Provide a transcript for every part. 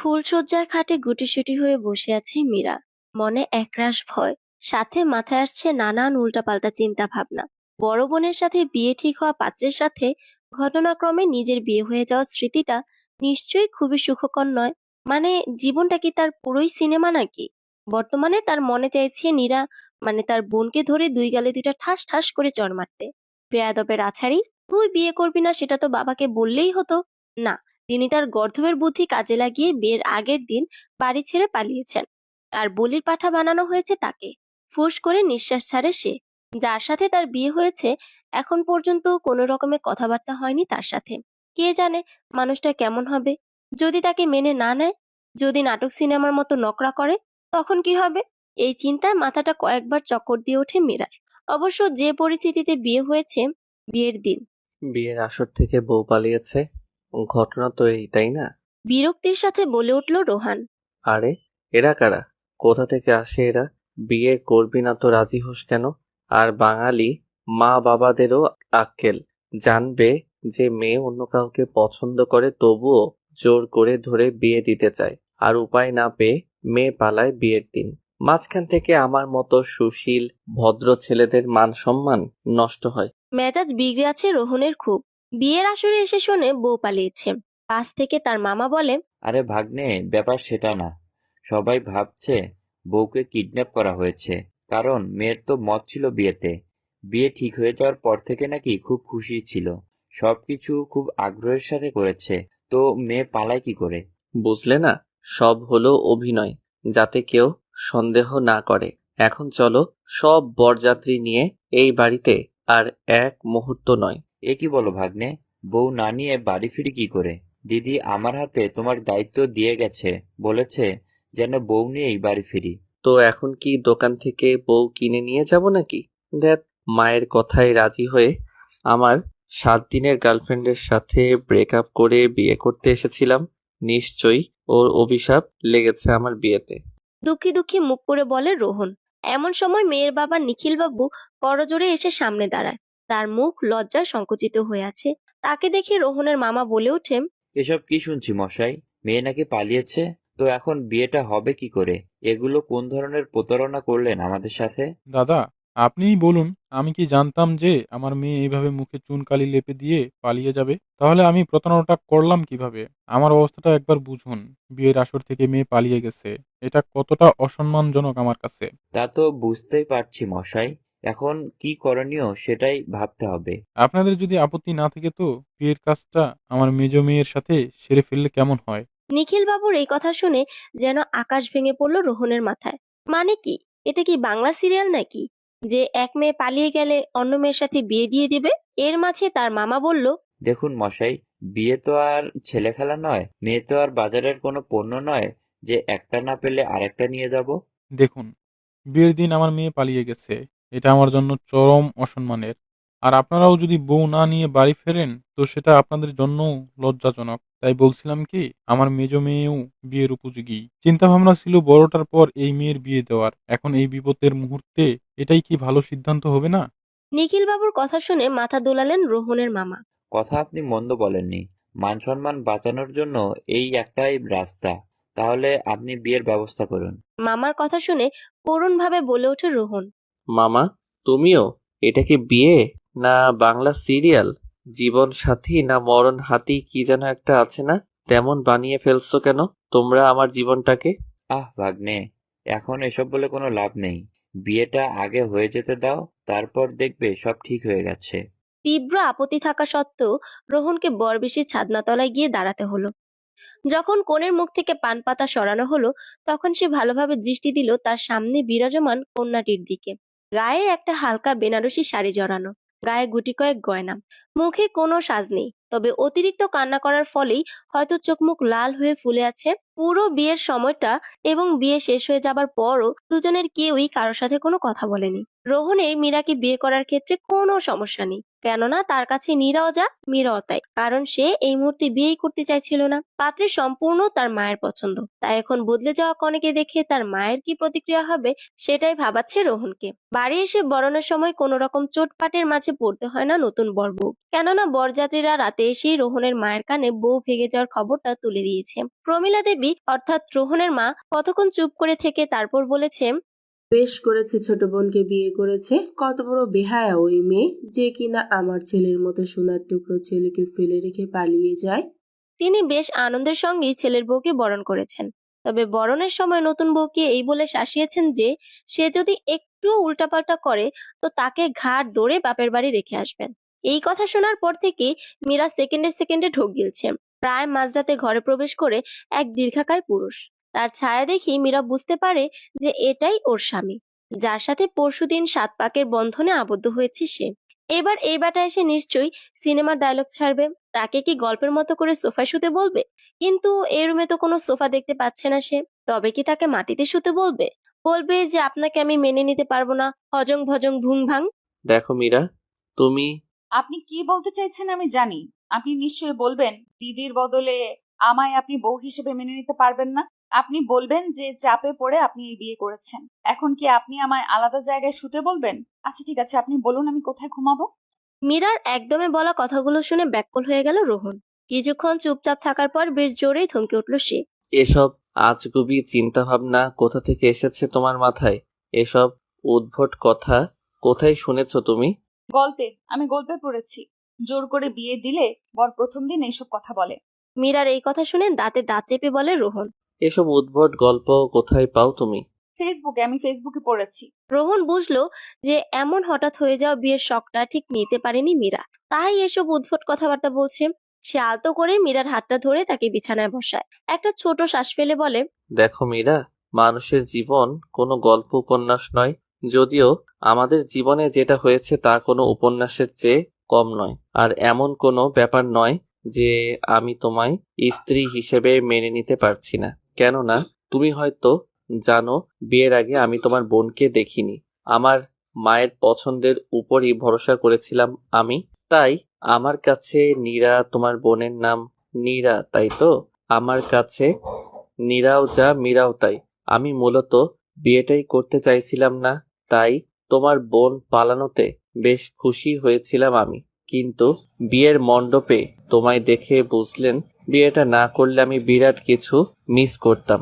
ফুলশয্যার খাটে গুটিসুটি হয়ে বসে আছে মীরা। মনে একরাশ ভয়, সাথে মাথায় আসছে নানান উল্টাপাল্টা চিন্তা ভাবনা। বড় বোনের সাথে বিয়ে ঠিক হওয়া পাত্রের সাথে ঘটনাক্রমে নিজের বিয়ে হয়ে যাওয়ার স্মৃতিটা নিশ্চয়ই খুবই সুখকর নয়। মানে, জীবনটা কি তার পুরোই সিনেমা নাকি? বর্তমানে তার মনে চাইছে নীরা, মানে তার বোনকে ধরে দুই গালে দুইটা ঠাস ঠাস করে চড় মারতে। বেয়াদবের আছাড়ি, তুই বিয়ে করবি না সেটা তো বাবাকে বললেই হতো। না, তিনি তার গর্দভের বুদ্ধি কাজে লাগিয়ে বিয়ের আগের দিন বাড়ি ছেড়ে পালিয়েছেন। আর বলির পাঠা বানানো হয়েছে তাকে। ফুস করে নিঃশ্বাস ছাড়ে সে। যার সাথে তার বিয়ে হয়েছে, এখন পর্যন্ত কোনো রকমে কথাবার্তা হয়নি তার সাথে। কে জানে মানুষটা কেমন হবে? যদি তাকে মেনে না নেয়, যদি নাটক সিনেমার মতো নকরা করে, তখন কি হবে? এই চিন্তায় মাথাটা কয়েকবার চক্কর দিয়ে ওঠে মীরার। অবশ্য যে পরিস্থিতিতে বিয়ে হয়েছে, বিয়ের দিন বিয়ের আসর থেকে বউ পালিয়েছে, ঘটনা তো এই, তাই না? বিরক্তির সাথে বলে উঠল রোহান। আরে, এরা কারা? কোথা থেকে আসে এরা? বিয়ে করবি না তো রাজি হোস কেন? আর বাঙালি মা বাবাদেরও আক্কেল জানবে যে মেয়ে অন্য কাউকে পছন্দ করে, তবুও জোর করে ধরে বিয়ে দিতে চায়। আর উপায় না পেয়ে মেয়ে পালায় বিয়ের দিন। মাঝখান থেকে আমার মতো সুশীল ভদ্র ছেলেদের মান সম্মান নষ্ট হয়। মেজাজ বিগড়ে আছে রোহনের খুব। বিয়ের আসরে এসে শোনে বউ পালিয়েছে। পাশ থেকে তার মামা বলে, আরে ভাগ্নে, ব্যাপার সেটা না। সবাই ভাবছে বউকে কিডন্যাপ করা হয়েছে, কারণ মেয়ের তো মত ছিল বিয়েতে। বিয়ে ঠিক হয়ে যাওয়ার পর থেকে নাকি খুব খুশি ছিল, সবকিছু খুব আগ্রহের সাথে করেছে। তো মেয়ে পালায় কি করে? বুঝলে না, সব হলো অভিনয়, যাতে কেউ সন্দেহ না করে। এখন চলো সব বরযাত্রী নিয়ে এই বাড়িতে আর এক মুহূর্ত নয়। এ কি বলো ভাগ্নে? বউ না নিয়ে বাড়ি ফিরি কি করে? দিদি আমার হাতে তোমার দায়িত্ব দিয়ে গেছে, বলেছে যেন বউ নিয়েই বাড়ি ফিরি। তো এখন কি দোকান থেকে বউ কিনে নিয়ে যাব নাকি? দেখ, মায়ের কথায় রাজি হয়ে আমার 7 দিনের গার্লফ্রেন্ডের সাথে ব্রেকআপ করে বিয়ে করতে এসেছিলাম। নিশ্চয়ই ওর অভিশাপ লেগেছে আমার বিয়েতে। দুঃখী দুঃখী মুখ করে বলে রোহন। এমন সময় মেয়ের বাবা নিখিল বাবু করজোড়ে এসে সামনে দাঁড়ায়। তার মুখ লজ্জায় সংকুচিত হয়ে আছে। তাকে দেখে রোহনের মামা বলে ওঠে, এসব কি শুনছি মশাই? মেয়ে নাকি পালিয়েছে? তো এখন বিয়েটা হবে কি করে? এগুলো কোন ধরনের প্রতারণা করলেন আমাদের সাথে? দাদা, আপনিই বলুন। আমি কি জানতাম যে আমার মেয়ে এইভাবে মুখে চুনকালি লেপে দিয়ে পালিয়ে যাবে? তাহলে আমি প্রতারণাটা করলাম কিভাবে? আমার অবস্থাটা একবার বুঝুন। বিয়ের আসর থেকে মেয়ে পালিয়ে গেছে। এটা কতটা অসম্মানজনক আমার কাছে। তা তো বুঝতেই পারছি মশাই। এখন কি করণীয় সেটাই ভাবতে হবে। আপনাদের যদি আপত্তি না থাকে তো বিয়ের কাজটা আমার মেজ মেয়ের সাথে সেরে ফেললে কেমন হয়? নিখিল বাবুর এই কথা শুনে যেন আকাশ ভেঙে পড়ল রোহনের মাথায়। মানে কি? এটা কি বাংলা সিরিয়াল নাকি, যে এক মেয়ে পালিয়ে গেলে অন্য মেয়ের সাথে বিয়ে দিয়ে দিবে? এর মাঝে তার মামা বলল, দেখুন মশাই, বিয়ে তো আর ছেলেখেলা নয়, মেয়ে তো আর বাজারের কোনো পণ্য নয় যে একটা না পেলে আরেকটা নিয়ে যাব। দেখুন, বিয়ের দিন আমার মেয়ে পালিয়ে গেছে। এটা আমার জন্য চরম অসম্মানের। আর আপনারাও যদি বউ না নিয়ে বাড়ি ফেরেন তো সেটা আপনাদের জন্যও লজ্জাজনক। তাই বলছিলাম কি, আমার মেজ মেয়েও বিয়ের উপযোগী। চিন্তা ভাবনা ছিল বড়টার পর এই মেয়ের বিয়ে দেওয়ার। এখন এই বিপদের মুহূর্তে এটাই কি ভালো সিদ্ধান্ত হবে না? নিখিল বাবুর কথা শুনে মাথা দোলালেন রোহনের মামা। কথা আপনি মন্দ বলেননি। মান সম্মান বাঁচানোর জন্য এই একটাই রাস্তা। তাহলে আপনি বিয়ের ব্যবস্থা করুন। মামার কথা শুনে করুণ ভাবে বলে ওঠে রোহন। মামা, তুমিও? এটা কি বিয়ে না বাংলা সিরিয়াল? জীবন সাথী না মরণ হাতি কি যেন একটা আছে না? তেমন বানিয়ে ফেলছো কেন তোমরা আমার জীবনটাকে? আহ ভাগ্নে, এখন এসব বলে কোনো লাভ নেই। বিয়েটা আগে হয়ে যেতে দাও, তারপর দেখবে সব ঠিক হয়ে গেছে। তীব্র আপত্তি থাকা সত্ত্বেও রোহনকে বরবেশির ছাদনাতলায় গিয়ে দাঁড়াতে হলো। যখন কনের মুখ থেকে পান পাতা সরানো হলো, তখন সে ভালোভাবে দৃষ্টি দিল তার সামনে বিরাজমান কন্যাটির দিকে। গায়ে একটা হালকা বেনারসি শাড়ি জড়ানো, গায়ে গুটি কয়েক গয়না, মুখে কোনো সাজ নেই, তবে অতিরিক্ত কান্না করার ফলেই হয়তো চোখ মুখ লাল হয়ে ফুলে আছে। পুরো বিয়ের সময়টা এবং বিয়ে শেষ হয়ে যাবার পরও দুজনের কেউই কারোর সাথে কোনো কথা বলেনি। রোহনের মীরাকে বিয়ে করার ক্ষেত্রে কোনো সমস্যা নেই, কেননা তার কাছে নীরাও যা মীরাও তাই, কারণ সে এই মুহূর্তে বিয়েই করতে চাইছিল না। পাত্রের সম্পূর্ণ তার মায়ের পছন্দ, তাই এখন বদলে যাওয়া কনেকে দেখে তার মায়ের কি প্রতিক্রিয়া হবে সেটাই ভাবাচ্ছে রোহনকে। বাড়ি এসে বরণের সময় কোনো রকম চোটপাটের মাঝে পড়তে হয় না নতুন বর বউ, কেননা বরযাত্রীরা রাতে এসেই রোহনের মায়ের কানে বউ ভেগে যাওয়ার খবরটা তুলে দিয়েছে। প্রমীলা দেবী অর্থাৎ রোহনের মা কতক্ষণ চুপ করে থেকে তারপর বলেছে, বেশ করেছে, ছোট বোনকে বিয়ে করেছে। কত বড় বেহায়া ওই মেয়ে, যে কিনা আমার ছেলের মতো সোনার টুকরো ছেলেকে ফেলে রেখে পালিয়ে যায়। তিনি বেশ আনন্দের সঙ্গেই ছেলের বউকে বরণ করেছেন। তবে বরণের সময় নতুন বউকে এই বলে শাসিয়েছেন যে সে যদি একটু উল্টাপাল্টা করে তো তাকে ঘাড় ধরে বাপের বাড়ি রেখে আসবেন। এই কথা শোনার পর থেকে মীরা সেকেন্ডে সেকেন্ডে ঢোক গিলছে। প্রায় মাঝরাতে ঘরে প্রবেশ করে এক দীর্ঘাকায় পুরুষ, তার ছায়া দেখি মীরা বুঝতে পারে যে এটাই ওর স্বামী, যার সাথে পরশুদিন 7 পাকের বন্ধনে আবদ্ধ হয়েছে সে। এবার এই বেটা এসে নিশ্চয়ই সিনেমার ডায়লগ ছাড়বে, তাকে কি গল্পের মতো করে সোফায় শুতে বলবে? কিন্তু এই রুমে তো কোনো সোফা দেখতে পাচ্ছে না সে। তবে কি তাকে মাটিতে শুতে বলবে? বলবে যে আপনাকে আমি মেনে নিতে পারবো না, হজং ভজং ভুং ভাং। দেখো মীরা, তুমি আপনি কি বলতে চাইছেন আমি জানি। আপনি নিশ্চয়ই বলবেন দিদির বদলে আমায় আপনি বউ হিসেবে মেনে নিতে পারবেন না। আপনি বলবেন যে চাপে পড়ে আপনি এই বিয়ে করেছেন। এখন কি আপনি আমায় আলাদা জায়গায় শুতে বলবেন? আচ্ছা ঠিক আছে, আপনি বলুন আমি কোথায় ঘুমাবো। মীরার একদমে বলা কথাগুলো শুনে ব্যাকুল হয়ে গেল রোহন। কিছুক্ষণ চুপচাপ থাকার পর বেশ জোরেই থমকে উঠল সে। এসব আজগুবি চিন্তা ভাবনা কোথা থেকে এসেছে তোমার মাথায়? এসব উদ্ভট কথা কোথায় শুনেছো তুমি? আমি গল্পে পড়েছি। জোর করে বিয়ে দিলে বর প্রথম দিন এইসব কথা বলে। মীরার এই কথা শুনে দাঁতে দাঁত চেপে বলে রোহন। এসব উদ্ভট গল্প কোথায় পাও তুমি? আমি ফেসবুকে পড়েছি। রোহন বুঝলো যে এমন হঠাৎ হয়ে যাওয়া বিয়ের শখটা ঠিক নিতে পারেনি মীরা, তাই এসব উদ্ভট কথাবার্তা বলছে। সে আলতো করে মীরার হাতটা ধরে তাকে বিছানায় বসায়, একটা ছোট শ্বাস ফেলে বলে, দেখো মীরা, মানুষের জীবন কোনো গল্প উপন্যাস নয়। যদিও আমাদের জীবনে যেটা হয়েছে তা কোনো উপন্যাসের চেয়ে কম নয়। আর এমন কোনো ব্যাপার নয় যে আমি তোমায় স্ত্রী হিসেবে মেনে নিতে পারছি না। কেননা তুমি হয়তো জানো, বিয়ের আগে আমি তোমার বোনকে দেখিনি। আমার মায়ের পছন্দের উপরই ভরসা করেছিলাম আমি। তাই আমার কাছে নীরা, তোমার বোনের নাম নীরা, তাই তো? আমার কাছে নীরাও যা মীরাও তাই। আমি মূলত বিয়েটাই করতে চাইছিলাম না, তাই তোমার বোন পালানোতে বেশ খুশি হয়েছিলাম আমি। কিন্তু বিয়ের মণ্ডপে তোমায় দেখে বুঝলেন বিয়েটা না করলে আমি বিরাট কিছু মিস করতাম।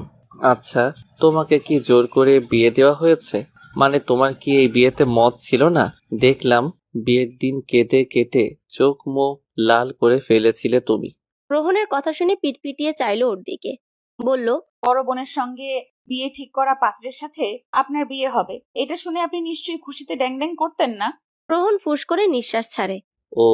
আচ্ছা, তোমাকে কি জোর করে বিয়ে দেওয়া হয়েছে? মানে তোমার কি এই বিয়েতে মত ছিল না? দেখলাম বিয়ের দিন কেঁদে কেটে চোখ মুখ লাল করে ফেলেছিলে তুমি। রোহনের কথা শুনে পিটপিটিয়ে চাইলো ওর দিকে, বলল, বড় বোনের সঙ্গে বিয়ে ঠিক করা পাত্রের সাথে আপনার বিয়ে হবে, এটা শুনে আপনি নিশ্চয়ই খুশিতে ড্যাং ড্যাং করতেন না? রোহন ফুস করে নিঃশ্বাস ছাড়ে। ও,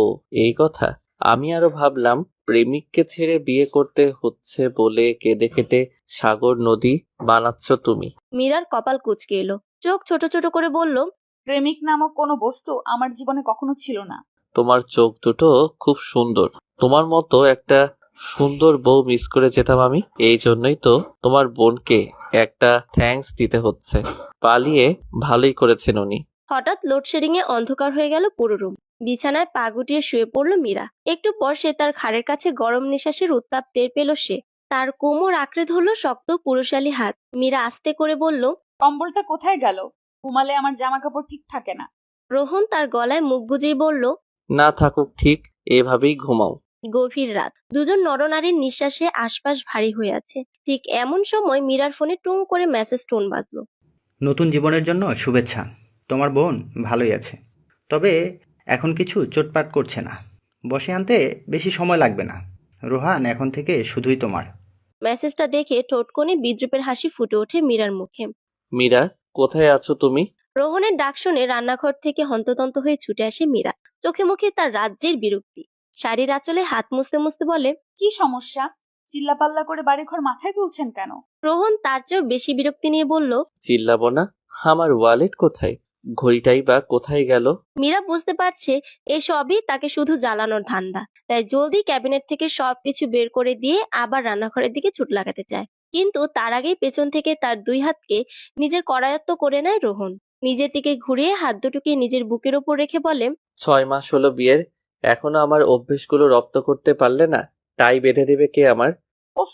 এই কথা। আমি আরো ভাবলাম প্রেমিককে ছেড়ে বিয়ে করতে হচ্ছে বলে কেঁদে কেটে সাগর নদী বানাচ্ছ তুমি। মীরার কপাল কুঁচকে এলো, চোখ ছোট ছোট করে বলল, প্রেমিক নামক কোনো বস্তু আমার জীবনে কখনো ছিল না। তোমার চোখ দুটো খুব সুন্দর। তোমার মতো একটা সুন্দর বউ মিস করে যেতাম আমি। এই জন্যই তো তোমার বোনকে একটা থ্যাঙ্কস দিতে হচ্ছে। পালিয়ে ভালোই করেছেন উনি। হঠাৎ লোডশেডিং এ অন্ধকার হয়ে গেল পুরো রুম। বিছানায় পা গুটিয়ে শুয়ে পড়ল মীরা। একটু পর সে তার ঘাড়ের কাছে গরম নিঃশ্বাসের উত্তাপ টের পেল সে। তার কোমর আঁকড়ে ধরল শক্ত পুরুষালী হাত। মীরা আস্তে করে বলল, কম্বলটা কোথায় গেল? ঘুমালে আমার জামা কাপড় ঠিক থাকে না। রোহন তার গলায় মুখ গুজেই বলল, না থাকুক, ঠিক এভাবেই ঘুমাও। গভীর রাত, দুজন নরনারীর নিঃশ্বাসে আশপাশ ভারী হয়ে আছে। ঠিক এমন সময় মীরার ফোনে টুং করে মেসেজ টোন বাজলো। নতুন জীবনের জন্য শুভেচ্ছা। তোমার বোন ভালোই আছে, তবে এখন কিছু চোটপাট করছে না। বসে আনতে বেশি সময় লাগবে না। রোহান এখন থেকে শুধুই তোমার। মেসেজটা দেখে ঠোঁট কোণে বিদ্রুপের হাসি ফুটে ওঠে মীরার মুখে। মীরা, কোথায় আছো তুমি? রোহনের ডাক শুনে রান্নাঘর থেকে হন্তদন্ত হয়ে ছুটে আসে মীরা। চোখে মুখে তার রাজ্যের বিরক্তি। শাড়ির আঁচলে হাত মুছতে মুছতে বলে, কি সমস্যা? চিল্লাপাল্লা করে বাড়িঘর মাথায় তুলছেন কেন? রোহন তার চেয়েও বেশি বিরক্তি নিয়ে বলল, চিল্লাবো না। আমার ওয়ালেট কোথায়? ঘড়িটাই বা কোথায় গেল? মীরা বুঝতে পারছে এসবই তাকে শুধু জ্বালানোর ধান্দা, তাই জলদি ক্যাবিনেট থেকে সবকিছু বের করে দিয়ে আবার রান্নাঘরের দিকে ছুট লাগাতে চায়। কিন্তু তার আগেই পেছন থেকে তার দুই হাতকে নিজের করায়ত্ত করে নেয় রোহন। নিজের দিকে ঘুরিয়ে হাত দুটোকে নিজের বুকের ওপর রেখে বলে, 6 মাস হলো বিয়ের, এখনো আমার অভ্যেসগুলো রপ্ত করতে পারলে না? টাই বেঁধে দেবে কে আমার? উফ,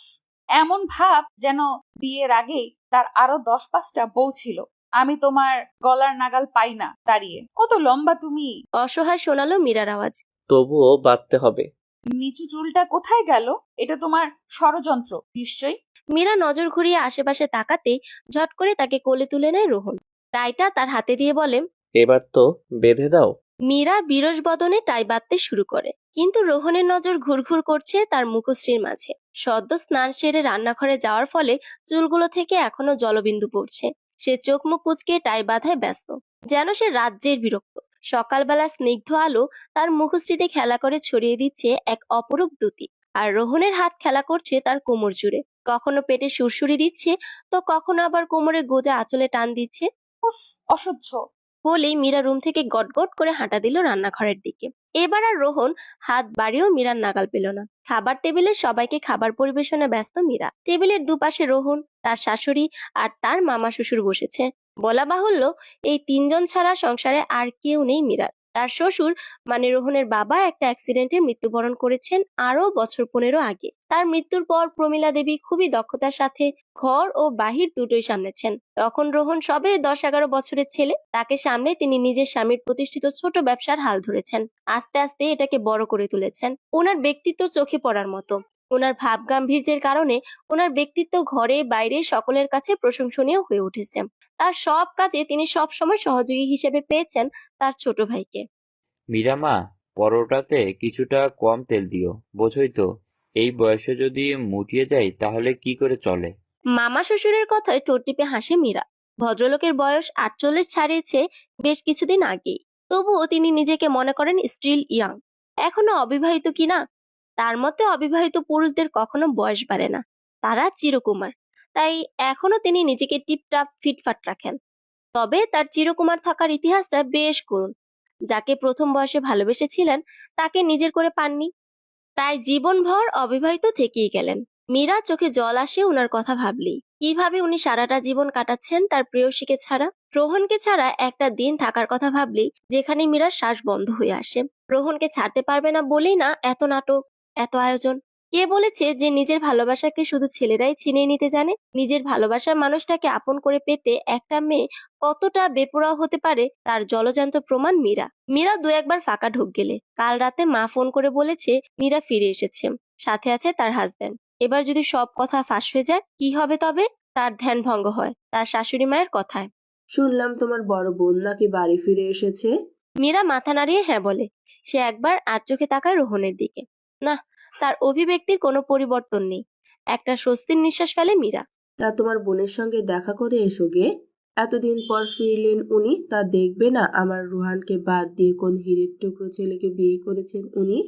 এমন ভাব যেন বিয়ের আগেই তার আরো 10-5টা বউ ছিল। আমি তোমার গলার নাগাল পাই না দাঁড়িয়ে। কত লম্বা তুমি! অসহায় শোনালো মীরার আওয়াজ। তবুও বাঁধতে হবে। নিচু চুলটা কোথায় গেল? এটা তোমার ষড়যন্ত্র নিশ্চয়ই। মীরা নজর ঘুরিয়ে আশেপাশে তাকাতেই ঝট করে তাকে কোলে তুলে নেয় রোহন। টাইটা তার হাতে দিয়ে বলে। এবার তো বেঁধে দাও। মীরা বিরস বদনে টাই বাঁধতে শুরু করে, কিন্তু রোহনের নজর ঘুরঘুর করছে তার মুখশ্রীর মাঝে। সদ্য স্নান সেরে রান্নাঘরে যাওয়ার ফলে চুলগুলো থেকে এখনো জলবিন্দু পড়ছে। সে চোখ মুখ কুঁচকে টাই বাঁধায় ব্যস্ত, যেন সে রাজ্যের বিরক্ত। সকালবেলা স্নিগ্ধ আলো তার মুখশ্রীতে খেলা করে ছড়িয়ে দিচ্ছে এক অপরূপ দ্যুতি, আর রোহনের হাত খেলা করছে তার কোমর জুড়ে, কখনো পেটে সুরসুরি দিচ্ছে তো কখনো আবার কোমরে গোজা আঁচলে টান দিচ্ছে। উফ, অসহ্য। বলেই মীরা রুম থেকে গটগট করে হাঁটা দিল রান্নাঘরের দিকে। এবার আর রোহন হাত বাড়িয়েও মীরার নাগাল পেল না। খাবার টেবিলে সবাইকে খাবার পরিবেশনে ব্যস্ত মীরা। টেবিলের দুপাশে রোহন, তার শাশুড়ি আর তার মামা শ্বশুর বসেছে। বলা বাহুল্য, এই তিনজন ছাড়া সংসারে আর কেউ নেই মীরার। তার শ্বশুর মানে রোহনের বাবা একটা অ্যাক্সিডেন্টে মৃত্যুবরণ করেছেন আরো বছর 15 আগে। তার মৃত্যুর পর প্রমীলা দেবী খুবই দক্ষতার সাথে ঘর ও বাহির দুটোই সামলেছেন। তখন রোহন সবে 10-11 বছরের ছেলে। তাকে সামলে তিনি নিজের স্বামীর প্রতিষ্ঠিত ছোট ব্যবসার হাল ধরেছেন। আস্তে আস্তে এটাকে বড় করে তুলেছেন। ওনার ব্যক্তিত্ব চোখে পড়ার মতো। ওনার ভাব গাম্ভীর্যের কারণে ওনার ব্যক্তিত্ব ঘরে বাইরে সকলের কাছে প্রশংসনীয় হয়ে উঠেছে। তার সব কাজে তিনি সবসময় সহযোগী হিসেবে পেয়েছেন তার ছোট ভাইকে। মীরা মা, পরোটাতে কিছুটা কম তেল দিও, বোঝোই তো এই বয়সে যদি মুটিয়ে যাই তাহলে কি করে চলে। মামা শ্বশুরের কথায় ঠোঁট টিপে হাসে মীরা। ভদ্রলোকের বয়স 48 ছাড়িয়েছে বেশ কিছুদিন আগেই, তবুও তিনি নিজেকে মনে করেন স্টিল ইয়াং, এখনো অবিবাহিত কিনা। তার মতে অবিবাহিত পুরুষদের কখনো বয়স বাড়ে না, তারা চিরকুমার। তাই এখনো তিনি নিজেকে টিপটাপ ফিটফাট রাখেন। তবে তার চিরকুমার থাকার ইতিহাসটা বেশ করুণ। যাকে প্রথম বয়সে ভালোবেসেছিলেন তাকে নিজের করে পাননি, তাই জীবনভর অবিবাহিত থেকেই গেলেন। মীরা চোখে জল আসে উনার কথা ভাবলেই। কিভাবে উনি সারাটা জীবন কাটাচ্ছেন তার প্রেয়সীকে ছাড়া, রোহনকে ছাড়া একটা দিন থাকার কথা ভাবলেই যেখানে মীরার শ্বাস বন্ধ হয়ে আসে। রোহনকে ছাড়তে পারবে না বলেই না এত নাটক, এত আয়োজন। কে বলেছে যে নিজের ভালোবাসাকে শুধু ছেলেরাই ছিনিয়ে নিতে জানে? নিজের ভালোবাসার মানুষটাকে আপন করে পেতে একটা মেয়ে কতটা বেপরোয়া হতে পারে তার জলজান্ত প্রমাণ মীরা। মীরা 2-1 বার ফাঁকা ঢোক গেলে। কাল রাতে মা ফোন করে বলেছে মীরা ফিরে এসেছে, সাথে আছে তার হাজবেন্ড। এবার যদি সব কথা ফাঁস হয়ে যায় কি হবে তবে? তার ধ্যান ভঙ্গ হয় তার শাশুড়ি মায়ের কথায়। শুনলাম তোমার বড় বোন নাকি বাড়ি ফিরে এসেছে। মীরা মাথা নাড়িয়ে হ্যাঁ বলে। সে একবার আর চোখে তাকায় রোহনের দিকে। না, তার অভিব্যক্তির কোনো পরিবর্তন নেই। একটা স্বস্তির নিঃশ্বাস ফেলে মীরা। তা তোমার বোনের সঙ্গে দেখা করে এসো গে। এতদিন পর ফিরলেন উনি, তা দেখবে না আমার রুহানকে বাদ দিয়ে কোন হীরের টুকরো ছেলেকে বিয়ে করেছেন উনি।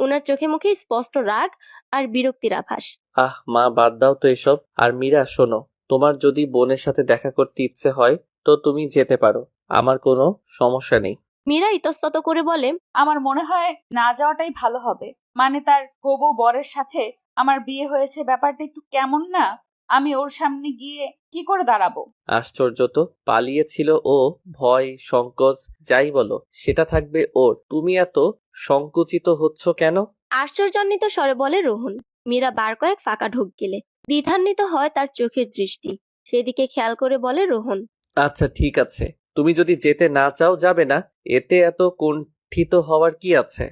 ওনার চোখে মুখে স্পষ্ট রাগ আর বিরক্তির আভাস। আহ মা, বাদ দাও তো এসব। আর মীরা শোনো, তোমার যদি বোনের সাথে দেখা করতে ইচ্ছে হয় তো তুমি যেতে পারো, আমার কোনো সমস্যা নেই। মীরা ইতস্তত করে বলে। আমার মনে হয় না যাওয়াটাই ভালো হবে। মানে তার হবু বরের সাথে আমার বিয়ে হয়েছে, ব্যাপারটা একটু কেমন না? আমি ওর সামনে গিয়ে কি করে দাঁড়াবো? আশ্চর্য তো, পালিয়েছিল ও। ভয় সংকোচ যাই বলো সেটা থাকবে ওর, তুমি এত সংকুচিত হচ্ছ কেন? আশ্চর্যান্বিত স্বরে বলে রোহন। মীরা বার কয়েক ফাঁকা ঢোক গেলে। দ্বিধান্বিত হয় তার চোখের দৃষ্টি। সেদিকে খেয়াল করে বলে রোহন। আচ্ছা ঠিক আছে, তুমি যদি যেতে না চাও যাবে না, এতে এত কুণ্ঠিত হওয়ার কি আছে?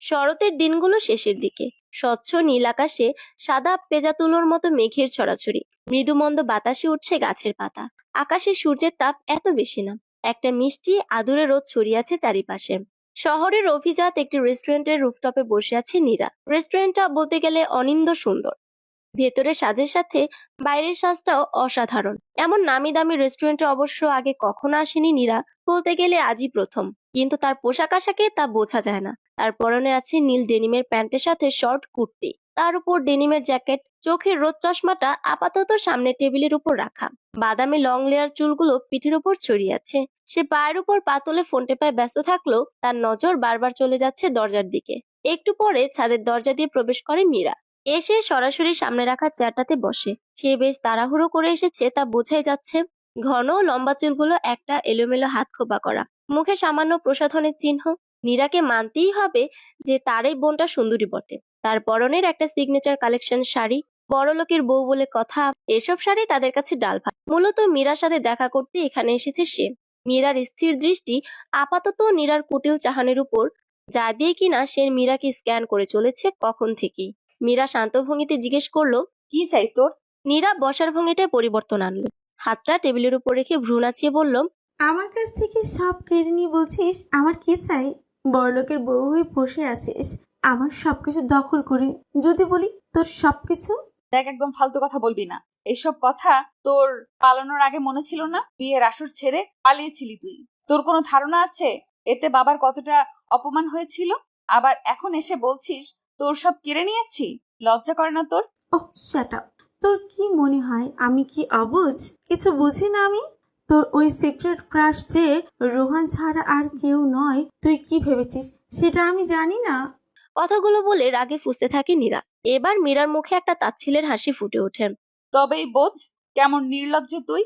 শরতের দিনগুলো শেষের দিকে। স্বচ্ছ নীল আকাশে সাদা পেঁজা তুলোর মতো মেঘের ছড়াছড়ি। মৃদুমন্দ বাতাসে উঠছে গাছের পাতা। আকাশে সূর্যের তাপ এত বেশি না। একটা মিষ্টি আদুরে রোদ ছড়িয়ে আছে চারিপাশে। শহরের অভিজাত একটি রেস্টুরেন্টের রুফটপে বসে আছে নীরা। রেস্টুরেন্টটা বলতে গেলে অনিন্দ সুন্দর। ভেতরের সাজের সাথে বাইরের সাজটাও অসাধারণ। এমন নামি দামি রেস্টুরেন্টে অবশ্য আগে কখনো আসেনি নীরা, বলতে গেলে আজই প্রথম। কিন্তু তার পোশাক আশাকে তা বোঝা যায় না। তার পরনে আছে নীল ডেনিমের প্যান্টের সাথে শর্ট কুর্তি, তার উপর ডেনিমের জ্যাকেট। চোখের রোদ চশমাটা আপাতত সামনে টেবিলের উপর রাখা। বাদামি লং লেয়ার চুলগুলো পিঠের উপর ছড়িয়ে আছে। সে পায়ের উপর পা তুলে ফোন টেপায় ব্যস্ত থাকলেও তার নজর বারবার চলে যাচ্ছে দরজার দিকে। একটু পরে ছাদের দরজা দিয়ে প্রবেশ করে মীরা। এসে সরাসরি সামনে রাখা চেয়ারটাতে বসে। সে বেশ তাড়াহুড়ো করে এসেছে তা বোঝাই যাচ্ছে। ঘন লম্বা চুলগুলো একটা এলোমেলো হাত খোপা করা। মুখে সামান্য প্রসাধনের চিহ্ন। নীরাকে মানতেই হবে যে তার এই বোনটা সুন্দরী বটে। তার পরনের একটা সিগনেচার কালেকশন শাড়ি, বড়লোকের বউ বলে কথা, এসব শাড়ি তাদের কাছে ডাল ভাত। মূলত মীরার সাথে দেখা করতে এখানে এসেছে সে। মীরার স্থির দৃষ্টি আপাতত নীরার কুটিল চাহনির উপর, যা দিয়ে কিনা সে মীরাকে স্ক্যান করে চলেছে কখন থেকেই। মীরা শান্ত ভঙ্গিতে জিজ্ঞেস করলো, কি চাই তোর? নীরা বসার ভঙ্গিটায় পরিবর্তন আনলো। হাতটা টেবিলের উপর রেখে ভ্রু নাচিয়ে বলল, আমার কাছ থেকে সব কেড়ে নিয়ে বলছিস আমার কি চাই? বড়লোকের বউ হয়ে বসে আছিস আমার সবকিছু দখল করে। যদি বলি তোর সবকিছু। দেখ, একদম ফালতু কথা বলবি না। এইসব কথা তোর পালানোর আগে মনে ছিল না? বিয়ের আসর ছেড়ে পালিয়েছিলি তুই। তোর কোনো ধারণা আছে এতে বাবার কতটা অপমান হয়েছিল? আবার এখন এসে বলছিস তোর সব কেড়ে নিয়েছি। লজ্জা করে না তোর? ওহ শাট আপ। তোর কি মনে হয় আমি কি অবুঝ? কিছু বুঝি না আমি? তোর ওই সিক্রেট ক্রাশ যে রোহান ছাড়া আর কেউ নয়, তুই কি ভেবেছিস সেটা আমি জানি না? কথাগুলো বলে রাগে ফুঁসতে থাকে নীরা। এবার মীরার মুখে একটা তাচ্ছিলের হাসি ফুটে ওঠে। তবেই বোঝ কেমন নির্লজ্জ তুই।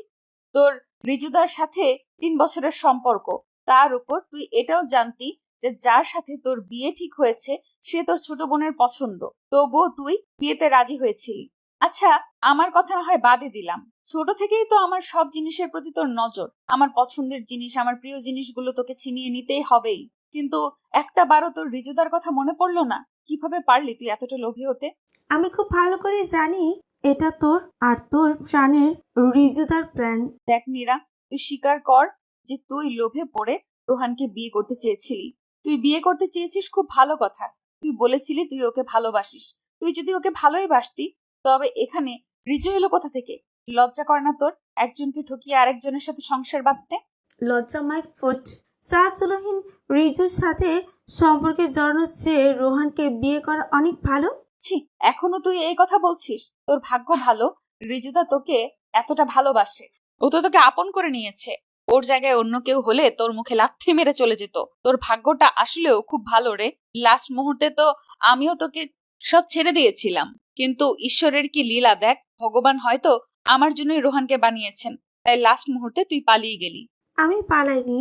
তোর রিজুদার সাথে 3 বছরের সম্পর্ক, তার উপর তুই এটাও জানতি যে যার সাথে তোর বিয়ে ঠিক হয়েছে সে তোর ছোট বোনের পছন্দ, তবুও তুই বিয়েতে রাজি হয়েছিলি। আচ্ছা, আমার কথা না হয় বাদে দিলাম, ছোট থেকেই তো আমার সব জিনিসের প্রতি তোর নজর। আমার পছন্দের জিনিস, আমার প্রিয় জিনিসগুলো তোকে ছিনিয়ে নিতেই হবেই। কিন্তু একটা বারও তোর রিজুদার কথা মনে পড়লো না? কিভাবে পারলি তুই এতটা লোভী হতে? আমি খুব ভালো করে জানি এটা তোর আর তোর প্রাণের রিজুদার প্ল্যান। দেখ নীরা, তুই স্বীকার কর যে তুই লোভে পড়ে রোহানকে বিয়ে করতে চেয়েছিলি। তুই বিয়ে করতে চেয়েছিস, খুব ভালো কথা। তুই বলেছিলি তুই ওকে ভালোবাসিস। তুই যদি ওকে ভালোই বাসতি তবে এখানে রিজু এলো কোথা থেকে? লজ্জা করে না তোর একজনকে ঠকিয়ে আরেকজনের সাথে সংসার বাঁধতে? লজ্জা মাই ফুট। চাচলহীন রিজুর সাথে সম্পর্কে জড়ানোর চেয়ে রোহানকে বিয়ে করা অনেক ভালো। ছি, এখনো তুই এই কথা বলছিস? তোর ভাগ্য ভালো রিজুদা তোকে এতটা ভালোবাসে। ও তো তোকে আপন করে নিয়েছে। ওর জায়গায় অন্য কেউ হলে তোর মুখে লাথি মেরে চলে যেত। তোর ভাগ্যটা আসলেও খুব ভালো রে। লাস্ট মুহূর্তে তো আমিও তোকে সব ছেড়ে দিয়েছিলাম, কিন্তু ঈশ্বরের কি লীলা দেখ, ভগবান হয়তো আমার জন্যই রোহানকে বানিয়েছেন, তাই লাস্ট মুহূর্তে তুই পালিয়ে গেলি। আমি পালাইনি,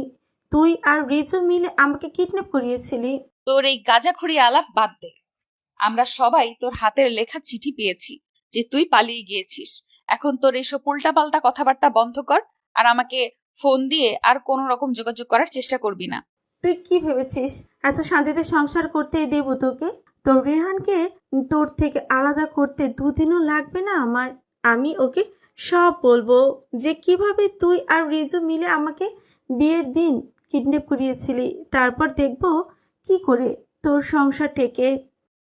তুই আর রিজু মিলে আমাকে কিডন্যাপ করিয়েছিলি। তোর এই গাঁজাখড়ি আলাপ বাদ দে। আমরা সবাই তোর হাতের লেখা চিঠি পেয়েছি যে তুই পালিয়ে গিয়েছিস। এখন তোর এইসব উল্টাপাল্টা কথাবার্তা বন্ধ কর, আর আমাকে ফোন দিয়ে আর কোনো রকম যোগাযোগ করার চেষ্টা করবি না। তুই কি ভেবেছিস এত শান্তিতে সংসার করতেই দেব তোকে? তোর রেহানকে তোর থেকে আলাদা করতে 2 দিনও লাগবে না আমার। আমি ওকে সব বলবো যে কিভাবে তুই আর রিজু মিলে আমাকে বিয়ের দিন কিডন্যাপ করিয়েছিলি। তারপর দেখবো কি করে তোর সংসার টেকে।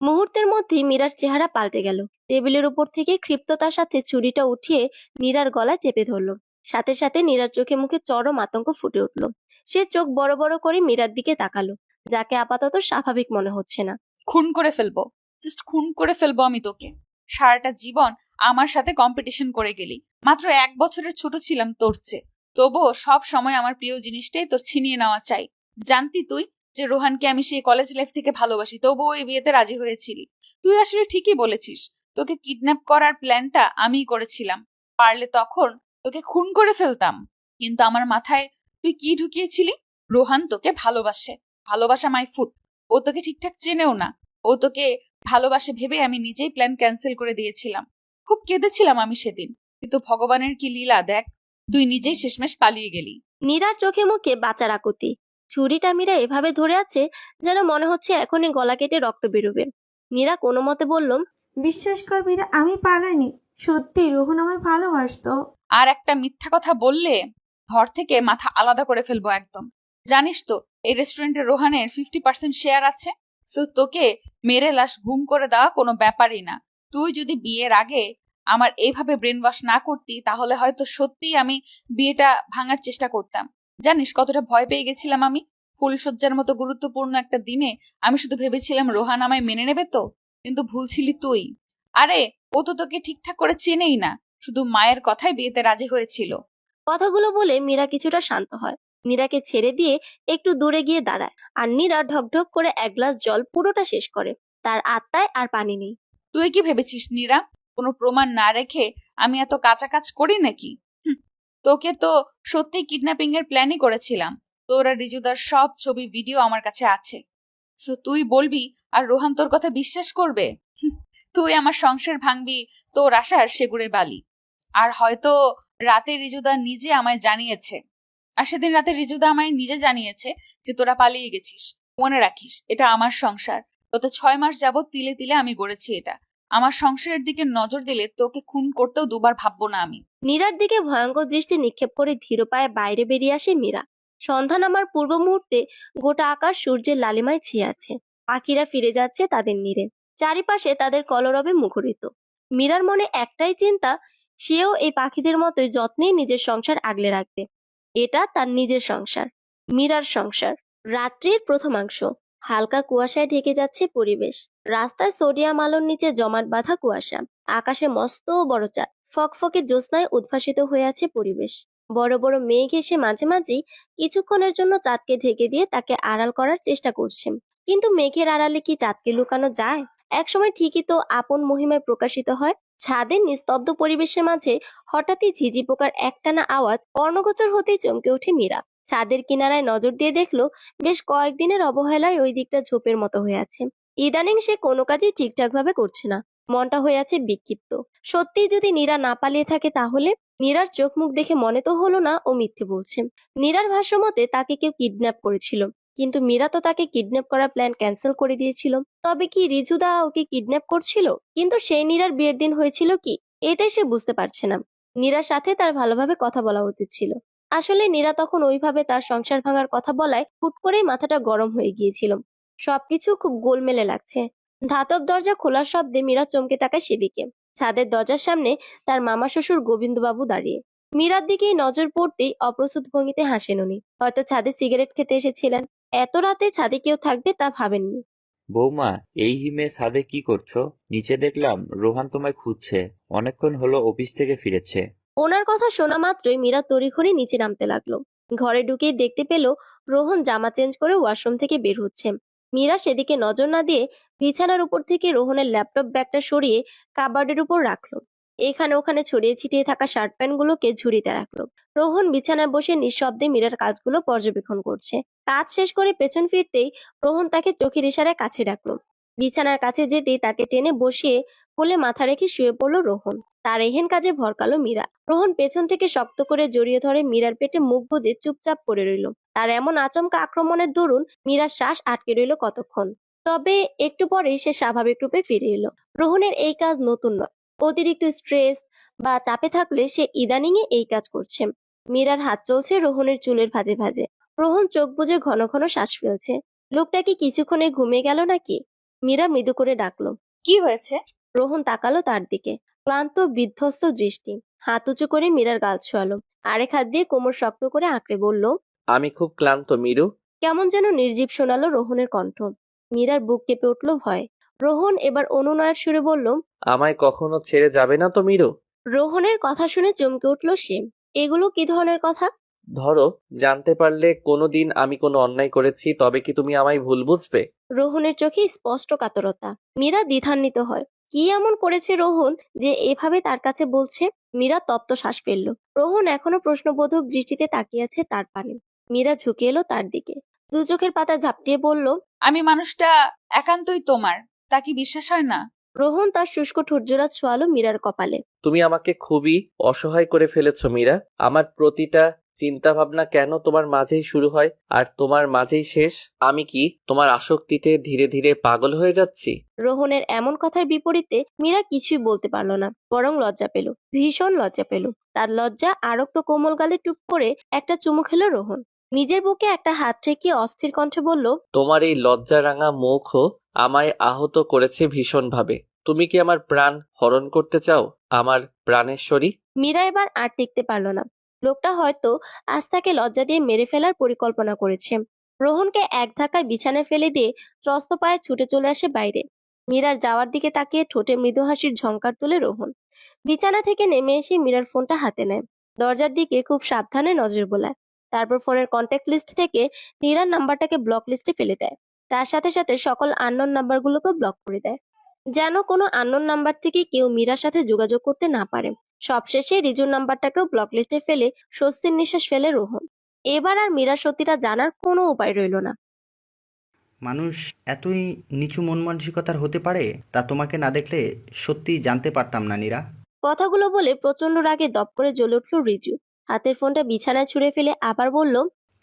মুহূর্তের মধ্যেই মীরার চেহারা পাল্টে গেল। টেবিলের উপর থেকে ক্ষিপ্ততার সাথে ছুরিটা উঠিয়ে নীরার গলায় চেপে ধরলো। সাথে সাথে নীরার চোখে মুখে চরম আতঙ্ক ফুটে উঠল। সে চোখ বড় বড় করে মীরার দিকে তাকালো, যাকে আপাতত স্বাভাবিক মনে হচ্ছে না। খুন করে ফেলবো, জাস্ট খুন করে ফেলবো আমি তোকে। সারাটা জীবন আমার সাথে কম্পিটিশন করে গেলি। মাত্র 1 বছরের ছোট ছিলাম তোর চেয়ে, তবুও সব সময় আমার প্রিয় জিনিসটাই তোর ছিনিয়ে নেওয়া চাই। জানতি তুই যে রোহানকে আমি সেই কলেজ লাইফ থেকে ভালোবাসি, তবুও এই বিয়েতে রাজি হয়েছিলি। তুই আসলে ঠিকই বলেছিস, তোকে কিডন্যাপ করার প্ল্যানটা আমিই করেছিলাম। পারলে তখন তোকে খুন করে ফেলতাম, কিন্তু আমার মাথায় তুই কি ঢুকিয়েছিলি? রোহান তোকে ভালোবাসে। ভালোবাসা মাই ফুট। ও তোকে ঠিকঠাক চেনেও না। ও তোকে ভালোবাসে ভেবে আমি নিজেই প্ল্যান ক্যান্সেল করে দিয়েছিলাম। খুব কেঁদেছিলাম আমি সেদিন, কিন্তু ভগবানের কি লীলা দেখ, তুই নিজেই শেষমেশ পালিয়ে গেলি। নীরার চোখে মুখে বাঁচার আকুতি। ছুরিটা মীরা এভাবে ধরে আছে যেন মনে হচ্ছে এখনই গলা কেটে রক্ত বেরোবে। নীরা কোনো মতে বলল, বিশ্বাস কর মীরা, আমি পালাইনি। সত্যি রোহন আমায় ভালোবাসতো। আর একটা মিথ্যা কথা বললে ধর থেকে মাথা আলাদা করে ফেলবো একদম। জানিস তো এই রেস্টুরেন্টে রোহানের 50% শেয়ার আছে। সো তোকে মেরে লাশ গুম করে দেওয়া কোনো ব্যাপারই না। তুই যদি বিয়ের আগে আমার এইভাবে ব্রেন ওয়াশ না করতি তাহলে হয়তো সত্যিই আমি বিয়েটা ভাঙার চেষ্টা করতাম। জানিস কতটা ভয় পেয়ে গেছিলাম আমি? ফুলসজ্জার মতো গুরুত্বপূর্ণ একটা দিনে আমি শুধু ভেবেছিলাম রোহান আমায় মেনে নেবে তো, কিন্তু ভুল ছিলি তুই। আরে ও তো তোকে ঠিকঠাক করে চেনেই না, শুধু মায়ের কথায় বিয়েতে রাজি হয়েছিল। কথাগুলো বলে মীরা কিছুটা শান্ত হয়। নীরাকে ছেড়ে দিয়ে একটু দূরে গিয়ে দাঁড়ায়, আর নীরা ঢকঢক করে 1 গ্লাস জল পুরোটা শেষ করে। তার আত্মায় আর পানি নেই। তুই কি ভেবেছিস নীরা কোনো প্রমাণ না রেখে আমি এত কাঁচা কাজ করি নাকি? তোকে তো সত্যি কিডন্যাপিং এর প্ল্যানই করেছিলাম। তোর আর রিজুদার সব ছবি ভিডিও আমার কাছে আছে। সো তুই বলবি আর রোহান তোর কথা বিশ্বাস করবে? তুই আমার সংসার ভাঙবি তোর আশার সেগুড়ে বালি। আর হয়তো রাতে রিজুদা নিজে আমায় জানিয়েছে, আর সেদিন রাতে রিজুদা আমায় নিজে জানিয়েছে যে তোরা পালিয়ে গেছিস। মনে রাখিস, এটা আমার সংসার। গত 6 মাস যাবৎ তিলে তিলে আমি গড়েছি এটা। আমার সংসারের দিকে নজর দিলে তোকে খুন করতেও দুবার ভাববো না আমি। মীরার দিকে ভয়ঙ্কর দৃষ্টি নিক্ষেপ করে ধীর পায়ে বাইরে বেরিয়ে আসে মীরা। সন্ধ্যা নামার পূর্ব মুহূর্তে গোটা আকাশ সূর্যের লালিমায় ছেয়ে আছে। পাখিরা ফিরে যাচ্ছে তাদের নীড়ে, চারিপাশে তাদের কলরবে মুখরিত। মীরার মনে একটাই চিন্তা, সেও এই পাখিদের মতোই যত্নে নিজের সংসার আগলে রাখবে। এটা তার নিজের সংসার, মীরার সংসার। রাত্রির প্রথমাংশ, হালকা কুয়াশায় ঢেকে যাচ্ছে পরিবেশ। রাস্তায় সোডিয়াম আলোর নিচে জমাট বাঁধা কুয়াশা, আকাশে মস্ত বড় চাঁদ, ফকফকে জ্যোৎস্নায় উদ্ভাসিত হয়ে আছে পরিবেশ। বড় বড় মেঘ এসে মাঝে মাঝেই কিছুক্ষণের জন্য চাঁদকে ঢেকে দিয়ে তাকে আড়াল করার চেষ্টা করছে। কিন্তু মেঘের আড়ালে কি চাঁদকে লুকানো যায়? একসময় ঠিকই তো আপন মহিমায় প্রকাশিত হয়। ছাদের নিস্তব্ধ পরিবেশের মাঝে হঠাৎই ঝিঝি পোকার একটানা আওয়াজ কর্ণগোচর হতেই চমকে ওঠে মীরা। ছাদের কিনারায় নজর দিয়ে দেখলো বেশ কয়েকদিনের অবহেলায় ওই দিকটা ঝোপের মতো হয়ে আছে। ইদানিং সে কোনো কাজই ঠিকঠাক ভাবে করছে না, মনটা হয়ে আছে বিক্ষিপ্ত। সত্যি যদি নীরা না পালিয়ে থাকে তাহলে? নীরার চোখ মুখ দেখে মনে তো হলো না ও মিথ্যে বলছে। নীরার ভাষ্য মতে তাকে কেউ কিডন্যাপ করেছিল, কিন্তু মীরা তো তাকে কিডন্যাপ করার প্ল্যান ক্যান্সেল করে দিয়েছিল। তবে কি রিজুদা ওকে কিডন্যাপ করছিল? কিন্তু সেই নীরার বিয়ের দিন হয়েছিল কি, এটাই সে বুঝতে পারছে না। নীরার সাথে তার ভালোভাবে কথা বলা উচিত ছিল। আসলে নীরা তখন ওইভাবে তার সংসার ভাঙার কথা বলায় হুট করেই মাথাটা গরম হয়ে গিয়েছিল। সবকিছু খুব গোলমেলে লাগছে। ধাতব দরজা খোলার শব্দে মীরা চমকে তাকায় সেদিকে। ছাদের দরজার সামনে তার মামা শ্বশুর গোবিন্দবাবু দাঁড়িয়ে। মীরার দিকেই নজর পড়তেই অপ্রস্তুত ভঙ্গিতে হাসেন উনি। হয়তো ছাদে সিগারেট খেতে এসেছিলেন। এত রাতে ছাদে কেউ থাকবে তা ভাবেননি। বৌমা, এই হিমে ছাদে কি করছো? নিচে দেখলাম রোহান তোমায় খুঁজছে, অনেকক্ষণ হলো অফিস থেকে ফিরেছে। ওনার কথা শোনা মাত্রই মীরা তড়িঘড়ি নিচে নামতে লাগলো। ঘরে ঢুকেই দেখতে পেল রোহন জামা চেঞ্জ করে ওয়াশরুম থেকে বের হচ্ছে। মীরা সেদিকে নজর না দিয়ে বিছানার উপর থেকে রোহনের ল্যাপটপ ব্যাগটা সরিয়ে কাবার্ডের উপর রাখলো। এখানে ওখানে ছড়িয়ে ছিটিয়ে থাকা শার্ট প্যান্ট গুলোকে ঝুড়িতে রাখলো। রোহন বিছানায় বসে নিঃশব্দে মীরার কাজগুলো পর্যবেক্ষণ করছে। কাজ শেষ করে পেছন ফিরতেই রোহন তাকে চোখের ইশারায় কাছে ডাকলো। বিছানার কাছে যেতেই তাকে টেনে বসিয়ে কোলে মাথা রেখে শুয়ে পড়লো রোহন। তার এহেন কাজে ভরকালো মীরা। রোহন পেছন থেকে শক্ত করে জড়িয়ে ধরে মীরার পেটে মুখ গুজে চুপচাপ পড়ে রইল। তার এমন আচমকা আক্রমণের দরুন মীরার শ্বাস আটকে রইল কতক্ষণ। তবে একটু পরেই সে স্বাভাবিক রূপে ফিরে এলো। রোহনের এই কাজ নতুন নয়। অতিরিক্ত স্ট্রেস বা চাপে থাকলে সে ইদানিং এ এই কাজ করছে। মীরার হাত চলছে রোহনের চুলের ভাঁজে ভাঁজে। রোহন চোখ বুজে ঘন ঘন শ্বাস ফেলছে। লোকটা কি কিছুক্ষণে ঘুমিয়ে গেল নাকি? মীরা মৃদু করে ডাকলো। কি হয়েছে? রোহন তাকালো তার দিকে, ক্লান্ত বিধ্বস্ত দৃষ্টি। হাত উঁচু করে মীরার গাল ছোঁয়ালো। আরেক হাত দিয়ে কোমর শক্ত করে আঁকড়ে বলল, আমি খুব ক্লান্ত মিরু। কেমন যেন নির্জীব শোনালো রোহনের কণ্ঠ। মীরার বুক কেঁপে উঠল ভয়। রোহন এবার অনুনয়ের সুরে বলল, আমায় কখনো ছেড়ে যাবে না তো মিরু? রোহনের কথা শুনে চমকে উঠল সে। এগুলো কি ধরনের কথা? ধরো, জানতে পারলে কোনোদিন আমি কোনো অন্যায় করেছি, তবে কি তুমি আমায় ভুল বুঝবে? রোহনের চোখে স্পষ্ট কাতরতা। মীরা দ্বিধান্বিত হয়। কি এমন করেছে রোহন যে এভাবে তার কাছে বলছে? মীরা তপ্ত শ্বাস ফেলল। রোহন এখনো প্রশ্নবোধক দৃষ্টিতে তাকিয়ে আছে তার পানে। মীরা ঝুঁকে এলো তার দিকে, দু চোখের পাতা ঝাপটিয়ে বলল, আমি মানুষটা একান্তই তোমার, তা কি বিশ্বাস হয় না? রোহন তার শুষ্ক ঠোঁটজোড়া ছোঁয়ালো মীরার কপালে। তুমি আমাকে খুবই অসহায় করে ফেলেছো মীরা। আমার প্রতিটা চিন্তা ভাবনা কেন তোমার মাঝেই শুরু হয় আর তোমার মাঝেই শেষ? আমি কি তোমার আসক্তিতে ধীরে ধীরে পাগল হয়ে যাচ্ছি? রোহনের এমন কথার বিপরীতে মীরা কিছুই বলতে পারল না, বরং লজ্জা পেল, ভীষণ লজ্জা পেল। তার লজ্জা আরক্ত কোমল গালে টুক করে একটা চুমু খেলো রোহন। নিজের বুকে একটা হাত ঠেকিয়ে অস্থির কণ্ঠে বলল, তোমার এই লজ্জারাঙা মুখও আমায় আহত করেছে ভীষণভাবে। তুমি কি আমার প্রাণ হরণ করতে চাও, আমার প্রাণেশ্বরী? মীরা এবার আর টিকতে পারল না। লোকটা হয়তো আজ তাকে লজ্জা দিয়ে মেরে ফেলার পরিকল্পনা করেছে। রোহনকে এক ধাক্কায় বিছানায় ফেলে দিয়ে ত্রস্ত পায়ে ছুটে চলে আসে বাইরে। মীরার যাওয়ার দিকে তাকিয়ে ঠোঁটে মৃদু হাসির ঝংকার তুলে রোহন। বিছানা থেকে নেমে এসে মীরার ফোনটা হাতে নেয়। দরজার দিকে খুব সাবধানে নজর বোলায়। তারপর ফোনের কন্ট্যাক্ট লিস্ট থেকে নীরার নাম্বারটাকে ব্লক লিস্টে ফেলে দেয়। তার সাথে সাথে সকল আননোন নাম্বারগুলোকেও ব্লক করে দেয়, যেন কোনো আননোন নাম্বার থেকে কেউ মীরার সাথে যোগাযোগ করতে না পারে। সবশেষে রিজুর নাম্বারটাকেও ব্লক লিস্টে ফেলে স্বস্তির নিঃশ্বাস ফেলে রোহন। এবার আর মীরা সত্যিটা জানার কোনো উপায় রইল না। মানুষ এতই নিচু মন মানসিকতার হতে পারে তা তোমাকে না দেখলে সত্যিই জানতে পারতাম না, নীরা। কথাগুলো বলে প্রচন্ড রাগে দপ করে জ্বলে উঠল রিজু। হাতের ফোনটা বিছানায় ছুঁড়ে ফেলে আবার বলল,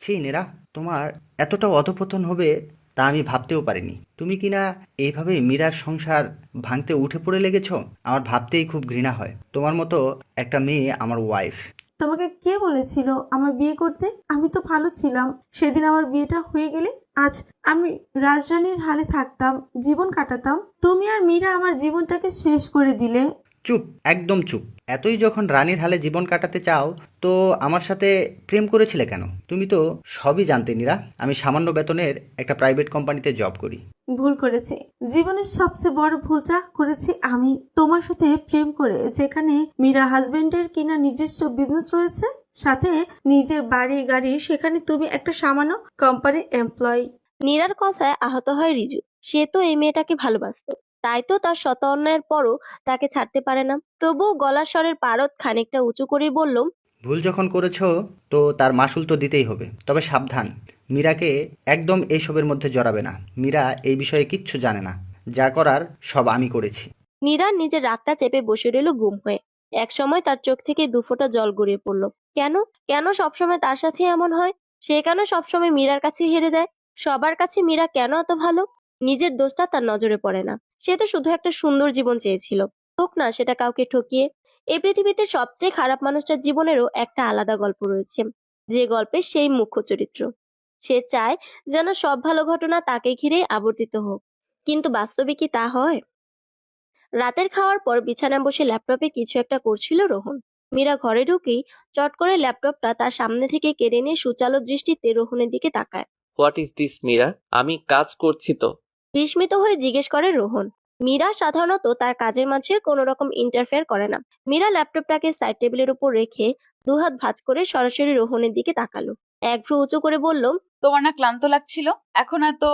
ছি নীরা, তোমার এতটা অধপতন হবে তা আমি ভাবতেও পারিনি। তুমি কিনা এইভাবে মীরার সংসার ভাঙতে উঠে পড়ে লেগেছ, আমার ভাবতেই খুব ঘৃণা হয়। তোমার মতো একটা মেয়ে আমার ওয়াইফ। তোমাকে কে বলেছিল আমার বিয়ে করতে? আমি তো ভালো ছিলাম। সেদিন আমার বিয়েটা হয়ে গেলে আজ আমি রাজরানীর হালে থাকতাম, জীবন কাটাতাম। তুমি আর মীরা আমার জীবনটাকে শেষ করে দিলে। চুপ, একদম চুপ। এতই যখন রানীর হালে জীবন কাটাতে চাও তো আমার সাথে প্রেম করেছিলে কেন? তুমি তো সবই জানতে নীরা, আমি সামান্য বেতনের একটা প্রাইভেট কোম্পানিতে জব করি। ভুল করেছি, জীবনের সবচেয়ে বড় ভুলটা করেছি আমি তোমার সাথে প্রেম করে। যেখানে মীরা হাজবেন্ডের কিনা নিজস্ব বিজনেস রয়েছে, সাথে নিজের বাড়ি গাড়ি, সেখানে তুমি একটা সামান্য কোম্পানির এমপ্লয়ি। নীরার কথায় আহত হয় রিজু। সে তো এই মেয়েটাকে ভালোবাসতো, তাই তো তার শত অন্যায়ের পরও তাকে ছাড়তে পারে না। তবুও গলার স্বরের পারদ খানিকটা উঁচু করেই বলল, ভুল যখন করেছো তো তার মাসুল তো দিতেই হবে। তবে সাবধান, মীরাকে একদম এইসবের মধ্যে জড়াবে না। মীরা এই বিষয়ে কিচ্ছু জানে না। যা করার সব আমি করেছি। নীরা নিজের রাগটা চেপে বসে রইল গুম হয়ে। এক সময় তার চোখ থেকে দুফোঁটা জল গড়িয়ে পড়ল। কেন কেন সবসময় তার সাথে এমন হয়? সে কেন সবসময় মীরার কাছে হেরে যায়? সবার কাছে মীরা কেন এত ভালো? নিজের দোষটা তার নজরে পড়ে না। সে তো শুধু একটা সুন্দর জীবন চেয়েছিল, হোক না সেটা কাউকে ঠকিয়ে। এই পৃথিবীতে সবচেয়ে খারাপ মানুষটার জীবনেরও একটা আলাদা গল্প রয়েছে, যে গল্পে সেই মুখ্য চরিত্র। সে চায় যেন সব ভালো ঘটনা তাকে ঘিরেই আবর্তিত হোক, কিন্তু বাস্তবে কি তা হয়? রাতের খাওয়ার পর বিছানায় বসে ল্যাপটপে কিছু একটা করছিল রোহন। মীরা ঘরে ঢুকেই চট করে ল্যাপটপটা তার সামনে থেকে কেড়ে নিয়ে সুচালো দৃষ্টিতে রোহনের দিকে তাকায়। What is this Meera? আমি কাজ করছি তো। বিস্মিত হয়ে জিজ্ঞেস করে রোহন। মীরা সাধারণত তার কাজের মাঝে কোনো রকম ইন্টারফেয়ার করে না। মীরা ল্যাপটপটাকে সাইড টেবিলের উপর রেখে দুহাত ভাঁজ করে সরাসরি রোহনের দিকে তাকালো। এক ভ্রু উঁচু করে বলল, তোমার না ক্লান্ত লাগছিল? এখন এত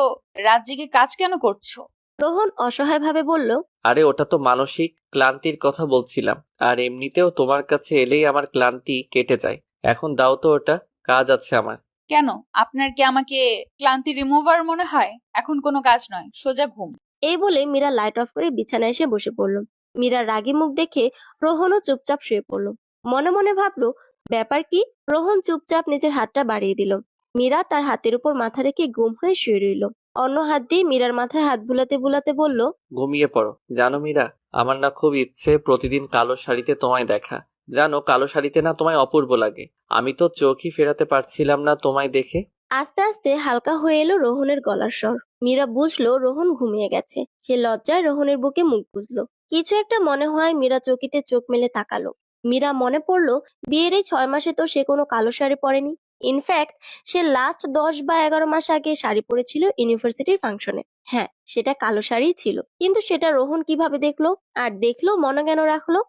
রাত জেগে কাজ কেন করছো? রোহন অসহায়ভাবে বলল, আরে ওটা তো মানসিক ক্লান্তির কথা বলছিলাম, আর এমনিতেও তোমার কাছে এলেই আমার ক্লান্তি কেটে যায়। এখন দাও তো ওটা, কাজ আছে আমার। কেন, আপনার কি আমাকে ক্লান্তি রিমুভার মনে হয়? এখন কোনো কাজ নয়, সোজা ঘুম। এই বলে মীরা লাইট অফ করে বিছানায় এসে বসে পড়ল। মীরার রাগী মুখ দেখে রোহনও চুপচাপ শুয়ে পড়ল। মনে মনে ভাবলো, ব্যাপার কি? রোহন চুপচাপ নিজের হাতটা বাড়িয়ে দিল। মীরা তার হাতের উপর মাথা রেখে গুম হয়ে শুয়ে রইল। অন্য হাত দিয়ে মীরার মাথায় হাত বুলাতে বুলাতে বলল, ঘুমিয়ে পড়ো। জানো মীরা, আমার না খুব ইচ্ছে প্রতিদিন কালো শাড়িতে তোমায় দেখা। জানো, কালো শাড়িতে না তোমায় অপূর্ব লাগে। আমি তো চোখই ফেরাতে পারছিলাম না তোমায় দেখে। আস্তে আস্তে হালকা হয়ে এলো রোহনের গলার স্বর। মীরা বুঝলো রোহন ঘুমিয়ে গেছে। সে লজ্জায় রোহনের বুকে মুখ গুজলো। কিছু একটা মনে হয় মীরা চকিতে চোখ মেলে তাকালো। মীরা মনে পড়লো, বিয়ের এই 6 মাসে তো সে কোনো কালো শাড়ি পরেনি। ইনফ্যাক্ট সে লাস্ট 10 বা 11 মাস আগে শাড়ি পরেছিল ইউনিভার্সিটির ফাংশনে। হ্যাঁ, সেটা কালো শাড়িই ছিল, কিন্তু সেটা রোহন কিভাবে দেখলো? আর দেখলো মনে কেন রাখলো?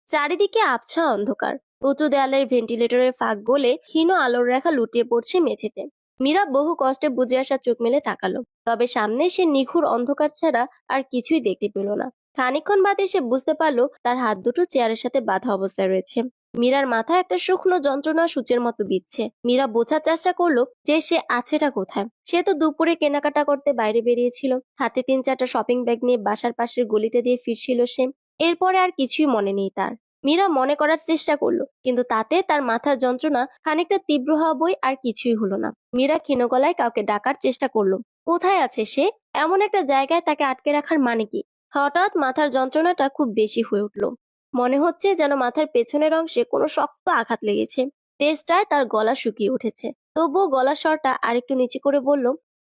চারিদিকে আবছা অন্ধকার। উঁচু দেয়ালের ভেন্টিলেটরের ফাঁক গলে ক্ষীণ আলোর রেখা লুটিয়ে পড়ছে মেঝেতে। মীরা বহু কষ্টে বুঝে আসা চোখ মেলে তাকালো, তবে সামনে সে নিঘুর অন্ধকার ছাড়া আর কিছুই দেখতে পেল না। খানিকক্ষণ বাদে সে বুঝতে পারলো তার হাত দুটো চেয়ারের সাথে বাঁধা অবস্থায় রয়েছে। মীরার মাথায় একটা শুকনো যন্ত্রণা সূচের মতো বিচ্ছে। মীরা বোঝার চেষ্টা করলো যে সে আছেটা কোথায়। সে তো দুপুরে কেনাকাটা করতে বাইরে বেরিয়েছিল। হাতে 3-4টা শপিং ব্যাগ নিয়ে বাসার পাশের গলিটা দিয়ে ফিরছিল সে। এরপরে আর কিছুই মনে নেই তার। মীরা মনে করার চেষ্টা করলো, কিন্তু তাতে তার মাথার যন্ত্রণা খানিকটা তীব্র হওয়া বই আর কিছুই হলো না। মীরা ক্ষীণ গলায় কাউকে ডাকার চেষ্টা করলো। কোথায় আছে সে? এমন একটা জায়গায় তাকে আটকে রাখার মানে কি? হঠাৎ মাথার যন্ত্রণাটা খুব বেশি হয়ে উঠলো। মনে হচ্ছে যেন মাথার পেছনের অংশে কোনো শক্ত আঘাত লেগেছে। তেজটায় তার গলা শুকিয়ে উঠেছে। তবুও গলার স্বরটা আরেকটু নিচু করে বলল,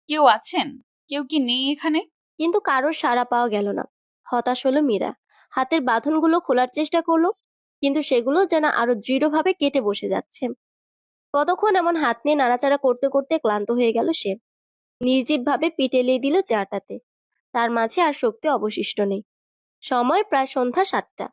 কেউ আছেন? কেউ কি নেই এখানে? কিন্তু কারোর সাড়া পাওয়া গেল না। হতাশ হলো মীরা। হাতের বাঁধনগুলো খোলার চেষ্টা করলো, কিন্তু সেগুলো যেন আরো দৃঢ়ভাবে কেটে বসে যাচ্ছে। কতক্ষণ এমন হাত নিয়ে নাড়াচাড়া করতে করতে ক্লান্ত হয়ে গেল সে। নির্জীবভাবে পিঠ এলিয়ে দিল চেয়ারটাতে। তার মাঝে আর শক্তি অবশিষ্ট নেই। সময় প্রায় সন্ধ্যা 7টা।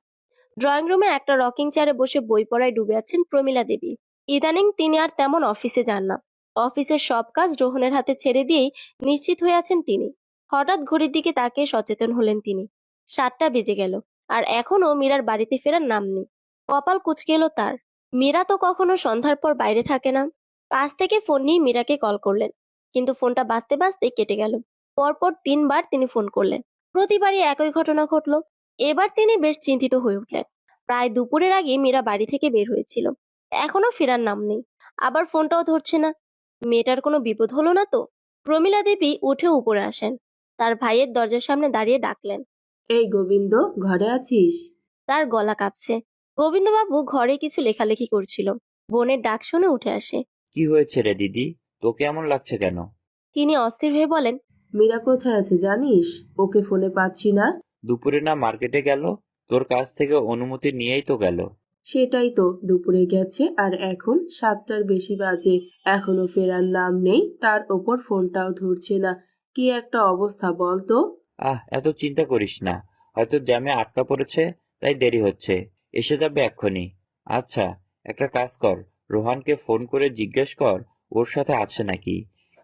ড্রয়িং রুমে একটা রকিং চেয়ারে বসে বই পড়ায় ডুবে আছেন প্রমীলা দেবী। ইদানিং তিনি আর তেমন অফিসে যান না। অফিসের সব কাজ রোহনের হাতে ছেড়ে দিয়েই নিশ্চিত হয়ে আছেন তিনি। হঠাৎ ঘড়ির দিকে তাকিয়ে সচেতন হলেন তিনি। 7টা বেজে গেল, আর এখনো মীরার বাড়িতে ফেরার নাম নেই। কপাল কুঁচকে এলো তার। মীরা তো কখনো সন্ধ্যার পর বাইরে থাকে না। পাশ থেকে ফোন নিয়ে মীরাকে কল করলেন, কিন্তু ফোনটা বাজতে বাজতে কেটে গেল। পরপর 3বার তিনি ফোন করলেন, প্রতিবারই একই ঘটনা ঘটলো। এবার তিনি বেশ চিন্তিত হয়ে উঠলেন। প্রায় দুপুরের আগে মীরা বাড়ি থেকে বের হয়েছিল, এখনো ফেরার নাম নেই, আবার ফোনটাও ধরছে না। মেয়েটার কোনো বিপদ হলো না তো? প্রমীলা দেবী উঠে উপরে আসেন, তার ভাইয়ের দরজার সামনে দাঁড়িয়ে ডাকলেন। এই গোবিন্দ, ঘরে আছিস? তার গলা কাঁপছে। গোবিন্দবাবু ঘরে কিছু লেখালেখি করছিল, বোনের ডাক শুনে উঠে আসে। কি হয়েছে রে দিদি, তোকে এমন লাগছে কেন? তিনি অস্থির হয়ে বলেন, মীরা কোথায় আছে জানিস? ওকে ফোনে পাচ্ছি না। দুপুরে না মার্কেটে গেল? তোর কাছ থেকে অনুমতি নিয়েই তো গেল। সেটাই তো, দুপুরে গেছে আর এখন 7টার বেশি বাজে, এখনো ফেরার নাম নেই, তার ওপর ফোনটাও ধরছে না। কি একটা অবস্থা বল তো। এত চিন্তা করিস না, হয়তো জ্যামে আটকা পড়েছে, তাই দেরি হচ্ছে। এসে যাবে এক্ষুনি। আচ্ছা, একটা কাজ কর, রোহানকে ফোন করে জিজ্ঞেস কর ওর সাথে আছে নাকি।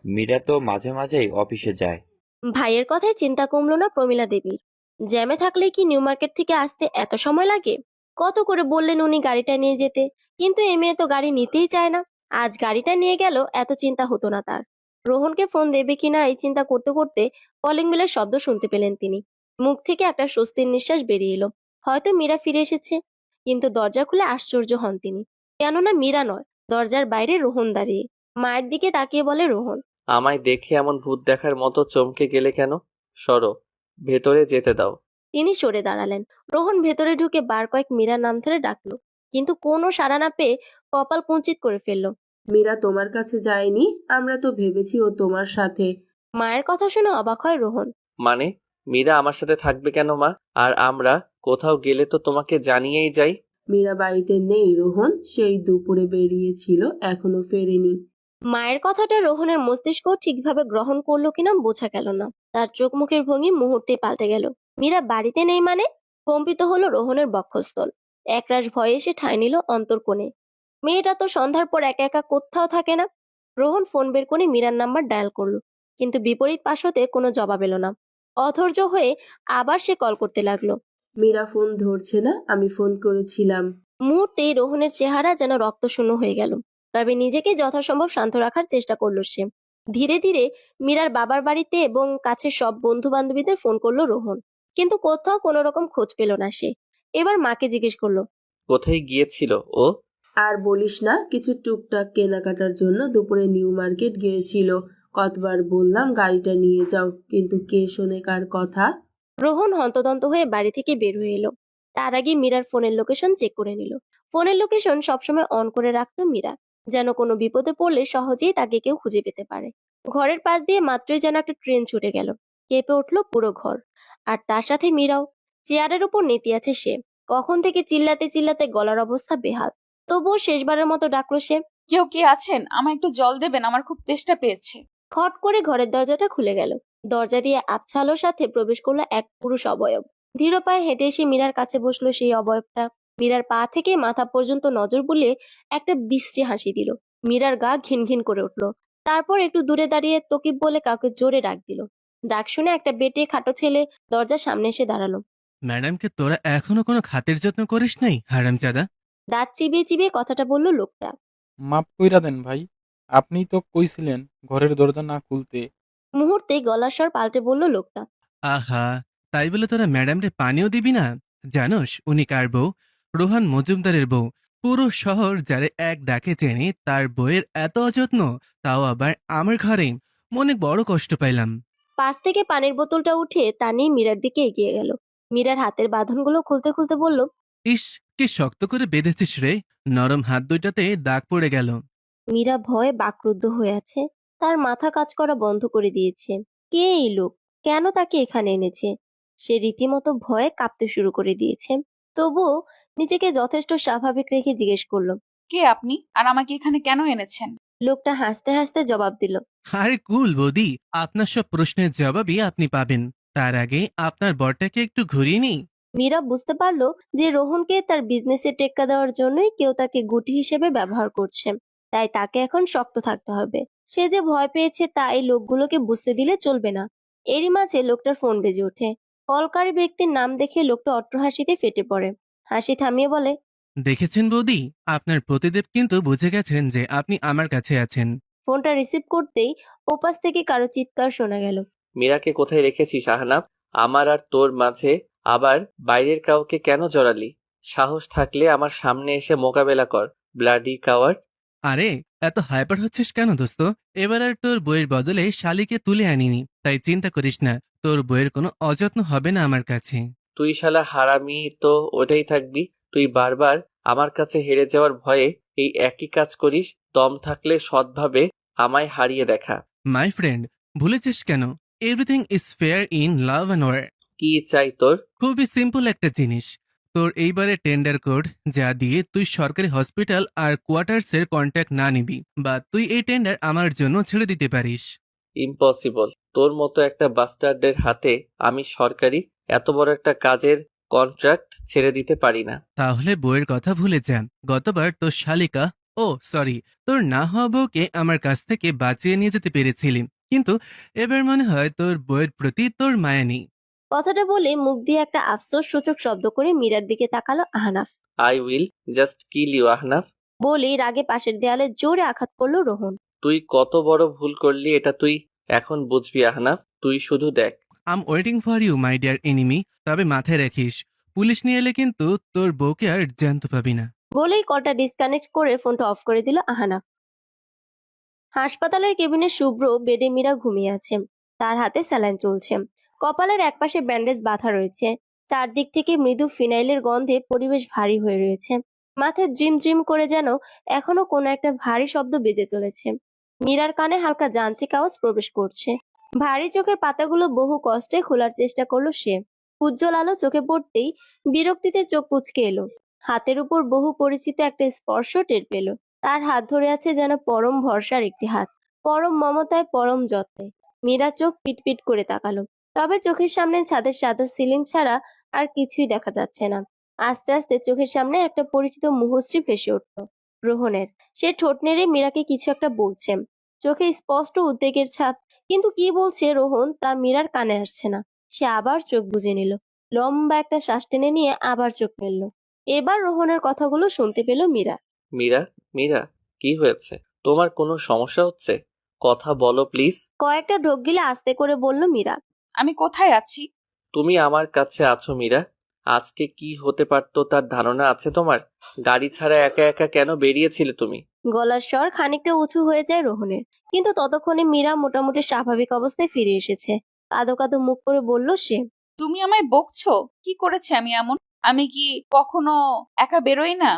মীরা তো মাঝে মাঝেই অফিসে যায়। ভাইয়ের কথায় চিন্তা কমলো না প্রমীলা দেবীর। জ্যামে থাকলে কি নিউ মার্কেট থেকে আসতে এত সময় লাগে? কত করে বললেন উনি গাড়িটা নিয়ে যেতে, কিন্তু এ মেয়ে তো গাড়ি নিতেই চায় না। আজ গাড়িটা নিয়ে গেল, এত চিন্তা হতো না তার। রোহনকে ফোন দেবে কিনা এই চিন্তা করতে করতে কলিং বেলের শব্দ শুনতে পেলেন তিনি। মুখ থেকে একটা স্বস্তির নিঃশ্বাস বেরিয়ে এলো, হয়তো মীরা ফিরে এসেছে। কিন্তু দরজা খুলে আশ্চর্য হন তিনি, কেননা মীরা নয়, দরজার বাইরে রোহন দাঁড়িয়ে। মায়ের দিকে তাকিয়ে বলে রোহন, আমায় দেখে এমন ভূত দেখার মতো চমকে গেলে কেন? সরো, ভেতরে যেতে দাও। তিনি সরে দাঁড়ালেন। রোহন ভেতরে ঢুকে বার কয়েক মীরার নাম ধরে ডাকলো, কিন্তু কোনো সাড়া না পেয়ে কপাল কুঞ্চিত করে ফেললো। মীরা তোমার কাছে যায়নি? আমরা তো ভেবেছি ও তোমার সাথে। মায়ের কথা শুনে অবাক হয় রোহন। মানে, মীরা আমার সাথে থাকবে কেন মা? আর আমরা কোথাও গেলে তো তোমাকে জানিয়েই যাই। মীরা বাড়িতে নেই রোহন, সেই দুপুরে বেরিয়েছিল, এখনো ফেরেনি। মায়ের কথাটা রোহনের মস্তিষ্ক ঠিকভাবে গ্রহণ করলো কিনা বোঝা গেল না। তার চোখ মুখের ভঙ্গি মুহূর্তেই পাল্টে গেল। মীরা বাড়িতে নেই মানে? কম্পিত হলো রোহনের বক্ষস্থল। একরাশ ভয়ে এসে ঠাঁই নিল অন্তর্কোণে। মেয়েটা তো সন্ধ্যার পর একা একা কোথাও থাকে না। রোহন ফোন বের করে মীরার নাম্বার ডায়াল করলো, কিন্তু বিপরীত পাশ হতে কোনো জবাব এলো না। অধৈর্য হয়ে আবার সে কল করতে লাগলো। মীরা ফোন ধরছে না, আমি ফোন করেছিলাম। মুহূর্তেই রোহনের চেহারা যেন রক্তশূন্য হয়ে গেল। তবে নিজেকে যথাসম্ভব শান্ত রাখার চেষ্টা করলো সে। ধীরে ধীরে মীরার বাবার বাড়িতে এবং কাছের সব বন্ধু বান্ধবীদের ফোন করলো রোহন, কিন্তু কোথাও কোনো রকম খোঁজ পেল না সে। এবার মাকে জিজ্ঞেস করলো, কোথায় গিয়েছিল ও? আর বলিস না, কিছু টুকটাক কেনাকাটার জন্য দুপুরে নিউ মার্কেট গিয়েছিল। কতবার বললাম গাড়িটা নিয়ে যাও, কিন্তু কে শোনে কার কথা। রোহন হন্তদন্ত হয়ে বাড়ি থেকে বের হয়ে এলো। তার আগে মীরার ফোনের লোকেশন চেক করে নিল। ফোনের লোকেশন সবসময় অন করে রাখতো মীরা, যেন কোনো বিপদে পড়লে সহজেই তাকে কেউ খুঁজে পেতে পারে। ঘরের পাশ দিয়ে মাত্রই যেন একটা ট্রেন ছুটে গেল, কেঁপে উঠলো পুরো ঘর। আর তার সাথে মীরাও। চেয়ারের উপর নেতি আছে সে, কখন থেকে চিল্লাতে চিল্লাতে গলার অবস্থা বেহাল। তবুও শেষবারের মতো ডাকলো সে, কেউ কি আছেন? আমায় একটু জল দেবেন, আমার খুব তেষ্টা পেয়েছে। খট করে ঘরের দরজাটা খুলে গেল। দরজা দিয়ে আবছা আলোর সাথে প্রবেশ করলো এক পুরুষ অবয়ব। ধীর পায়ে হেঁটে এসে মীরার কাছে বসলো সেই অবয়বটা। মীরার পা থেকে মাথা পর্যন্ত নজর বুলিয়ে একটা বিশ্রী হাসি দিল। মীরার গা ঘিন ঘিন করে উঠলো। তারপর একটু দূরে দাঁড়িয়ে তকিব বলে কাউকে জোরে ডাক দিল। ডাক শুনে একটা বেটে খাটো ছেলে দরজার সামনে এসে দাঁড়ালো। ম্যাডামকে তোরা এখনো কোনো খাতির যত্ন করিস নাই, হারামজাদা? দাঁত চিবিয়ে চিবিয়ে কথাটা বলল লোকটা। মাফ কইরা দেন ভাই, আপনিই তো কইছিলেন ঘরের দরজা না খুলতে। মুহূর্তে গলার স্বর পাল্টে বলল লোকটা। আহা, তাই বলে তোরা ম্যাডামরে পানিও দিবি না? জানোস উনি কার বউ? রোহান মজুমদারের বউ। পুরো শহর যারে এক ডাকে চেনে, তার বউয়ের এত অযত্ন, তাও আবার আমার ঘরে। মনে বড় কষ্ট পাইলাম। পাশ থেকে পানির বোতলটা উঠিয়ে তা নিয়ে মীরার দিকে এগিয়ে গেল। মীরার হাতের বাঁধনগুলো খুলতে খুলতে বলল, ইস, কি শক্ত করে বেঁধেছিস রে। নরম হাত দুইটাতে দাগ পড়ে গেল। মীরা ভয়ে বাকরুদ্ধ হয়ে আছে। তার মাথা কাজ করা বন্ধ করে দিয়েছে। কে এই লোক? কেন তাকে এখানে এনেছে? সে রীতিমতো ভয়ে কাঁপতে শুরু করে দিয়েছে। তবুও নিজেকে যথেষ্ট স্বাভাবিক রেখে জিজ্ঞেস করলো, কে আপনি, আর আমাকে এখানে কেন এনেছেন? লোকটা হাসতে হাসতে জবাব দিল, আরে কুল বৌদি, আপনার সব প্রশ্নের জবাবই আপনি পাবেন। তার আগে আপনার বরটাকে একটু ঘুরিয়ে নিই। মীরা বুঝতে পারলো যে রোহনকে তার বিজনেসে টেক্কা দেওয়ার জন্যই কেউ তাকে গুটি হিসেবে ব্যবহার করছে। তাই তাকে এখন শক্ত থাকতে হবে। সে যে ভয় পেয়েছে তা এই লোকগুলোকে বুঝতে দিলে চলবে না। এরই মাঝে লোকটার ফোন বেজে ওঠে। কলকারী ব্যক্তির নাম দেখে লোকটা অট্টহাসিতে ফেটে পড়ে। হাসি থামিয়ে বলে, দেখেছেন বৌদি, আপনার প্রতিদেব কিন্তু বুঝে গেছেন যে আপনি আমার কাছে আছেন। ফোনটা রিসিভ করতেই ওপাশ থেকে কারো চিৎকার শোনা গেল। মীরাকে কোথায় রেখেছিস আহনাফ? আমার আর তোর মাঝে আবার বাইরের কাউকে কেন জড়ালি? সাহস থাকলে আমার সামনে এসে মোকাবেলা কর, ব্লাডি কাওয়ার্ড। আরে, এত হাইপার হচ্ছিস কেন দোস্ত? এবার আর তোর বইয়ের বদলে শালিকে তুলে আনিনি, তাই চিন্তা করিস না, তোর বইয়ের কোনো অযত্ন হবে না আমার কাছে। তুই শালা হারামি তো ওটাই থাকবি। তুই বারবার আমার কাছে হেরে যাওয়ার ভয়ে এই একই কাজ করিস। দম থাকলে সৎভাবে আমায় হারিয়ে দেখা। মাই ফ্রেন্ড, ভুলেছিস কেন? Everything is fair in love and war. কি চাই তোর? খুবই সিম্পল একটা জিনিস, তোর এইবারে টেন্ডার কোড যা দিয়ে তুই সরকারি হসপিটাল আর কোয়ার্টার্সের কন্ট্যাক্ট না নিবি, বা তুই এই টেন্ডার আমার জন্য ছেড়ে দিতে পারিস। ইম্পসিবল। তোর মতো একটা বাস্টার্ডের হাতে আমি সরকারি এত বড় একটা কাজের কন্ট্রাক্ট ছেড়ে দিতে পারি না। তাহলে বইয়ের কথা ভুলে যা। গতবার তোর শালিকা, ও সরি, তোর না হওয়া বউকে আমার কাছ থেকে বাঁচিয়ে নিয়ে যেতে পেরেছিলি, কিন্তু এবার মনে হয় তোর বইয়ের প্রতি তোর মায়া নেই। কথাটা বলে মুখ দিয়ে একটা আফসোস সূচক শব্দ করে মীরার দিকে তাকালো Ahnaf. I will just kill you Ahnaf. বলেই রাগে পাশের দেয়ালে জোরে আঘাত করলো রোহন। তুই কত বড় ভুল করলি এটা তুই এখন বুঝবি আহনাফ। তুই শুধু দেখ। I'm waiting for you my dear enemy. তবে মাথায় রাখিস, পুলিশ নিয়ে এলে কিন্তু তোর বউকে আর জ্যান্ত পাবি না। বলেই কলটা ডিসকানেক্ট করে ফোনটা অফ করে দিল আহনাফ। হাসপাতালের কেবিনে শুভ্র বেডে মীরা ঘুমিয়ে আছে। তার হাতে স্যালাইন চলছে। কপালের একপাশে ব্যান্ডেজ বাঁধা রয়েছে। চারদিক থেকে মৃদু ফিনাইলের গন্ধে পরিবেশ ভারী হয়ে রয়েছে। মাথায় ড্রিম ড্রিম করে যেন এখনো কোনো একটা ভারী শব্দ বেজে চলেছে। মীরার কানে হালকা যান্ত্রিক আওয়াজ প্রবেশ করছে। ভারী চোখের পাতাগুলো বহু কষ্টে খোলার চেষ্টা করলো সে। উজ্জ্বল আলো চোখে পড়তেই বিরক্তিতে চোখ কুঁচকে এলো। হাতের উপর বহু পরিচিত একটা স্পর্শ টের পেল। তার হাত ধরে আছে যেন পরম ভরসার একটি হাত, পরম মমতায়, পরম যত্নে। মীরা চোখ পিটপিট করে তাকালো। তবে চোখের সামনে ছাদের সাদা সিলিং ছাড়া আর কিছুই দেখা যাচ্ছে না। আস্তে আস্তে চোখের সামনে একটা পরিচিত মুখশ্রী ভেসে উঠল, রোহনের। সে ঠোঁট নেড়ে মীরাকে কিছু একটা বলছে, চোখে স্পষ্ট উদ্বেগের ছাপ। কিন্তু কি বলছে রোহন তা মীরার কানে আসছে না। সে আবার চোখ বুজে নিল, লম্বা একটা শ্বাস টেনে নিয়ে আবার চোখ মেলল। এবার রোহনের কথাগুলো শুনতে পেল মীরা। মীরা, মীরা, কি হয়েছে? তোমার কোনো সমস্যা হচ্ছে? কথা বলো প্লিজ। কয়েকটা ঢোক গিলে আস্তে করে বলল মীরা। আমি কোথায় আছি? তুমি আমার কাছে আছো মীরা। আজকে কি হতে পারতো তার ধারণা আছে তোমার? গাড়ি ছাড়া একা একা কেন বেরিয়েছিলে তুমি? গলার স্বর খানিকটা উঁচু হয়ে যায় রোহনের, কিন্তু ততক্ষণে মীরা মোটামুটি স্বাভাবিক অবস্থায় ফিরে এসেছে। কাঁদো কাঁদো মুখ করে বলল সে। তুমি আমায় বকছো? কি করেছি আমি এমন? আমি কি কখনো একা বেরোই না?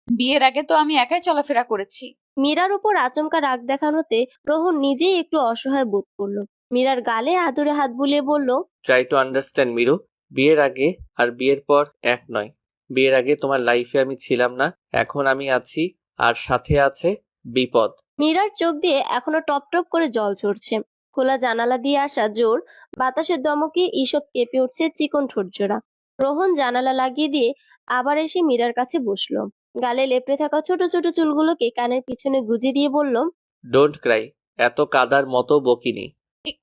বিয়ের আগে তো আমি একাই চলাফেরা করেছি। মীরার উপর আচমকা রাগ দেখানোতে রোহন নিজেই একটু অসহায় বোধ করলো। মীরার গালে আদরে হাত বুলিয়ে বলল, ট্রাই টু আন্ডারস্ট্যান্ড মিরু। বিয়ের আগে আর বিয়ের পর এক নয়। বিয়ের আগে তোমার লাইফে আমি ছিলাম না, এখন আমি আছি, আর সাথে আছে বিপদ। মীরার চোখ দিয়ে এখনো টপ টপ করে জল ঝরছে। খোলা জানালা দিয়ে আসা জোর বাতাসের দমকে ঈষৎ কেঁপে উঠছে চিকন ঠোঁটজোড়া। রোহন জানালা লাগিয়ে দিয়ে আবার এসে মীরার কাছে বসলো। গালে লেপড়ে থাকা ছোট ছোট চুলগুলোকে কানের পিছনে গুজে দিয়ে বলল, ডোন্ট ক্রাই। এত কাদার মতো বকিনি।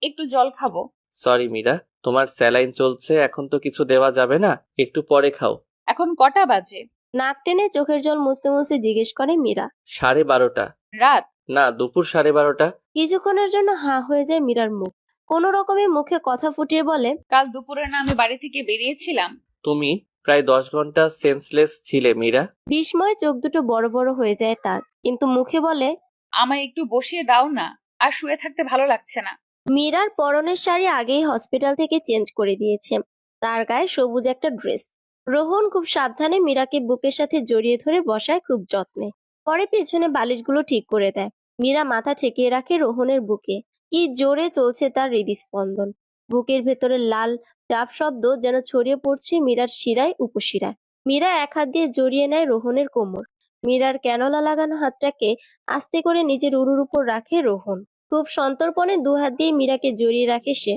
একটু জল খাবো। সরি মীরা, তোমার স্যালাইন চলছে, এখন তো কিছু দেওয়া যাবে না, একটু পরে খাও। এখন কটা বাজে? নাক টেনে চোখের জল মুছতে মুছতে জিজ্ঞেস করে মীরা। 12:30। রাত? না, দুপুর 12:30। কিছুক্ষণের জন্য হাঁ হয়ে যায় মীরার মুখ। কোনো রকমে মুখে কথা ফুটিয়ে বলে, কাল দুপুরে না আমি বাড়ি থেকে বেরিয়েছিলাম? তুমি প্রায় 10 ঘন্টা সেন্সলেস ছিলে মীরা। বিস্ময়ে চোখ দুটো বড় বড় হয়ে যায় তার, কিন্তু মুখে বলে, আমায় একটু বসিয়ে দাও না, আর শুয়ে থাকতে ভালো লাগছে না। মীরার পরনের শাড়ি আগেই হসপিটাল থেকে চেঞ্জ করে দিয়েছে। তার গায়ে সবুজ একটা ড্রেস। রোহন খুব সাবধানে মীরাকে বুকের সাথে জড়িয়ে ধরে বসায় খুব যত্নে। পরে পেছনে বালিশগুলো ঠিক করে দেয়। মীরা মাথা ঠেকিয়ে রাখে রোহনের বুকে। কি জোরে চলছে তার হৃদস্পন্দন। বুকের ভেতরে লাল ডাব শব্দ যেন ছড়িয়ে পড়ছে মীরার শিরায় উপশিরায়। মীরা এক হাত দিয়ে জড়িয়ে নেয় রোহনের কোমর। মীরার ক্যানোলা লাগানো হাতটাকে আস্তে করে নিজের উরুর উপর রাখে রোহন। খুব সন্তর্পণে দুহাত দিয়ে মীরাকে জড়িয়ে রাখে সে।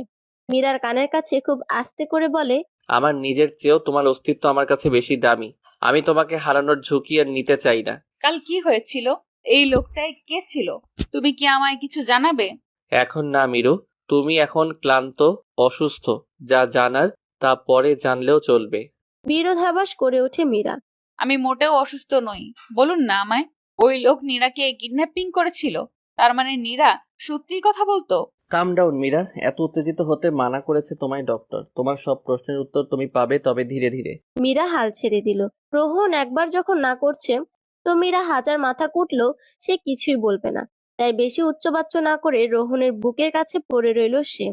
মীরার কানের কাছে খুব আস্তে করে বলে, আমার নিজের চেয়েও তোমার অস্তিত্ব আমার কাছে বেশি দামি। আমি তোমাকে হারানোর ঝুঁকি আর নিতে চাই না। কাল কি হয়েছিল? এই লোকটাই কে ছিল? তুমি কি আমায় কিছু জানাবে? এখন না মিরু, তুমি এখন ক্লান্ত, অসুস্থ। যা জানার তা পরে জানলেও চলবে। বিরোধাভাস করে ওঠে মীরা। আমি মোটেও অসুস্থ নই। বলুন না আমায়, ওই লোক নীরাকে কিডন্যাপিং করেছিল? তার মানে নীরা সত্যি কথা বলতো? কাম ডাউন মীরা, এত উত্তেজিত হতে মানা করেছে তোমায় ডক্টর। তোমার সব প্রশ্নের উত্তর তুমি পাবে, তবে ধীরে ধীরে। মীরা হাল ছেড়ে দিল। রোহন একবার যখন না করছে, তো মীরা হাজার মাথা কুটলেও সে কিছুই বলবে না। তাই বেশি উচ্চবাচ্য না করে রোহনের বুকের কাছে পড়ে রইল সে।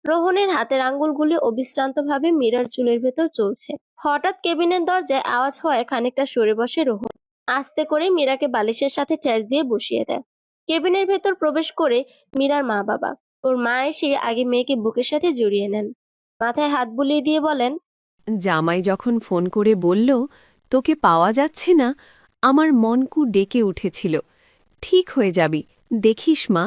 রোহনের হাতের আঙ্গুলগুলি অবিশ্রান্তভাবে মীরার চুলের ভেতর চলছে। হঠাৎ কেবিনের দরজায় আওয়াজ হয়, খানিকটা সরে বসে রোহন। আস্তে করে মীরাকে বালিশের সাথে ঠেস দিয়ে বসিয়ে দেয়। কেবিনের ভেতর প্রবেশ করে মীরার মা বাবা। ওর মা এসে আগে মেয়েকে বুকের সাথে জড়িয়ে নেন, মাথায় হাত বুলিয়ে দিয়ে বলেন, জামাই যখন ফোন করে বলল তোকে পাওয়া যাচ্ছে না, আমার মনকু ডেকে উঠেছিল। ঠিক হয়ে যাবি, দেখিস মা।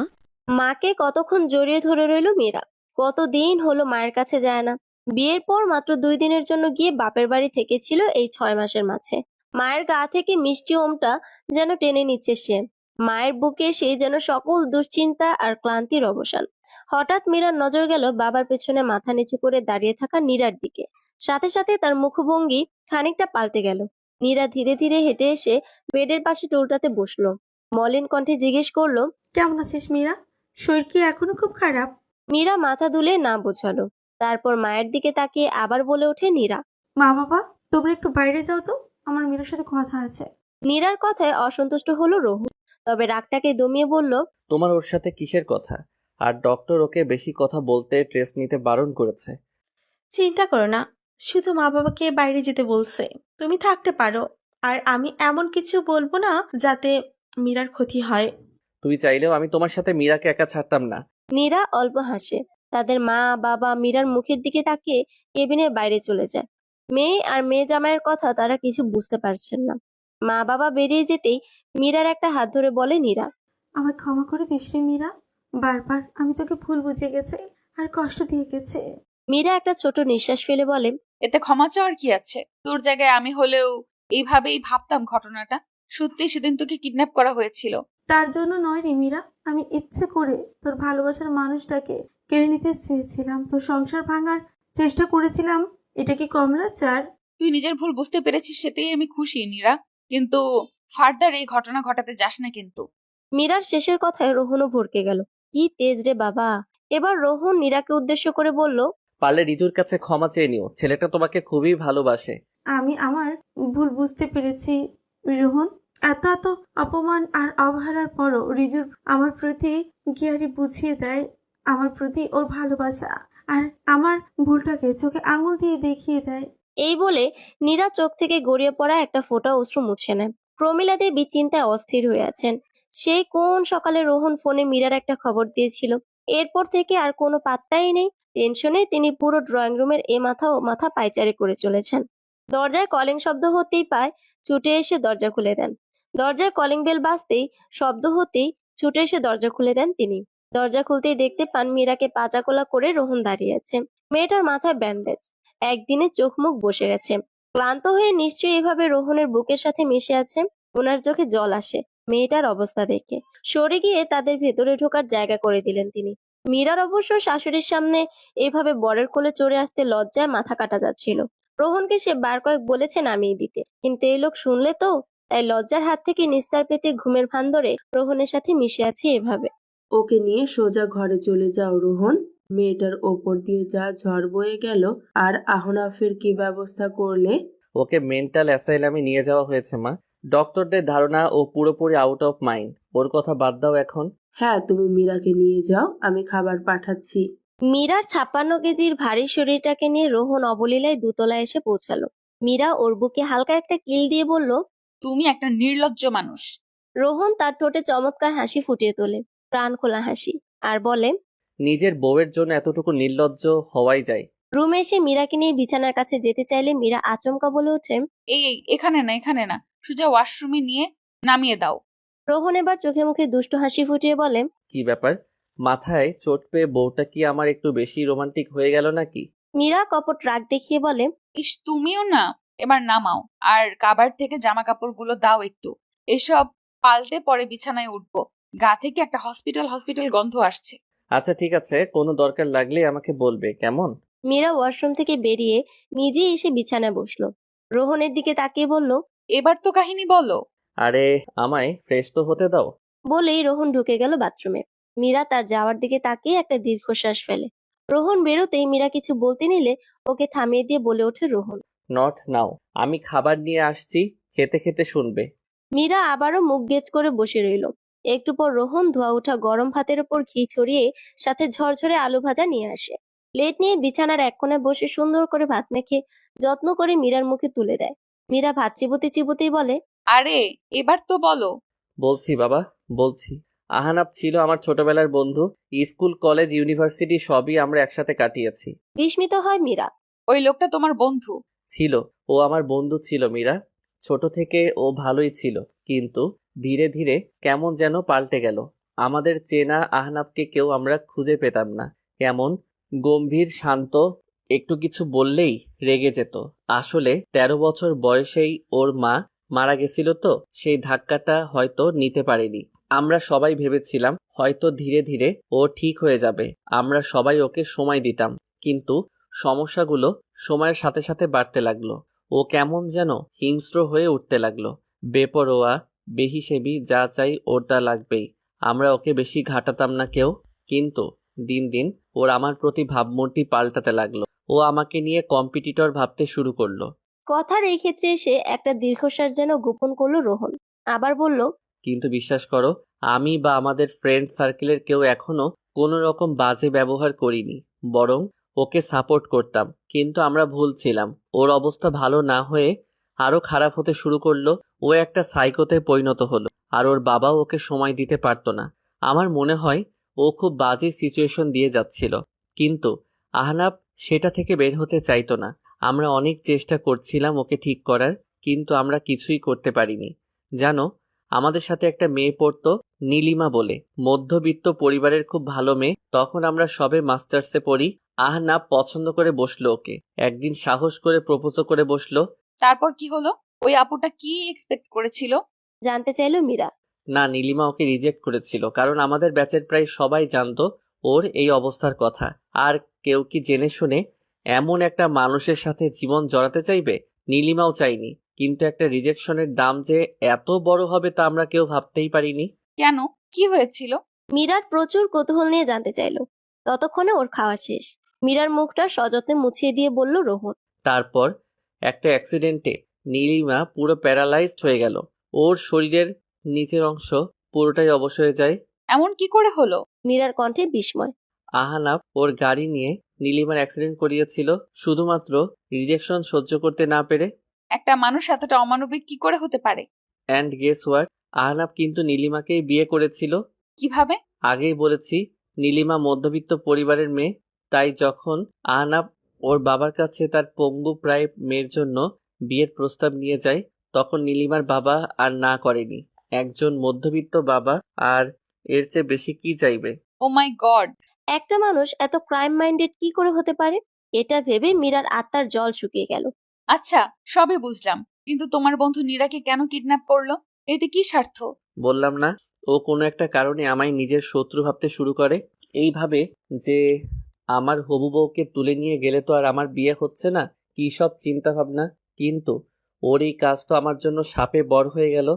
মাকে কতক্ষণ জড়িয়ে ধরে রইল মীরা। কতদিন হলো মায়ের কাছে যায় না। বিয়ের পর মাত্র 2 দিনের জন্য গিয়ে বাপের বাড়ি থেকেছিল এই 6 মাসের মাঝে। মায়ের গা থেকে মিষ্টি ওমটা যেন টেনে নিচ্ছে সে। মায়ের বুকে সেই যেন সকল দুশ্চিন্তা আর ক্লান্তির অবসান। হঠাৎ মীরার নজর গেল বাবার পেছনে মাথা নিচু করে দাঁড়িয়ে থাকা নীরার দিকে। সাথে সাথে তার মুখভঙ্গি খানিকটা পাল্টে গেল। নীরা ধীরে ধীরে হেঁটে এসে বেডের পাশে টুলটাতে বসলো। মলিন কণ্ঠে জিজ্ঞেস করলো, কেমন আছিস মীরা? শরীর কি এখনো খুব খারাপ? মীরা মাথা দুলে না বোঝালো। তারপর মায়ের দিকে তাকিয়ে আবার বলে ওঠে নীরা। মা বাবা, তোমরা একটু বাইরে যাও তো, আমার মীরার সাথে কথা আছে। নীরার কথায় অসন্তুষ্ট হলো রোহন, তবে রাগটাকে দমিয়ে বলল, তোমার ওর সাথে কিসের কথা? আর ডক্টর ওকে বেশি কথা বলতে, ট্রেস নিতে বারণ করেছে। চিন্তা করো না, শুধু মা বাবাকে বাইরে যেতে বলছে, তুমি থাকতে পারো। আর আমি এমন কিছু বলবো না যাতে মীরার ক্ষতি হয়। তুমি চাইলেও আমি তোমার সাথে মীরাকে একা ছাড়তাম না। নীরা অল্প হাসে। তাদের মা বাবা মীরার মুখের দিকে তাকিয়ে কেবিনের বাইরে চলে যায়। মেয়ে আর মেয়ে জামাইয়ের কথা তারা কিছু বুঝতে পারছেন না। মা বাবা বেরিয়ে যেতেই মীরার একটা হাত ধরে বলে নীরা, আমায় ক্ষমা করে দিস রে মীরা, বারবার আমি তোকে ভুল বুঝে গেছে আর কষ্ট দিয়ে গেছে। মীরা একটা ছোট নিঃশ্বাস ফেলে বলে, এতে ক্ষমা চাওয়ার কি আছে? তোর জায়গায় আমি হলেও এইভাবেই ভাবতাম ঘটনাটা। সত্যি সেদিন তোকে কিডন্যাপ করা হয়েছিল। তার জন্য নয় রে মীরা, আমি ইচ্ছে করে তোর ভালোবাসার মানুষটাকে কেড়ে নিতে চেয়েছিলাম, তোর সংসার ভাঙার চেষ্টা করেছিলাম। এটা কি কমলাচার? তুই নিজের ভুল বুঝতে পেরেছিস, সেটাই আমি খুশি নীরা। কিন্তু ফার্দার এই ঘটনা ঘটাতে যাস না কিন্তু। মীরার শেষের কথায় রোহনও ভরকে গেল। কি তেজ রে বাবা! এবার রোহন নীরাকে উদ্দেশ্য করে বলল, পারলে রিজুর কাছে ক্ষমা চেয়ে নিও, ছেলেটা তোমাকে খুবই ভালোবাসে। আমি আমার ভুল বুঝতে পেরেছি রোহন। এত এত অপমান আর অবহেলার পরও রিজুর আমার প্রতি গিয়ারি বুঝিয়ে দেয় আমার প্রতি ওর ভালোবাসা, আর আমার ভুলটাকে চোখে আঙুল দিয়ে দেখিয়ে দেয়। এই বলে নীরা চোখ থেকে গড়িয়ে পড়া একটা ফোঁটা অশ্রু মুছে নেয়। প্রমীলা দেবী চিন্তায় অস্থির হয়ে আছেন। সেই কোন সকালে রোহন ফোনে মীরার একটা খবর দিয়েছিল। এরপর থেকে আর কোনো পাত্তাই নেই। টেনশনে তিনি পুরো ড্রয়িং রুমের এ মাথা ও মাথা পায়চারি করে চলেছেন। দরজায় কলিং শব্দ হতেই পায়, ছুটে এসে দরজা খুলে দেন। দরজায় কলিং বেল বাজতেই শব্দ হতেই ছুটে এসে দরজা খুলে দেন তিনি। দরজা খুলতেই দেখতে পান মীরাকে পাচাকোলা করে রোহন দাঁড়িয়ে আছে। মেয়েটার মাথায় ব্যান্ডেজ, একদিনে চোখ মুখ বসে গেছে। ক্লান্ত হয়ে নিশ্চয়ই এভাবে রোহনের বুকের সাথে মিশে আছে। ওনার চোখে জল আসে মেয়েটার অবস্থা দেখে। সরে গিয়ে তাদের ভেতরে ঢোকার জায়গা করে দিলেন তিনি। মীরার অবশ্য শাশুড়ির সামনে এভাবে বরের কোলে চড়ে আসতে লজ্জায় মাথা কাটা যাচ্ছিল। রোহনকে সে বার কয়েক বলেছে নামিয়ে দিতে, কিন্তু এই লোক শুনলে তো, তাই লজ্জার হাত থেকে নিস্তার পেতে ঘুমের ভান ধরে রোহনের সাথে মিশে আছে এভাবে। ওকে নিয়ে সোজা ঘরে চলে যাও রোহন। মেয়েটার ওপর দিয়ে যা ঝড় বয়ে গেল, আর আহনাফের কি ব্যবস্থা করলে? ওকে মেন্টাল অ্যাসাইলামে নিয়ে যাওয়া হয়েছে মা। ডক্টরদের ধারণা ও পুরোপুরি আউট অফ মাইন্ড। ওর কথা বাদ দাও এখন। হ্যাঁ, তুমি মীরাকে নিয়ে যাও, আমি খাবার পাঠাচ্ছি। মীরার 56 কেজির ভারী শরীরটাকে নিয়ে রোহন অবলীলায় দোতলায় এসে পৌঁছালো। মীরা ওর বুকে হালকা একটা কিল দিয়ে বলল, তুমি একটা নির্লজ্জ মানুষ। রোহন তার ঠোঁটে চমৎকার হাসি ফুটিয়ে তোলে, প্রাণ খোলা হাসি, আর বলে, নিজের বউয়ের জন্য এতটুকু নির্লজ্জ হওয়াই যায়। রুমে এসে মীরাকে নিয়ে বিছানার কাছে যেতে চাইলে মীরা আচমকা বলে ওঠে, এই এই, এখানে না, এখানে না, সোজা ওয়াশরুমে নিয়ে নামিয়ে দাও। রোহন এবার চোখে মুখে দুষ্টু হাসি ফুটিয়ে বলে, কি ব্যাপার? মাথায় চোট পেয়ে বউটা কি আমার একটু বেশি রোমান্টিক হয়ে গেল নাকি? মীরা কপট রাগ দেখিয়ে বলে, ইস, তুমিও না। এবার নামাও, আর কাবার থেকে জামা কাপড়গুলো দাও একটু। এসব পাল্টে পরে বিছানায় উঠবো। গা থেকে একটা হসপিটাল হসপিটাল গন্ধ আসছে। আচ্ছা ঠিক আছে, কোনো দরকার লাগলে আমাকে বলবে, কেমন? মীরা ওয়াশরুম থেকে বেরিয়ে নিজেই এসে বিছানায় বসলো। রোহনের দিকে তাকিয়ে বলল, এবার তো কাহিনী বলো। আরে আমায় ফ্রেশ তো হতে দাও। বলেই রোহন ঢুকে গেল বাথরুমে। মীরা তার যাওয়ার দিকে তাকিয়ে একটা দীর্ঘশ্বাস ফেলে। রোহন বেরোতেই মীরা কিছু বলতে নিলে ওকে থামিয়ে দিয়ে বলে ওঠে রোহন। নট নাও, আমি খাবার নিয়ে আসছি, খেতে খেতে শুনবে। মীরা আবারও মুখ গেজ করে বসে রইল। একটু পর রোহন ধোয়া ওঠা গরম ভাতের উপর ঘি ছড়িয়ে সাথে ঝরঝরে আলু ভাজা নিয়ে আসে। প্লেট নিয়ে বিছানার এক কোণে বসে সুন্দর করে ভাত মেখে যত্ন করে মীরার মুখে তুলে দেয়। মীরা ভাত চিবোতে চিবোতেই বলে, আরে এবার তো বলো। বলছি বাবা, বলছি। আহানাব ছিল আমার ছোটবেলার বন্ধু। স্কুল, কলেজ, ইউনিভার্সিটি সবই আমরা একসাথে কাটিয়েছি। বিস্মিত হয় মীরা। ওই লোকটা তোমার বন্ধু? ছিল, ও আমার বন্ধু ছিল মীরা। ছোট থেকে ও ভালোই ছিল, কিন্তু ধীরে ধীরে কেমন যেন পাল্টে গেল। আমাদের চেনা আহনাবকে কেউ আমরা খুঁজে পেতাম না। কেমন গম্ভীর, শান্ত, একটু কিছু বললেই রেগে যেত। আসলে 13 বছর বয়সেই ওর মা মারা গেছিল, তো সেই ধাক্কাটা হয়তো নিতে পারেনি। আমরা সবাই ভেবেছিলাম হয়তো ধীরে ধীরে ও ঠিক হয়ে যাবে। আমরা সবাই ওকে সময় দিতাম, কিন্তু সমস্যাগুলো সময়ের সাথে সাথে বাড়তে লাগলো। ও কেমন যেন হিংস্র হয়ে উঠতে লাগলো। বেপরোয়া, বেহিসেবি, যা চাই ওর তা লাগবেই। আমরা ওকে বেশি ঘাটাতাম না কেউ, কিন্তু দিন দিন ওর আমার প্রতি ভাবমূর্তি পাল্টাতে লাগলো। ও আমাকে নিয়ে কম্পিটিটর ভাবতে শুরু করলো। কথার এই ক্ষেত্রে এসে একটা দীর্ঘশ্বাস যেন গোপন করলো রোহন। আবার বলল, কিন্তু বিশ্বাস করো, আমি বা আমাদের ফ্রেন্ড সার্কেলের কেউ এখনো কোনো রকম বাজে ব্যবহার করিনি, বরং ওকে সাপোর্ট করতাম। কিন্তু আমরা ভুল ছিলাম। ওর অবস্থা ভালো না হয়ে আরো খারাপ হতে শুরু করলো। ও একটা সাইকোতে পরিণত হলো, আর ওর বাবাও ওকে সময় দিতে পারতো না। আমার মনে হয় ও খুব বাজে সিচুয়েশন দিয়ে যাচ্ছিল, কিন্তু আহনাব সেটা থেকে বের হতে চাইতো না। আমরা অনেক চেষ্টা করছিলাম ওকে ঠিক করার, কিন্তু আমরা কিছুই করতে পারিনি। জানো, আমাদের সাথে একটা মেয়ে পড়তো, নীলিমা বলে, মধ্যবিত্ত পরিবারের খুব ভালো মেয়ে। তখন আমরা সবে মাস্টার্সে পড়ি। আহনাব পছন্দ করে বসলো ওকে। একদিন সাহস করে প্রপোজও করে বসলো। তারপর কি হলো? ওই আপুটা কি এক্সপেক্ট করেছিল? জানতে চাইলো মীরা। না, নীলিমা ওকে রিজেক্ট করেছিল, কারণ আমাদের ব্যাচের প্রায় সবাই জানতো ওর এই অবস্থার কথা। আর কেউ কি জেনে শুনে এমন একটা মানুষের সাথে জীবন জড়াতে চাইবে? নীলিমাও চাইনি, কিন্তু একটা রিজেকশনের দাম যে এত বড় হবে তা আমরা কেউ ভাবতেই পারিনি। কেন, কি হয়েছিল? মীরার প্রচুর কৌতূহল নিয়ে জানতে চাইলো। ততক্ষণে ওর খাওয়া শেষ। মীরার মুখটা সযত্নে মুছিয়ে দিয়ে বলল রোহন। তারপর একটা অ্যাক্সিডেন্টে নীলিমা পুরো প্যারালাইজড হয়ে গেল। ওর শরীরের নিচের অংশ পুরোটাই অবশ হয়ে যায়। এমন কি করে হলো? মীরার কণ্ঠে বিস্ময়। আহানাব ওর গাড়ি নিয়ে নীলিমার অ্যাক্সিডেন্ট করিয়েছিল, শুধুমাত্র রিজেকশন সহ্য করতে না পেরে। একটা মানুষ এতটা অমানবিক কি করে হতে পারে? অ্যান্ড গেস হোয়াট, আহনাব কিন্তু নীলিমাকেই বিয়ে করেছিল। কিভাবে? আগেই বলেছি, নীলিমা মধ্যবিত্ত পরিবারের মেয়ে। তাই যখন আহনাব ওর বাবার কাছে তার পঙ্গু প্রায় মেয়ের জন্য বিয়ের প্রস্তাব নিয়ে যায়, তখন নীলিমার বাবা আর না করেনি। একজন মধ্যবিত্ত বাবা, আর এর চেয়ে বেশি কি চাইবে? ও মাই গড! একটা মানুষ এত ক্রাইম মাইন্ডেড কি করে হতে পারে? এটা ভেবে মীরার আত্মার জল শুকিয়ে গেল। আচ্ছা, সবই বুঝলাম, কিন্তু তোমার বন্ধু নীরাকে কেন কিডন্যাপ করলো? এতে কি স্বার্থ? বললাম না, ও কোনো একটা কারণে আমায় নিজের শত্রু ভাবতে শুরু করে। এইভাবে যে আমার হবু বউকে তুলে নিয়ে গেলে তো আর আমার বিয়ে হচ্ছে না, কী সব চিন্তা ভাবনা। কিন্তু ওর এই কাজ তো আমার জন্য শাপে বর হয়ে গেল।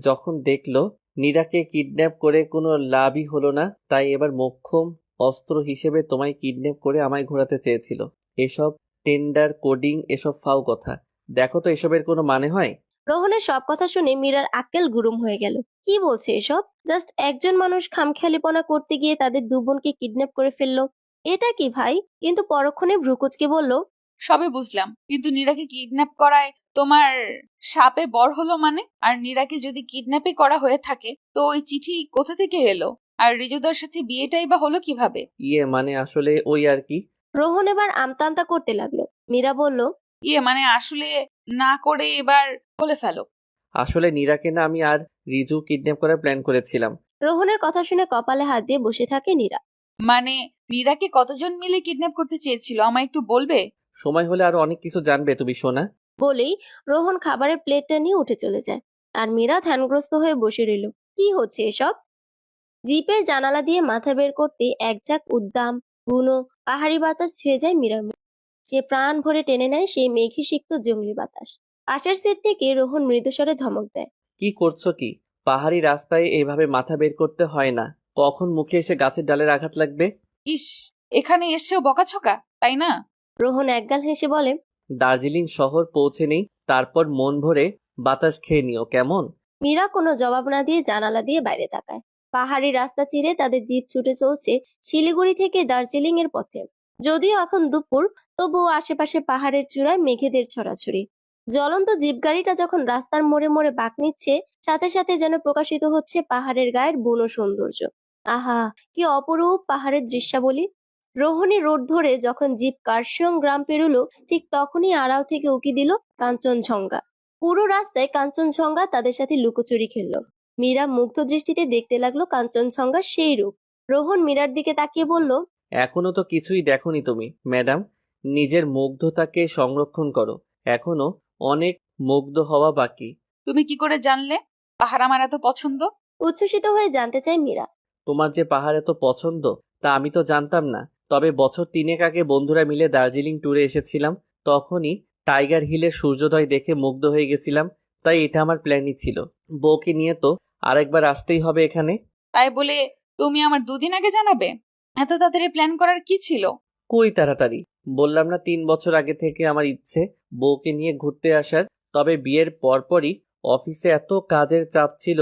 যখন দেখলো নীরাকে কিডন্যাপ করে কোনো লাভই হলো না, তাই এবার মোক্ষম অস্ত্র হিসেবে তোমায় কিডন্যাপ করে আমায় ঘোরাতে চেয়েছিল। এসব টেন্ডার কোডিং, এসব ফাও কথা। দেখো তো এসবের কোনো মানে হয়? রোহনের সব কথা শুনে মীরার আক্কেল গুরুম হয়ে গেল। কি বলছে এসব? জাস্ট একজন মানুষ খামখেয়ালিপনা করতে গিয়ে তাদের দু বোনকে কিডন্যাপ করে ফেললো। এটা কি ভাই? কিন্তু পরক্ষণে ভ্রুকুচকে বলল, সবই বুঝলাম, কিন্তু নীরাকে কিডন্যাপ করায় তোমার সাপে বর হলো মানে? আর নীরাকে যদি কিডন্যাপই করা হয়ে থাকে, তো ওই চিঠি কোথা থেকে এলো? আর রিজুদার সাথে বিয়েটাই বা হলো কিভাবে? মানে আসলে ওই আর কি। রোহন এবার আমতা আমতা করতে লাগলো। মীরা বলল, মানে আসলে না করে এবার বলে ফেলো। আসলে নীরাকে না আমি আর রিজু কিডন্যাপ করার প্ল্যান করেছিলাম। রোহনের কথা শুনে কপালে হাত দিয়ে বসে থাকে নীরা। মানে নীরাকে কতজন মিলে কিডন্যাপ করতে চেয়েছিল, আমায় একটু বলবে? সময় হলে আরো অনেক কিছু জানবে তুমি, সোনা। বলেই রোহন খাবারের প্লেটটা নিয়ে উঠে চলে যায়। আর মীরা ধ্যানগ্রস্ত হয়ে বসে রইল। কি হচ্ছে এসব? জিপের জানালা দিয়ে মাথা বের করতে এক ঝাঁক উদ্দাম বুনো পাহাড়ি বাতাস ছুঁয়ে যায় মীরার মুখ। সে প্রাণ ভরে টেনে নেয় সেই মেঘে সিক্ত জঙ্গলি বাতাস। পাশের সিট থেকে রোহন মৃদুস্বরে ধমক দেয়। কি করছো কি? পাহাড়ি রাস্তায় এইভাবে মাথা বের করতে হয় না। কখন মুখে এসে গাছের ডালের আঘাত লাগবে। ইস, এখানে এসেও বকাঝকা, তাই না? রোহন একগাল হেসে বলে, দার্জিলিং শহর পৌঁছে নেই, তারপর মন ভরে বাতাস খেয়ে নিও, কেমন? মীরা কোনো জবাব না দিয়ে জানালা দিয়ে বাইরে তাকায়। পাহাড়ি রাস্তা চিরে তাদের জিপ ছুটে চলছে শিলিগুড়ি থেকে দার্জিলিং এর পথে। যদিও এখন দুপুর, তবুও আশেপাশে পাহাড়ের চূড়ায় মেঘেদের ছড়াছড়ি। জ্বলন্ত জিপ গাড়িটা যখন রাস্তার মোড়ে মোড়ে বাঁক নিচ্ছে, সাথে সাথে যেন প্রকাশিত হচ্ছে পাহাড়ের গায়ের বুনো সৌন্দর্য। আহা, কি অপরূপ পাহাড়ের দৃশ্যাবলী! রোহনী রোড ধরে যখন জিপ কার্শিয়ং গ্রাম পেরুলো, ঠিক তখনই আড়াল থেকে উকি দিল কাঞ্চনজঙ্ঘা। পুরো রাস্তায় কাঞ্চনজঙ্ঘা তাদের সাথে লুকোচুরি খেললো। মীরা মুগ্ধ দৃষ্টিতে দেখতে লাগলো কাঞ্চনজঙ্ঘার সেই রূপ। রোহন মীরার দিকে তাকিয়ে বলল, এখনো তো কিছুই দেখোনি তুমি, ম্যাডাম। নিজের মুগ্ধতাকে সংরক্ষণ করো, এখনো অনেক মুগ্ধ হওয়া বাকি। তুমি কি করে জানলে পাহাড় আমার এত পছন্দ? উচ্ছ্বসিত হয়ে জানতে চায় মীরা। তোমার যে পাহাড় এত পছন্দ তা আমি তো জানতাম না। তবে বছর 3 আগে বন্ধুরা মিলে দার্জিলিং ট্যুরে এসেছিলাম, তখনই টাইগার হিলের সূর্যোদয় দেখে মুগ্ধ হয়ে গেছিলাম। তাই এটা আমার প্ল্যানই ছিল। বউকে নিয়ে তো আরেকবার আসতেই হবে এখানে। তাই বলে তুমি আমার 2 দিন আগে জানাবে? এত তাড়াতাড়ি প্ল্যান করার কি ছিল? কই তাড়াতাড়ি, বললাম না 3 বছর আগে থেকে আমার ইচ্ছে বউকে নিয়ে ঘুরতে আসার। তবে বিয়ের পরপরই অফিসে এত কাজের চাপ ছিল,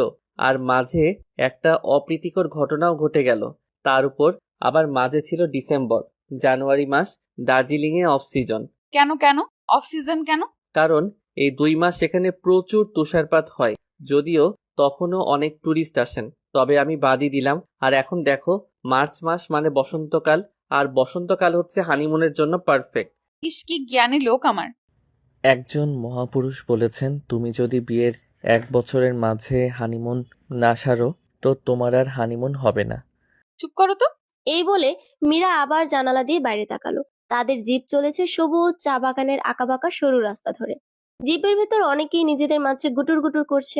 আর মাঝে একটা অপ্রীতিকর ঘটনাও ঘটে গেল। তার উপর আবার মাঝে ছিল ডিসেম্বর, জানুয়ারি মাস, দার্জিলিংয়ে অফ সিজন। কেন কেন অফ সিজন কেন? কারণ এই 2 মাস সেখানে প্রচুর তুষারপাত হয়। যদিও তখনও অনেক ট্যুরিস্ট আসেন, তবে আমি বাদই দিলাম। আর এখন দেখো, মার্চ মাস মানে বসন্তকাল, আর বসন্তকাল হচ্ছে হানিমুনের জন্য পারফেক্ট। ইস, কি জ্ঞানী লোক আমার। একজন মহাপুরুষ বলেছেন, তুমি যদি বিয়ের 1 বছরের মাঝে হানিমুন না সারো, তো তোমার আর হানিমুন হবে না। চুপ করো তো। এই বলে মীরা আবার জানালা দিয়ে বাইরে তাকালো। তাদের জিপ চলেছে সবুজ চা বাগানের আঁকাবাঁকা সরু রাস্তা ধরে। জিপের ভেতর অনেকেই নিজেদের মাঝে গুটুর গুটুর করছে।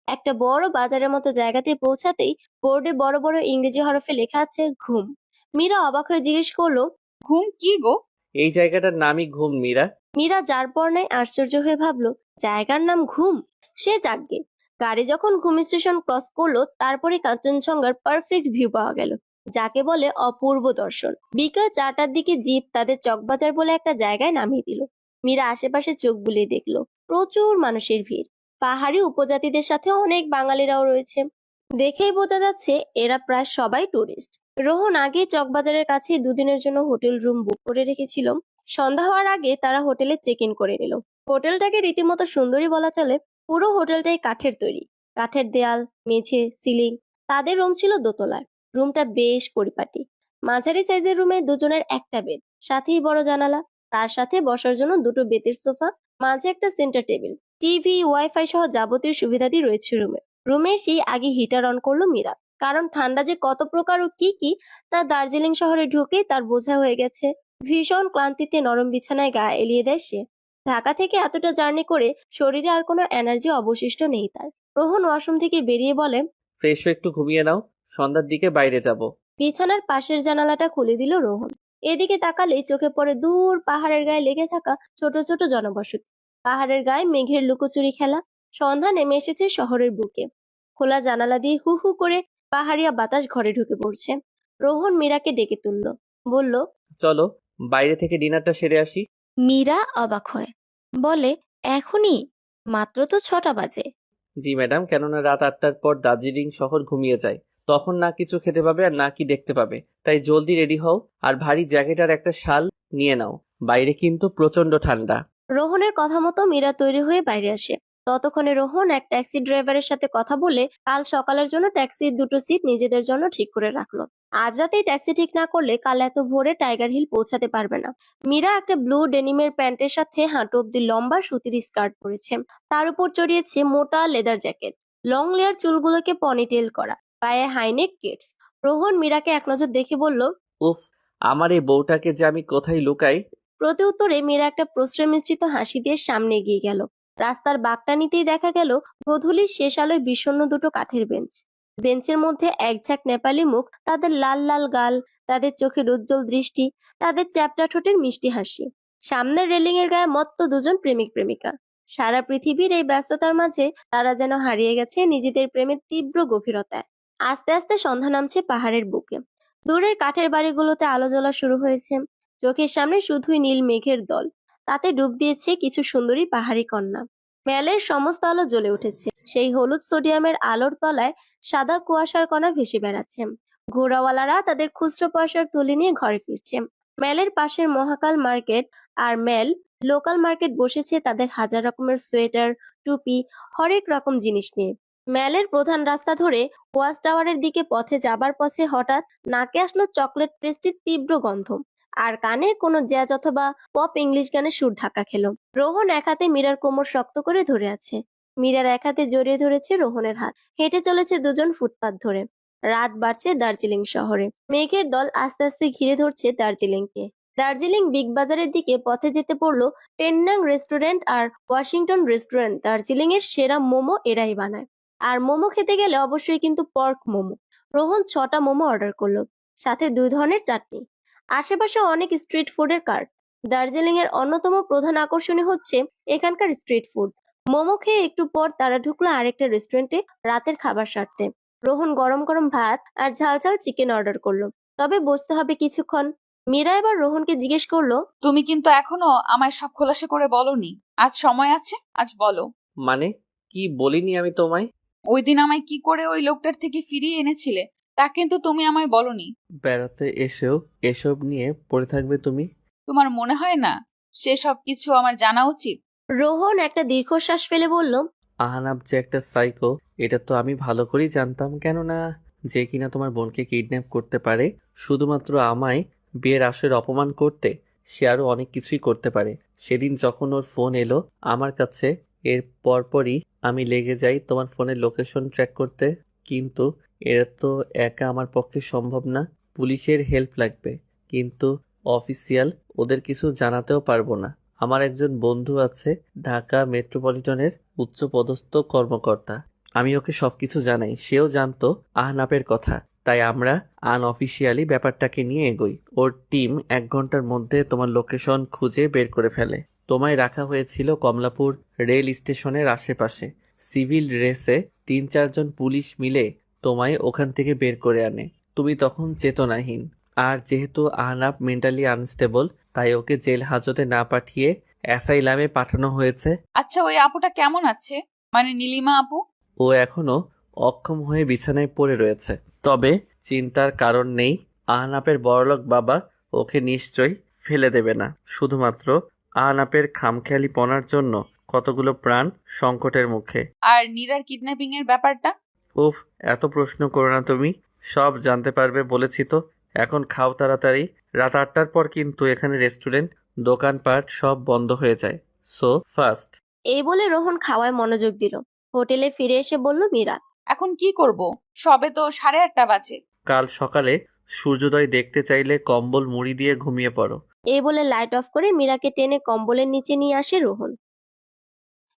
একটা বড় বাজারের মতো জায়গাতে পৌঁছাতেই বোর্ডে বড় বড় ইংরেজি হরফে লেখা আছে ঘুম। মীরা অবাক হয়ে জিজ্ঞেস করলো, ঘুম কি গো? এই জায়গাটার নামই ঘুম, মীরা। মীরা যার পর নাই আশ্চর্য হয়ে ভাবলো, জায়গার নাম ঘুম? সে যাগ্গে। গাড়ি যখন ঘুম স্টেশন ক্রস করলো, তারপরে কাঞ্চনজঙ্ঘার পারফেক্ট ভিউ পাওয়া গেল, যাকে বলে অপূর্ব দর্শন। বিকাল 4টার দিকে জিপ তাদের চকবাজার বলে একটা জায়গায় নামিয়ে দিল। মীরা আশেপাশে চোখ বুলিয়ে দেখলো, প্রচুর মানুষের ভিড়। পাহাড়ি উপজাতিদের সাথে অনেক বাঙালিরাও রয়েছে। দেখেই বোঝা যাচ্ছে এরা প্রায় সবাই টুরিস্ট। রোহন আগে চকবাজারের কাছে 2 দিনের জন্য হোটেল রুম বুক করে রেখেছিল। সন্ধ্যা হওয়ার আগে তারা হোটেলে চেক ইন করে নিল। হোটেলটাকে রীতিমতো সুন্দরী বলা চলে। পুরো হোটেলটাই কাঠের তৈরি। কাঠের দেয়াল, মেঝে, সিলিং। তাদের রুম ছিল দোতলায়। রুমটা বেশ পরিপাটি। মাঝারি সাইজের রুমে দুজনের একটা বেড, সাথেই বড় জানালা। তার সাথে বসার জন্য 2টো বেতের সোফা, মাঝে একটা সেন্টার টেবিল। টিভি, ওয়াইফাই সহ যাবতীয় সুবিধাদি রয়েছে রুমে। রুমে সেই আগে হিটার অন করলো মীরা, কারণ ঠান্ডা যে কত প্রকার ও কি কি তা দার্জিলিং শহরে ঢুকেই তার বোঝা হয়ে গেছে। ভীষণ ক্লান্তিতে নরম বিছানায় গা এলিয়ে দেয় সে। ঢাকা থেকে এতটা জার্নি করে শরীরে আর কোনো এনার্জি অবশিষ্ট নেই তার। রোহন ওয়াশরুম থেকে বেরিয়ে বলে, ফ্রেশ হয়ে একটু ঘুমিয়ে নাও, সন্ধ্যার দিকে বাইরে যাব। বিছানার পাশের জানালাটা খুলে দিল রোহন। এদিকে তাকালেই চোখে পড়ে দূর পাহাড়ের গায়ে লেগে থাকা ছোট ছোট জনবসতি। পাহাড়ের গায়ে মেঘের লুকোচুরি খেলা। সন্ধ্যা নেমে এসেছে শহরের বুকে। খোলা জানালা দিয়ে হু হু করে পাহাড়িয়া বাতাস ঘরে ঢুকে পড়ছে। রোহন মীরাকে ডেকে তুলল, বলল, চলো বাইরে থেকে ডিনারটা সেরে আসি। মীরা অবাক হয়, বলে, এখনই? মাত্র তো 6টা বাজে। জি ম্যাডাম, কেননা রাত 8টার পর দার্জিলিং শহর ঘুমিয়ে যায়। তখন না কিছু খেতে পাবে আর না কি দেখতে পাবে। তাই জলদি রেডি হও, আর ভারী জ্যাকেট আর একটা শাল নিয়ে নাও। বাইরে কিন্তু প্রচন্ড ঠান্ডা। রোহনের কথা মতো মীরা তৈরি হয়ে বাইরে আসে। ততক্ষণে রোহন এক ট্যাক্সি ড্রাইভারের সাথে কথা বলে কাল সকালের জন্য ট্যাক্সির 2টো সিট নিজেদের জন্য ঠিক করে রাখলো। আজ রাতেই ট্যাক্সি ঠিক না করলে কাল এত ভোরে টাইগার হিল পৌঁছাতে পারবে না। মীরা একটা ব্লু ডেনিমের প্যান্টের সাথে হাঁটু অব্দি লম্বা সুতির স্কার্ট পরেছে। তার উপর চড়িয়েছে মোটা লেদার জ্যাকেট। লং লেয়ার চুলগুলোকে পনিটেল করা, পায়ে হাইনেক কিডস। রোহন মীরাকে এক নজর দেখে বলল, উফ, আমার এই বউটাকে যে আমি কোথায় লুকাই। প্রতি উত্তরে মীরা একটা প্রশ্রয় মিশ্রিত হাসি দিয়ে সামনে এগিয়ে গেল। রাস্তার বাঁকটা নিতেই দেখা গেল গোধূলির শেষ আলোয় বিষণ্ণ 2টো কাঠের বেঞ্চ। বেঞ্চের মধ্যে একঝাঁক নেপালি মুখ, তাদের লাল লাল গাল, তাদের চোখের উজ্জ্বল দৃষ্টি, তাদের চ্যাপটা ঠোঁটের মিষ্টি হাসি। সামনের রেলিং এর গায়ে মত্ত 2জন প্রেমিক প্রেমিকা। সারা পৃথিবীর এই ব্যস্ততার মাঝে তারা যেন হারিয়ে গেছে নিজেদের প্রেমের তীব্র গভীরতায়। আস্তে আস্তে সন্ধ্যা নামছে পাহাড়ের বুকে। দূরের কাঠের বাড়িগুলোতে আলো জ্বলা শুরু হয়েছে। চোখের সামনে শুধুই নীল মেঘের দল, তাতে ডুব দিয়েছে কিছু সুন্দরী পাহাড়ি কন্যা। মেলের সমস্ত আলো জ্বলে উঠেছে, সেই হলুদ সোডিয়ামের আলোর তলায় সাদা কুয়াশার কণা ভেসে বেড়াচ্ছে। ঘোড়াওয়ালারা তাদের খুচরো পয়সার থলি নিয়ে ঘরে ফিরছে। মেলের পাশের মহাকাল মার্কেট আর মেল লোকাল মার্কেট বসেছে তাদের হাজার রকমের সোয়েটার, টুপি, হরেক রকম জিনিস নিয়ে। মেলের প্রধান রাস্তা ধরে ওয়াচ টাওয়ারের দিকে পথে যাবার পথে হঠাৎ নাকে আসলো চকলেট পেস্ট্রির তীব্র গন্ধ, আর কানে কোনো জ্যাজ অথবা পপ ইংলিশ গানের সুর ধাক্কা খেলো। রোহন এক হাতে মীরার কোমর শক্ত করে ধরে আছে, মীরার এক হাতে জড়িয়ে ধরেছে রোহনের হাত। হেঁটে চলেছে দুজন ফুটপাত ধরে। রাত বাড়ছে দার্জিলিং শহরে। মেঘের দল আস্তে আস্তে ঘিরে ধরছে দার্জিলিংকে। দার্জিলিং বিগ বাজারের দিকে পথে যেতে পড়লো পেন্নাং রেস্টুরেন্ট আর ওয়াশিংটন রেস্টুরেন্ট। দার্জিলিং এর সেরা মোমো এরাই বানায়, আর মোমো খেতে গেলে অবশ্যই কিন্তু পর্ক মোমো। রোহন 6টা মোমো অর্ডার করলো, সাথে 2 ধরনের চাটনি। আশেপাশে অনেক স্ট্রিট ফুডের কার্ট। দার্জিলিং এর অন্যতম প্রধান আকর্ষণীয় হচ্ছে এখানকার স্ট্রিট ফুড। মোমো খেয়ে একটু পর তারা ঢুকলো আরেকটা রেস্টুরেন্টে রাতের খাবার সারতে। রোহন গরম গরম ভাত আর ঝাল ঝাল চিকেন অর্ডার করলো, তবে বসতে হবে কিছুক্ষণ। মীরা এবার রোহনকে জিজ্ঞেস করলো, তুমি কিন্তু এখনো আমায় সব খোলাসা করে বলনি। আজ সময় আছে, আজ বলো। মানে কি বলিনি আমি তোমায়? ওই দিন আমায় কি করে ওই লোকটার থেকে ফিরিয়ে এনেছিলে তা কিন্তু তুমি আমায় বলনি। বেড়াতে এসেও এসব নিয়ে পড়ে থাকবে তুমি? তোমার মনে হয় না সে সব কিছু আমার জানা উচিত? রোহন একটা দীর্ঘশ্বাস ফেলে বলল, আহনাব যে একটা সাইকো এটা তো আমি ভালো করেই জানতাম, কেননা যে কিনা তোমার বোনকে কিডন্যাপ করতে পারে শুধুমাত্র আমায় বিয়ের আসরে অপমান করতে, সে আরো অনেক কিছুই করতে পারে। সেদিন যখন ওর ফোন এলো আমার কাছে, এর পরপরই আমি লেগে যাই তোমার ফোনের লোকেশন ট্র্যাক করতে। কিন্তু এটা তো একা আমার পক্ষে সম্ভব না, পুলিশের হেল্প লাগবে। কিন্তু অফিসিয়াল ওদের কিছু জানাতেও পারবো না। আমার একজন বন্ধু আছে ঢাকা মেট্রোপলিটনের উচ্চপদস্থ কর্মকর্তা, আমি ওকে সবকিছু জানাই। সেও জানতো আহনাপের কথা, তাই আমরা আনঅফিসিয়ালি ব্যাপারটাকে নিয়ে এগোই। ওর টিম 1 ঘন্টার মধ্যে তোমার লোকেশন খুঁজে বের করে ফেলে। তোমায় রাখা হয়েছিল কমলাপুর রেল স্টেশনের আশেপাশে। সিভিল ড্রেসে 3-4 জন পুলিশ মিলে তোমায় ওখান থেকে বের করে আনে। তুমি তখন চেতনাহীন, আর যেহেতু আহনাব মেন্টালি আনস্টেবল তাই ওকে জেল হাজতে না পাঠিয়ে অ্যাসাইলামে পাঠানো হয়েছে। আচ্ছা, ওই আপুটা কেমন আছে? মানে নীলিমা আপু? ও এখনো অক্ষম হয়ে বিছানায় পড়ে রয়েছে, তবে চিন্তার কারণ নেই। আহনাপের বড়লোক বাবা ওকে নিশ্চয়ই ফেলে দেবে না। শুধুমাত্র আহনাপের খামখেয়ালিপনার জন্য কতগুলো প্রাণ সংকটের মুখে। আর নীরার কিডন্যাপিং এর ব্যাপারটা? উফ, এত প্রশ্ন করো না তুমি, সব জানতে পারবে বলেছি তো। এখন খাও তাড়াতাড়ি। রাত 8টার পর কিন্তু এখানে রেস্টুরেন্ট, দোকানপাট সব বন্ধ হয়ে যায়, সো ফাস্ট। এই বলে রোহন খাওয়ায় মনোযোগ দিল। হোটেলে ফিরে এসে বলল মীরা, এখন কি করব? সবে তো 8:30 বাজে। কাল সকালে সূর্যোদয় দেখতে চাইলে কম্বল মুড়ি দিয়ে ঘুমিয়ে পড়ো। এই বলে লাইট অফ করে মীরাকে টেনে কম্বলের নিচে নিয়ে আসে রোহন।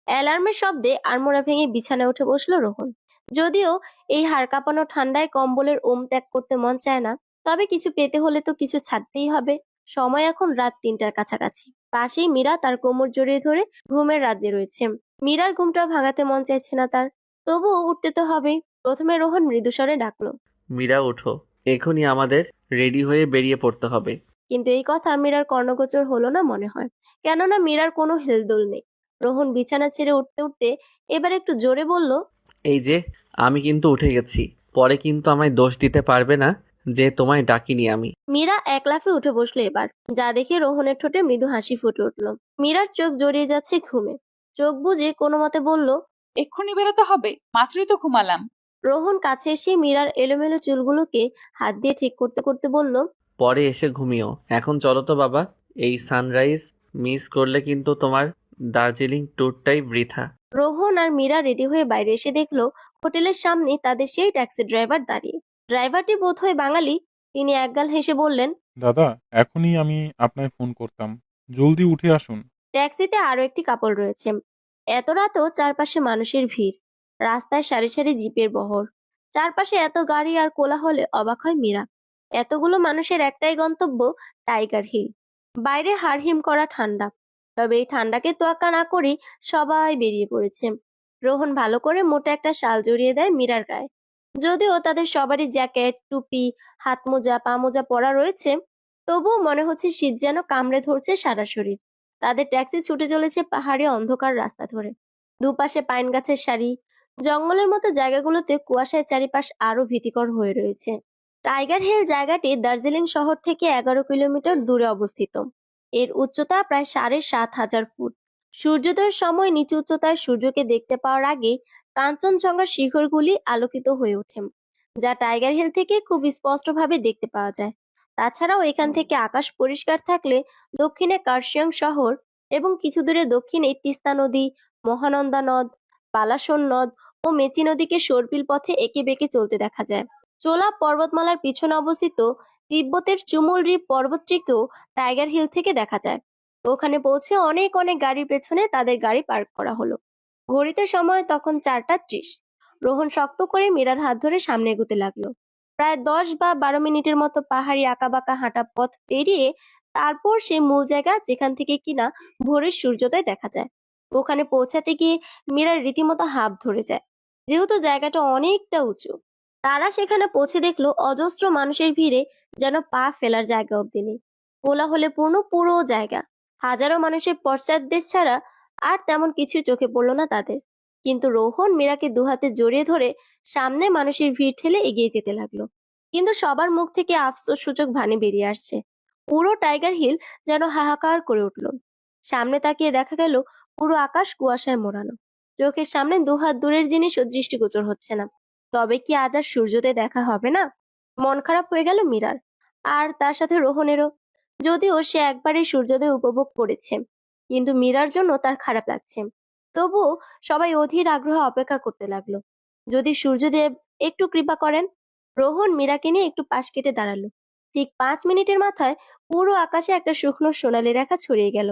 অ্যালার্মের শব্দে আড়মোড়া ভেঙে বিছানায় উঠে বসলো রোহন। যদিও এই হাড় কাঁপানো ঠান্ডায় কম্বলের ওম ত্যাগ করতে মন চায় না, তবে কিছু পেতে হলে তো কিছু ছাড়তেই হবে। সময় এখন রাত 3টার কাছাকাছি। পাশেই মীরা তার কোমর জড়িয়ে ধরে ঘুমের রাজ্যে রয়েছে। মীরার ঘুমটাও ভাঙাতে মন চাইছে না তার, তবুও উঠতে তো হবেই। প্রথমে রোহন মৃদুস্বরে ডাকলো, মীরা ওঠো, এখনই আমাদের রেডি হয়ে বেরিয়ে পড়তে হবে। কিন্তু এই কথা মীরার কর্ণগোচর হলো না মনে হয়, কেননা মীরার কোনো হেলদোল নেই। রোহন বিছানা ছেড়ে উঠতে উঠতে এবার একটু জোরে বলল, এই যে আমি কিন্তু উঠে গেছি, পরে কিন্তু আমায় দোষ দিতে পারবে না যে তোমায় ডাকিনি আমি। মীরা এক লাফে উঠে বসলো এবার, যা দেখে রোহনের ঠোঁটে মৃদু হাসি ফুটে উঠল। মীরার চোখ জড়িয়ে যাচ্ছে ঘুমে, চোখ বুজে কোনো মতে বলল, এক্ষুনি বেরোতে হবে? মাত্রই তো ঘুমালাম। রোহন কাছে এসে মীরার এলোমেলো চুলগুলোকে হাত দিয়ে ঠিক করতে করতে বলল, পরে এসে ঘুমিও, এখন চলো তো বাবা। এই সানরাইজ মিস করলে কিন্তু তোমার দার্জিলিং ট্যুরটাই বৃথা। রোহন আর মীরা রেডি হয়ে বাইরে এসে দেখলো হোটেলের সামনে তাদের সেই ট্যাক্সি ড্রাইভার দাঁড়িয়ে। ড্রাইভারটি বোধহয় বাঙালি। তিনি একগাল হেসে বললেন, দাদা, এখনই আমি আপনায় ফোন করতাম, জলদি উঠে আসুন। ট্যাক্সিতে আরো একটি কাপল রয়েছে। এত রাতেও চারপাশে মানুষের ভিড়, রাস্তায় সারি সারি জিপের বহর, চারপাশে এত গাড়ি আর কোলাহলে অবাক হয় মীরা। এতগুলো মানুষের একটাই গন্তব্য, টাইগার হিল। বাইরে হাড়হিম করা ঠান্ডা, তবে এই ঠান্ডাকে তোয়াক্কা না করে সবাই বেরিয়ে পড়েছে। রোহন ভালো করে মোটা একটা শাল জড়িয়ে দেয় মীরার গায়ে। যদিও তাদের সবারই জ্যাকেট, টুপি, হাত মোজা, পা মোজা পরা রয়েছে, তবুও মনে হচ্ছে শীত যেন কামড়ে ধরছে সারা শরীর। তাদের ট্যাক্সি ছুটে চলেছে পাহাড়ি অন্ধকার রাস্তা ধরে। দুপাশে পাইন গাছের সারি, জঙ্গলের মতো জায়গাগুলোতে কুয়াশায় চারিপাশ আরো ভীতিকর হয়ে রয়েছে। টাইগার হিল জায়গাটি দার্জিলিং শহর থেকে 11 কিলোমিটার দূরে অবস্থিত। এর উচ্চতা প্রায় 7,500 ফুট। সূর্যোদয়ের সময় নিচু উচ্চতায় সূর্যকে দেখতে পাওয়ার আগে কাঞ্চনজঙ্ঘার শিখরগুলি আলোকিত হয়ে ওঠে, যা টাইগার হিল থেকে খুব স্পষ্টভাবে দেখতে পাওয়া যায়। তাছাড়াও এখান থেকে আকাশ পরিষ্কার থাকলে দক্ষিণে কার্শিয়াং শহর এবং কিছু দূরে দক্ষিণে তিস্তা নদী, মহানন্দা নদ, বালাসোন নদ ও মেচি নদীকে সর্পিল পথে এঁকে বেঁকে চলতে দেখা যায়। চোলা পর্বতমালার পিছনে অবস্থিত তিব্বতের চুমুল রিপ পর্বতটিকেও টাইগার হিল থেকে দেখা যায়। ওখানে পৌঁছে অনেক অনেক গাড়ির পেছনে তাদের গাড়ি পার্ক করা হলো। ঘড়িতে সময় তখন 4টা 30। রোহন শক্ত করে মীরার হাত ধরে সামনে এগোতে লাগলো। প্রায় 10 বা 12 মিনিটের মতো পাহাড়ি আঁকাবাঁকা হাঁটা পথ পেরিয়ে তারপর সেই মূল জায়গা যেখান থেকে কিনা ভোরের সূর্যোদয় দেখা যায়। ওখানে পৌঁছাতে গিয়ে মীরার রীতিমতো হাঁপ ধরে যায়, যেহেতু জায়গাটা অনেকটা উঁচু। তারা সেখানে পৌঁছে দেখলো অজস্র মানুষের ভিড়ে যেন পা ফেলার জায়গা অব্দি নেই। কোলাহলে পূর্ণ পুরো জায়গা। হাজারো মানুষের পশ্চাৎদেশ ছাড়া আর তেমন কিছু চোখে পড়লো না তাদের। কিন্তু রোহন মীরাকে দুহাতে জড়িয়ে ধরে সামনে মানুষের ভিড় ঠেলে এগিয়ে যেতে লাগলো। কিন্তু সবার মুখ থেকে আফসোস সূচক বাণী বেরিয়ে আসছে। পুরো টাইগার হিল যেন হাহাকার করে উঠল। সামনে তাকিয়ে দেখা গেল পুরো আকাশ কুয়াশায় মোড়ানো। চোখের সামনে দুহাত দূরের জিনিসও দৃষ্টিগোচর হচ্ছে না। তবে কি আজ আর সূর্যোদয় দেখা হবে না? মন খারাপ হয়ে গেল মীরার, আর তার সাথে রোহনেরও। যদিও সে একবারই সূর্যোদয় উপভোগ করেছে, কিন্তু মীরার জন্য তার খারাপ লাগছে। তবুও সবাই অধীর আগ্রহে অপেক্ষা করতে লাগলো, যদি সূর্যদেব একটু কৃপা করেন। রোহন মীরাকে নিয়ে একটু পাশ কেটে দাঁড়ালো। ঠিক 5 মিনিটের মাথায় পুরো আকাশে একটা শুকনো সোনালি রেখা ছড়িয়ে গেল।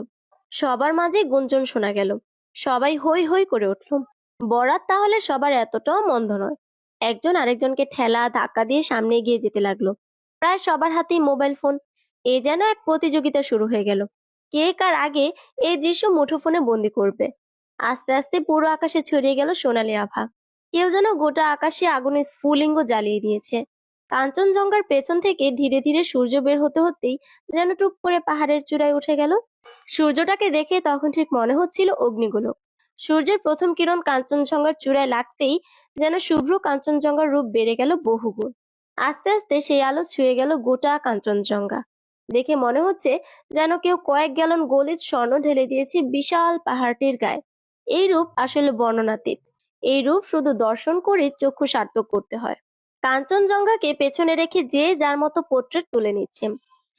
সবার মাঝে গুঞ্জন শোনা গেল। সবাই হই হই করে উঠল। বরাত তাহলে সবার এতটাও মন্দ নয়। একজন আরেকজনকে ঠেলা ধাক্কা দিয়ে সামনে এগিয়ে যেতে লাগলো। প্রায় সবার হাতেই মোবাইল ফোন। এ যেন এক প্রতিযোগিতা শুরু হয়ে গেল, কে কার আগে এই দৃশ্য মুঠোফোনে বন্দি করবে। আস্তে আস্তে পুরো আকাশে ছড়িয়ে গেল সোনালি আভা। কেউ যেন গোটা আকাশে আগুনের স্ফুলিঙ্গ জ্বালিয়ে দিয়েছে। কাঞ্চনজঙ্ঘার পেছন থেকে ধীরে ধীরে সূর্য বের হতে হতেই যেন টুপ করে পাহাড়ের চূড়ায় উঠে গেল। সূর্যটাকে দেখে তখন ঠিক মনে হচ্ছিল অগ্নিগোলক। সূর্যের প্রথম কিরণ কাঞ্চনজঙ্ঘার চূড়ায় লাগতেই যেন শুভ্র কাঞ্চনজঙ্ঘার রূপ বেড়ে গেল বহুগুণ। আস্তে আস্তে সেই আলো ছুঁয়ে গেল গোটা কাঞ্চনজঙ্ঘা। দেখে মনে হচ্ছে যেন কেউ কয়েক গ্যালন গলিত স্বর্ণ ঢেলে দিয়েছে বিশাল পাহাড়টির গায়ে। এই রূপ আসলে বর্ণনাতীত। এই রূপ শুধু দর্শন করে চক্ষু সার্থক করতে হয়। কাঞ্চনজঙ্ঘাকে পেছনে রেখে যে যার মতো পোর্ট্রেট তুলে নিচ্ছে,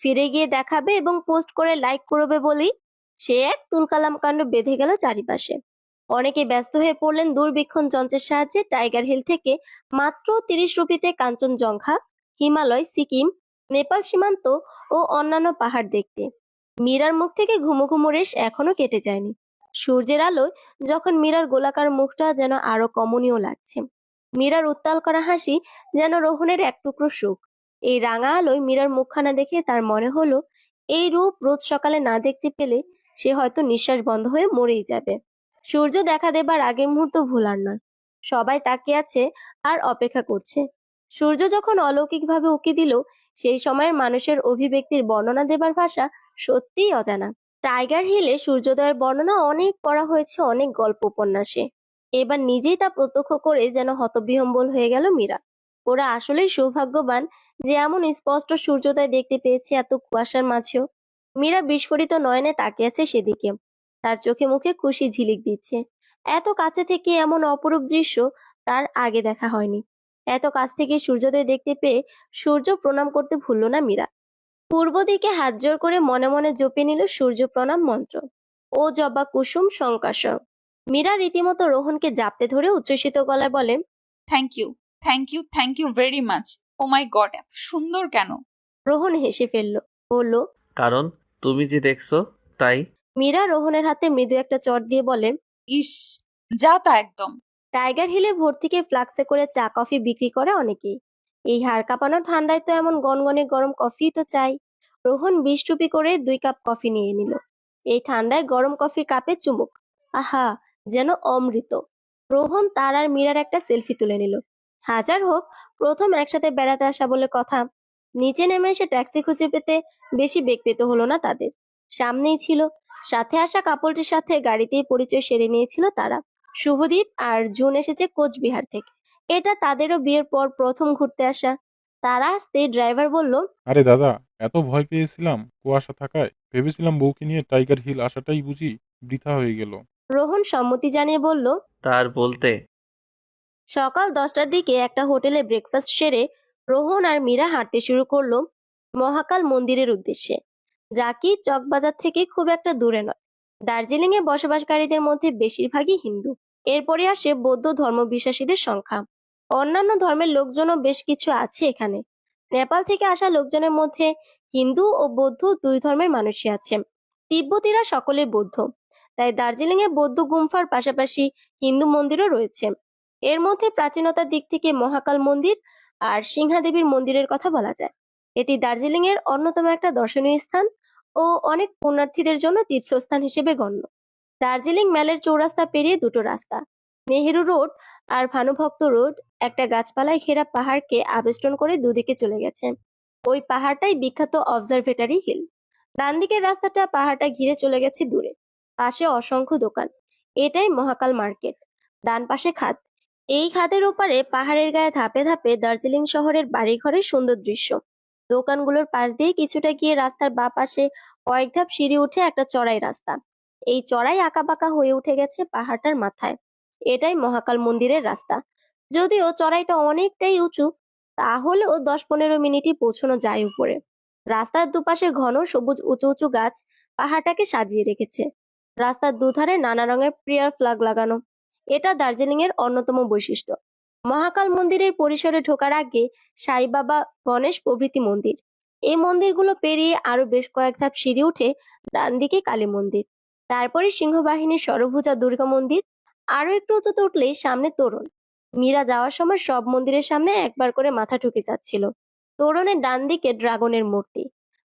ফিরে গিয়ে দেখাবে এবং পোস্ট করে লাইক করবে বলেই সে এক তুলকালাম কাণ্ড বেঁধে গেল চারিপাশে। অনেকে ব্যস্ত হয়ে পড়লেন দূরবীক্ষণ যন্ত্রের সাহায্যে টাইগার হিল থেকে মাত্র 30 রুপিতে কাঞ্চনজঙ্ঘা, হিমালয়, সিকিম, নেপাল সীমান্ত ও অন্যান্য পাহাড় দেখতে। মীরার মুখ থেকে ঘুমো ঘুমো রেশ এখনো কেটে যায়নি। সূর্যের আলোয় যখন মীরার গোলাকার মুখটা যেন আরো কমনীয় লাগছে। মীরার উত্তাল করা হাসি যেন রোহনের এক টুকরো সুখ। এই রাঙা আলোয় মীরার মুখখানা দেখে তার মনে হলো এই রূপ রোজ সকালে না দেখতে পেলে সে হয়তো নিঃশ্বাস বন্ধ হয়ে মরেই যাবে। সূর্য দেখা দেবার আগের মুহূর্ত ভোলার নয়। সবাই তাকিয়ে আছে আর অপেক্ষা করছে। সূর্য যখন অলৌকিকভাবে উকি দিল, সেই সময়ের মানুষের অভিব্যক্তির বর্ণনা দেবার ভাষা সত্যিই অজানা। টাইগার হিলে সূর্যোদয়ের বর্ণনা অনেক পড়া হয়েছে অনেক গল্প উপন্যাসে। এবার নিজেই তা প্রত্যক্ষ করে যেন হতবিহ্বল হয়ে গেল মীরা। ওরা আসলেই সৌভাগ্যবান যে এমন স্পষ্ট সূর্যোদয় দেখতে পেয়েছে এত কুয়াশার মাঝেও। মীরা বিস্ফোরিত নয়নে তাকিয়ে আছে সেদিকে। তার চোখে মুখে খুশি ঝিলিক দিচ্ছে। এত কাছে থেকে এমন অপরূপ দৃশ্য তার আগে দেখা হয়নি। এত কাছ থেকে সূর্যোদয় দেখতে পেয়ে সূর্য প্রণাম করতে ভুলল না মীরা। পূর্ব দিকে হাত জোর করে মনে মনে জপে নিল সূর্য প্রণাম মন্ত্র। ও জবা কুসুম শঙ্কাশং। মীরা রীতিমতো রোহনকে জাপটে ধরে উচ্ছ্বসিত গলায় বলে, thank you, thank you, thank you very much. Oh my god, এত সুন্দর কেন? রোহন হেসে ফেলল, বলল, কারণ তুমি যে দেখছো তাই। মীরা রোহনের হাতে মৃদু একটা চট দিয়ে বলে, ইস, যা তা একদম। টাইগার হিলে ভোর থেকে ফ্লাক্সে করে চা কফি বিক্রি করে অনেকেই। এই হাড় কাঁপানো ঠান্ডায় তো এমন গনগনে গরম কফি তো চাই। রোহন 20 রুপি করে 2 কাপ কফি নিয়ে নিল। এই ঠান্ডায় গরম কফির কাপে চুমুক, আহা, যেন অমৃত। রোহন তার আর মীরার একটা সেলফি তুলে নিল। হাজার হোক, প্রথম একসাথে বেড়াতে আসা বলে কথা। নিচে নেমে এসে ট্যাক্সি খুঁজে পেতে বেশি বেগ পেতে হলো না তাদের। সামনেই ছিল। সাথে আসা কাপলটির সাথে গাড়িতেই পরিচয় সেরে নিয়েছিল তারা। শুভদীপ আর জুন এসেছে কোচবিহার থেকে। এটা তাদেরও বিয়ের পর প্রথম ঘুরতে আসা। তারা আসতেই ড্রাইভার বলল, আরে দাদা, এত ভয় পেয়েছিলাম কুয়াশা থাকায়, ভেবেছিলাম বউকে নিয়ে টাইগার হিল আসাটাই বুঝি বৃথা হয়ে গেল। রোহন সম্মতি জানিয়ে বলল, তার বলতে সকাল 10টার দিকে একটা হোটেলে ব্রেকফাস্ট সেরে রোহন আর মীরা হাঁটতে শুরু করলো মহাকাল মন্দিরের উদ্দেশ্যে, যা কি চকবাজার থেকে খুব একটা দূরে নয়। দার্জিলিং এ বসবাসকারীদের মধ্যে বেশিরভাগই হিন্দু। এরপরে আসে বৌদ্ধ ধর্মবিশ্বাসীদের সংখ্যা। অন্যান্য ধর্মের লোকজনও বেশ কিছু আছে এখানে। নেপাল থেকে আসা লোকজনের মধ্যে হিন্দু ও বৌদ্ধ দুই ধর্মের মানুষই আছে। তিব্বতীরা সকলে বৌদ্ধ, তাই দার্জিলিং এ বৌদ্ধ গুম্ফার পাশাপাশি হিন্দু মন্দিরও রয়েছে। এর মধ্যে প্রাচীনতার দিক থেকে মহাকাল মন্দির আর সিংহাদেবীর মন্দিরের কথা বলা যায়। এটি দার্জিলিং এর অন্যতম একটা দর্শনীয় স্থান ও অনেক পুণ্যার্থীদের জন্য তীর্থস্থান হিসেবে গণ্য। দার্জিলিং মেলের চৌরাস্তা পেরিয়ে দুটো রাস্তা, নেহেরু রোড আর ভানুভক্ত রোড, একটা গাছপালায় ঘেরা পাহাড়কে আবেষ্টন করে দুদিকে চলে গেছে। ওই পাহাড়টাই বিখ্যাত অবজারভেটরি হিল। ডান দিকের রাস্তাটা পাহাড়টা ঘিরে চলে গেছে দূরে। পাশে অসংখ্য দোকান। এটাই মহাকাল মার্কেট। ডান পাশে খাদ। এই খাদের ওপারে পাহাড়ের গায়ে ধাপে ধাপে দার্জিলিং শহরের বাড়িঘরের সুন্দর দৃশ্য। দোকানগুলোর পাশ দিয়ে কিছুটা গিয়ে রাস্তার বাঁ পাশে কয়েক ধাপ সিঁড়ি উঠে একটা চড়াই রাস্তা। এই চড়াই আঁকাবাঁকা হয়ে উঠে গেছে পাহাড়টার মাথায়। এটাই মহাকাল মন্দিরের রাস্তা। যদিও চড়াইটা অনেকটাই উঁচু, তাহলেও 10-15 মিনিটই পৌঁছানো যায় উপরে। রাস্তার দুপাশে ঘন সবুজ উঁচু উঁচু গাছ পাহাড়টাকে সাজিয়ে রেখেছে। রাস্তার দুধারে নানা রঙের প্রেয়ার ফ্ল্যাগ লাগানো। এটা দার্জিলিং এর অন্যতম বৈশিষ্ট্য। মহাকাল মন্দিরের পরিসরে ঢোকার আগে সাই বাবা, গণেশ প্রভৃতি মন্দির। এই মন্দিরগুলো পেরিয়ে আরো বেশ কয়েক ধাপ সিঁড়ি উঠে ডান দিকে কালী মন্দির, তারপরে সিংহবাহিনীর ষড়ভুজা দুর্গা মন্দির। আরো একটু উঁচুতে উঠলেই সামনে তোরণ। মীরা যাওয়ার সময় সব মন্দিরের সামনে একবার করে মাথা ঠুকে যাচ্ছিল। তোরণের ডান দিকে ড্রাগনের মূর্তি,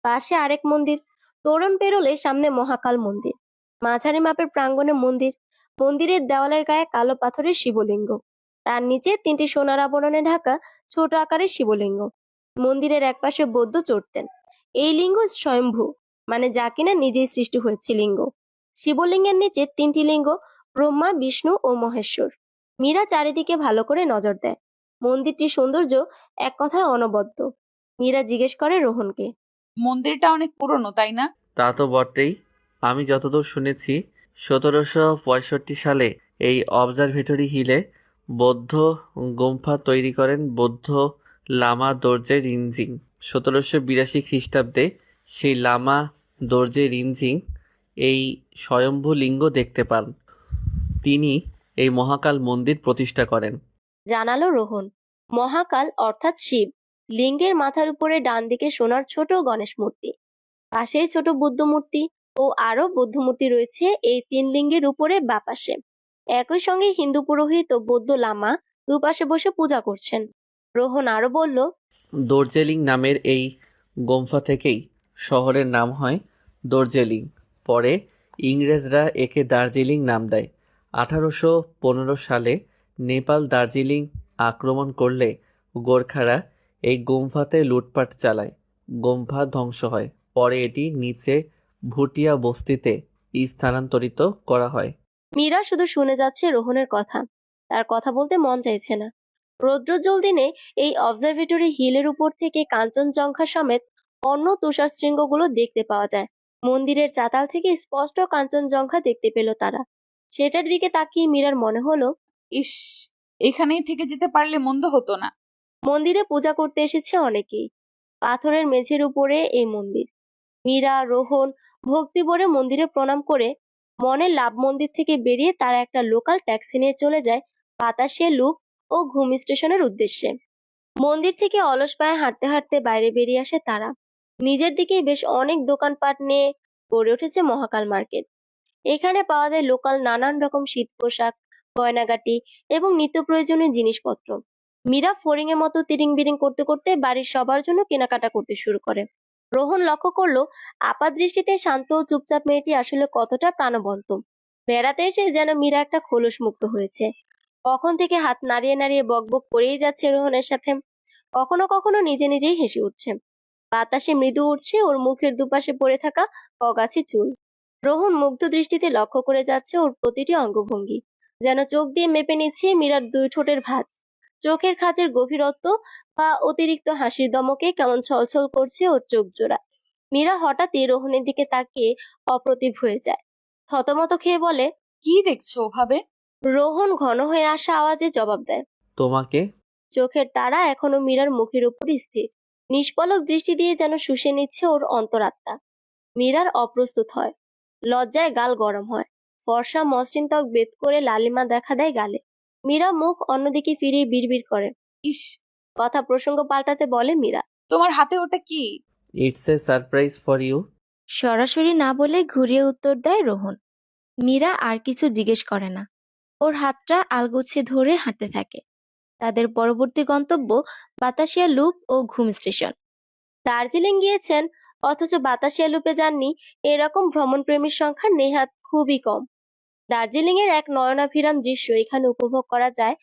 পাশে আরেক মন্দির। তোরণ পেরোলে সামনে মহাকাল মন্দির। মাঝারি মাপের প্রাঙ্গণে মন্দির। মন্দিরের দেওয়ালের গায়ে কালো পাথরের শিবলিঙ্গ, তার নিচে 3টি সোনার আবরণে ঢাকা ছোট আকারের শিবলিঙ্গ। মন্দিরের একপাশে বৌদ্ধ চড়তেন। এই লিঙ্গ স্বয়ম্ভু, মানে যা কিনা নিজেই সৃষ্টি হয়েছে লিঙ্গ। শিবলিঙ্গের নিচে 3টি লিঙ্গ, ব্রহ্মা, বিষ্ণু ও মহেশ্বর। মীরা চারিদিকে ভালো করে নজর দেয়। মন্দিরটির সৌন্দর্য এক কথায় অনবদ্য। মীরা জিজ্ঞেস করে রোহনকে, মন্দিরটা অনেক পুরনো, তাই না? তা তো বটেই। আমি যতদূর শুনেছি 1765 সালে এই অবজারভেটরি হিলে বৌদ্ধ গুম্ফা তৈরি করেন বৌদ্ধ লামা দর্জে রিনজিং। 1782 খ্রিস্টাব্দে সেই লামা দর্জে রিনজিং এই স্বয়ম্ভু লিঙ্গ দেখতে পান। তিনি এই মহাকাল মন্দির প্রতিষ্ঠা করেন। জানালো রোহন। মহাকাল অর্থাৎ শিব। লিঙ্গের মাথার উপরে ডান দিকে সোনার ছোট গণেশ মূর্তি, পাশেই ছোট বুদ্ধ মূর্তি ও আরো বৌদ্ধ মূর্তি রয়েছে এই 3 লিঙ্গের উপরে বাঁ পাশে। একই সঙ্গে হিন্দু পুরোহিত ও বৌদ্ধ লামা দুপাশে বসে পূজা করছেন। রোহন আরো বলল, দর্জেলিং নামের এই গুম্ফা থেকেই শহরের নাম হয় দর্জেলিং। পরে ইংরেজরা একে দার্জিলিং নাম দেয়। 1815 সালে নেপাল দার্জিলিং আক্রমণ করলে গোর্খারা এই গুম্ফাতে লুটপাট চালায়। গুম্ফা ধ্বংস হয়। পরে এটি নিচে ভুটিয়া বস্তিতে স্থানান্তরিত করা হয়। মীরা শুধু শুনে যাচ্ছে রোহনের কথা। তার কথা বলতে মন চাইছে না। রৌদ্রোজ্জ্বল দিনে এই অবজারভেটরি হিলের উপর থেকে কাঞ্চনজঙ্ঘা সমেত অন্য তুষার শৃঙ্গগুলো দেখতে পাওয়া যায়। মন্দিরের চাতাল থেকে স্পষ্ট কাঞ্চনজঙ্ঘা দেখতে পেল তারা। সেটার দিকে তাকিয়ে মীরার মনে হলো, ইস, এখানেই থেকে যেতে পারলে মন্দ হতো না। মন্দিরে পূজা করতে এসেছে অনেকেই। পাথরের মেঝের উপরে এই মন্দির। মীরা, রোহন ভক্তি ভরে মন্দিরে প্রণাম করে মনের লাভ মন্দির থেকে বেরিয়ে তারা একটা লোকাল ট্যাক্সি নিয়ে চলে যায় বাতাসিয়া লুপ ও ঘুম স্টেশনের উদ্দেশ্যে। মন্দির থেকে অলস পায়ে হাঁটতে হাঁটতে বাইরে বেরিয়ে আসে তারা। নিজের দিকেই বেশ অনেক দোকানপাট নিয়ে গড়ে উঠেছে মহাকাল মার্কেট। এখানে পাওয়া যায় লোকাল নানান রকম শীত পোশাক, গয়নাগাটি এবং নিত্য প্রয়োজনীয় জিনিসপত্র। মীরা ফড়িং এর মতো তিরিং বিরিং করতে করতে বাড়ির সবার জন্য কেনাকাটা করতে শুরু করে। রোহন লক্ষ্য করলো আপাত দৃষ্টিতে শান্ত ও চুপচাপ মেয়েটি আসলে কতটা প্রাণবন্ত। বেড়াতে এসে যেন মীরা একটা খোলস মুক্ত হয়েছে। কখন থেকে হাত নাড়িয়ে নাড়িয়ে বকবক করেই যাচ্ছে রোহনের সাথে, কখনো কখনো নিজে নিজেই হেসে উঠছে। বাতাসে মৃদু উঠছে ওর মুখের দুপাশে পড়ে থাকা অগাছি চুল। রোহন মুগ্ধ দৃষ্টিতে লক্ষ্য করে যাচ্ছে ওর প্রতিটি অঙ্গভঙ্গি, যেন চোখ দিয়ে মেপে নিচ্ছে মীরার দুই ঠোঁটের ভাঁজ। চোখের খাঁজের গভীরত্ব বা অতিরিক্ত হাসির দমকে কেমন ছলছল করছে ওর চোখ জোড়া। মীরা হঠাৎই রোহনের দিকে তাকিয়ে অপ্রতিভ হয়ে যায়। থতমত খেয়ে বলে, কি দেখছো ওভাবে? রোহন ঘন হয়ে আসা আওয়াজে জবাব দেয়, তোমাকে। চোখের তারা এখনো মীরার মুখের উপর স্থির, নিষ্পলক দৃষ্টি দিয়ে যেন শুষে নিচ্ছে ওর অন্তরাত্মা। মীরার অপ্রস্তুত হয়, লজ্জায় গাল গরম হয়, ফর্সা মসৃণ ত্বক বেদ করে লালিমা দেখা দেয় গালে। মীরা মুখ অন্যদিকে ফিরিয়ে বিড়বিড় করে। ইস, কথা প্রসঙ্গ পাল্টাতে বলে মীরা, তোমার হাতে ওটা কি? It's a surprise for you. সরাসরি না বলে ঘুরিয়ে উত্তর দেয় রোহন। মীরা আর কিছু জিজ্ঞেস করে না, ওর হাতটা আলগোছে ধরে হাঁটতে থাকে। তাদের পরবর্তী গন্তব্য বাতাসিয়া লুপ ও ঘুম স্টেশন। দার্জিলিং গিয়েছেন অথচ বাতাসিয়া লুপে যাননি, এরকম ভ্রমণপ্রেমীর সংখ্যা নেহাত খুবই কম। দার্জিলিং এর এক নয়নাভিরাম দৃশ্য এখানে উপভোগ করা যায়,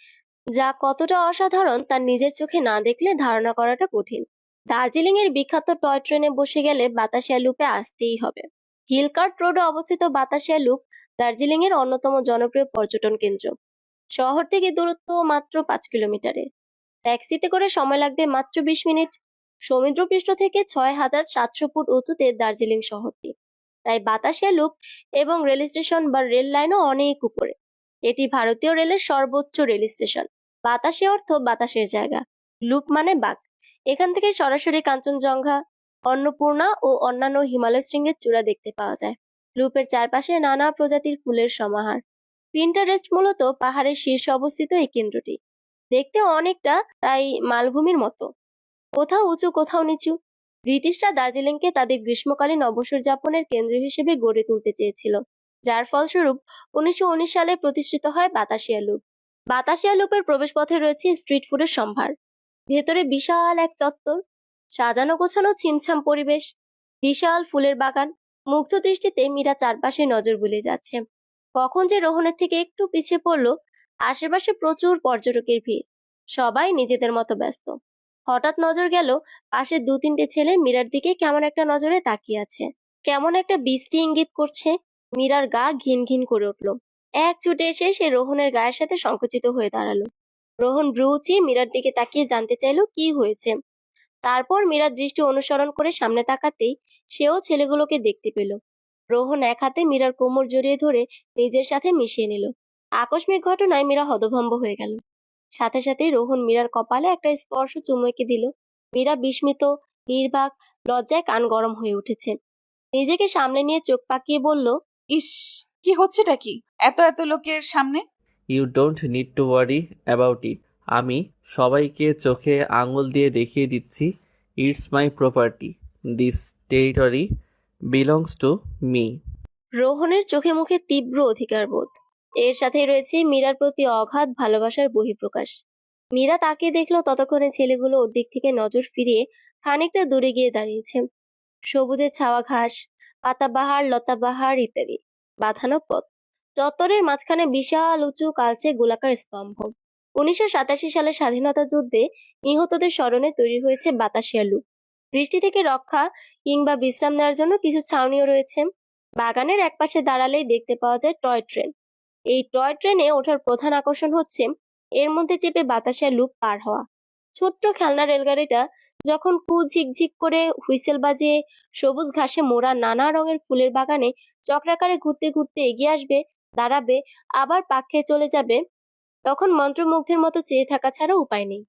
যা কতটা অসাধারণ তা নিজের চোখে না দেখলে ধারণা করাটা কঠিন। দার্জিলিং এর বিখ্যাত টয় ট্রেনে বসে গেলে বাতাসিয়া লুপে আসতেই হবে। হিলকার্ট রোডে অবস্থিত বাতাসিয়া লুপ দার্জিলিং এর অন্যতম জনপ্রিয় পর্যটন কেন্দ্র। শহর থেকে দূরত্ব মাত্র 5 কিলোমিটারের। ট্যাক্সিতে করে সময় লাগবে মাত্র 20 মিনিট। সমুদ্রপৃষ্ঠ থেকে 6,700 ফুট উঁচুতে দার্জিলিং শহরটি, তাই বাতাসিয়া লুপ এবং রেল স্টেশন বা রেল লাইনও অনেক উপরে। এটি ভারতীয় রেলের সর্বোচ্চ রেল স্টেশন। বাতাসে অর্থ বাতাসের জায়গা, লুপ মানে বাঁক। এখান থেকে সরাসরি কাঞ্চনজঙ্ঘা, অন্নপূর্ণা ও অন্যান্য হিমালয় শৃঙ্গের চূড়া দেখতে পাওয়া যায়। লুপের চারপাশে নানা প্রজাতির ফুলের সমাহার। পিন্টারেস্ট মূলত পাহাড়ের শীর্ষে অবস্থিত এই কেন্দ্রটি। দেখতে অনেকটা তাই মালভূমির মতো, কোথাও উঁচু কোথাও নিচু। ব্রিটিশরা দার্জিলিংকে তাদের গ্রীষ্মকালীন অবসর যাপনের কেন্দ্র হিসেবে গড়ে তুলতে চেয়েছিল, যার ফলস্বরূপ 1919 সালে প্রতিষ্ঠিত হয় বাতাসিয়া লুপ। বাতাসিয়া লুপের প্রবেশপথে রয়েছে স্ট্রিট ফুডের সম্ভার। ভেতরে বিশাল এক চত্বর, সাজানো গোছানো ছিমছাম পরিবেশ, বিশাল ফুলের বাগান। মুগ্ধ দৃষ্টিতে মীরা চারপাশে নজর বুলিয়ে যাচ্ছে। কখন যে রোহনের থেকে একটু পিছিয়ে পড়লো। আশেপাশে প্রচুর পর্যটকের ভিড়, সবাই নিজেদের মতো ব্যস্ত। হঠাৎ নজর গেল পাশে 2-3টে ছেলে মীরার দিকে কেমন একটা নজরে তাকিয়ে আছে, কেমন একটা বিশ্রী ইঙ্গিত করছে। মীরার গা ঘিন ঘিন করে উঠল। এক ছুটে এসে সে রোহনের গায়ের সাথে সংকুচিত হয়ে দাঁড়ালো। রোহন ভ্রু উঁচিয়ে মীরার দিকে তাকিয়ে জানতে চাইলো কি হয়েছে। তারপর মীরার দৃষ্টি অনুসরণ করে সামনে তাকাতেই সেও ছেলেগুলোকে দেখতে পেল। রোহন এক হাতে মীরার কোমর জড়িয়ে ধরে নিজের সাথে মিশিয়ে নিল। আকস্মিক ঘটনায় মীরা হতভম্ব হয়ে গেল। সাথে সাথেই রোহন মীরার কপালে একটা স্পর্শ চুমু এঁকে দিল। মীরা বিস্মিত, নির্বাক, লজ্জায় কান গরম হয়ে উঠেছে। নিজেকে সামলে নিয়ে চোখ পাকিয়ে বলল, ইস, কি হচ্ছেটা কি এত এত লোকের সামনে? You don't need to worry about it. আমি সবাইকে চোখে আঙুল দিয়ে দেখিয়ে দিচ্ছি, it's my property, this territory belongs to me. রোহনের চোখে মুখে তীব্র অধিকারবোধ, এর সাথে রয়েছে মীরার প্রতি অগাধ ভালোবাসার বহিঃপ্রকাশ। মীরা তাকে দেখলো ততক্ষণে ছেলেগুলো ওর দিক থেকে নজর ফিরিয়ে খানিকটা দূরে গিয়ে দাঁড়িয়েছে। সবুজে ছাওয়া ঘাস, পাতাবাহার, লতাবাহার ইত্যাদি বাঁধানো পথ। চত্বরের মাঝখানে বিশাল উঁচু কালচে গোলাকার স্তম্ভ। 1987 সালে স্বাধীনতা যুদ্ধে নিহতদের স্মরণে তৈরি হয়েছে বাতাসিয়া লুপ। বৃষ্টি থেকে রক্ষা কিংবা বিশ্রাম নেওয়ার জন্য কিছু ছাউনিও রয়েছে। বাগানের একপাশে দাঁড়ালেই দেখতে পাওয়া যায় টয় ট্রেন। এই টয় ট্রেনে ওঠার প্রধান আকর্ষণ হচ্ছে এর মধ্যে চেপে বাতাসিয়া লুপ পার হওয়া। ছোট্ট খেলনা রেলগাড়িটা যখন ঝিকঝিক করে হুইসেল বাজিয়ে সবুজ ঘাসে মোড়া নানা রঙের ফুলের বাগানে চক্রাকারে ঘুরতে ঘুরতে এগিয়ে আসবে, দাঁড়াবে, আবার পাক খেয়ে চলে যাবে, তখন মন্ত্রমুগ্ধের মতো চেয়ে থাকা ছাড়া উপায় নেই।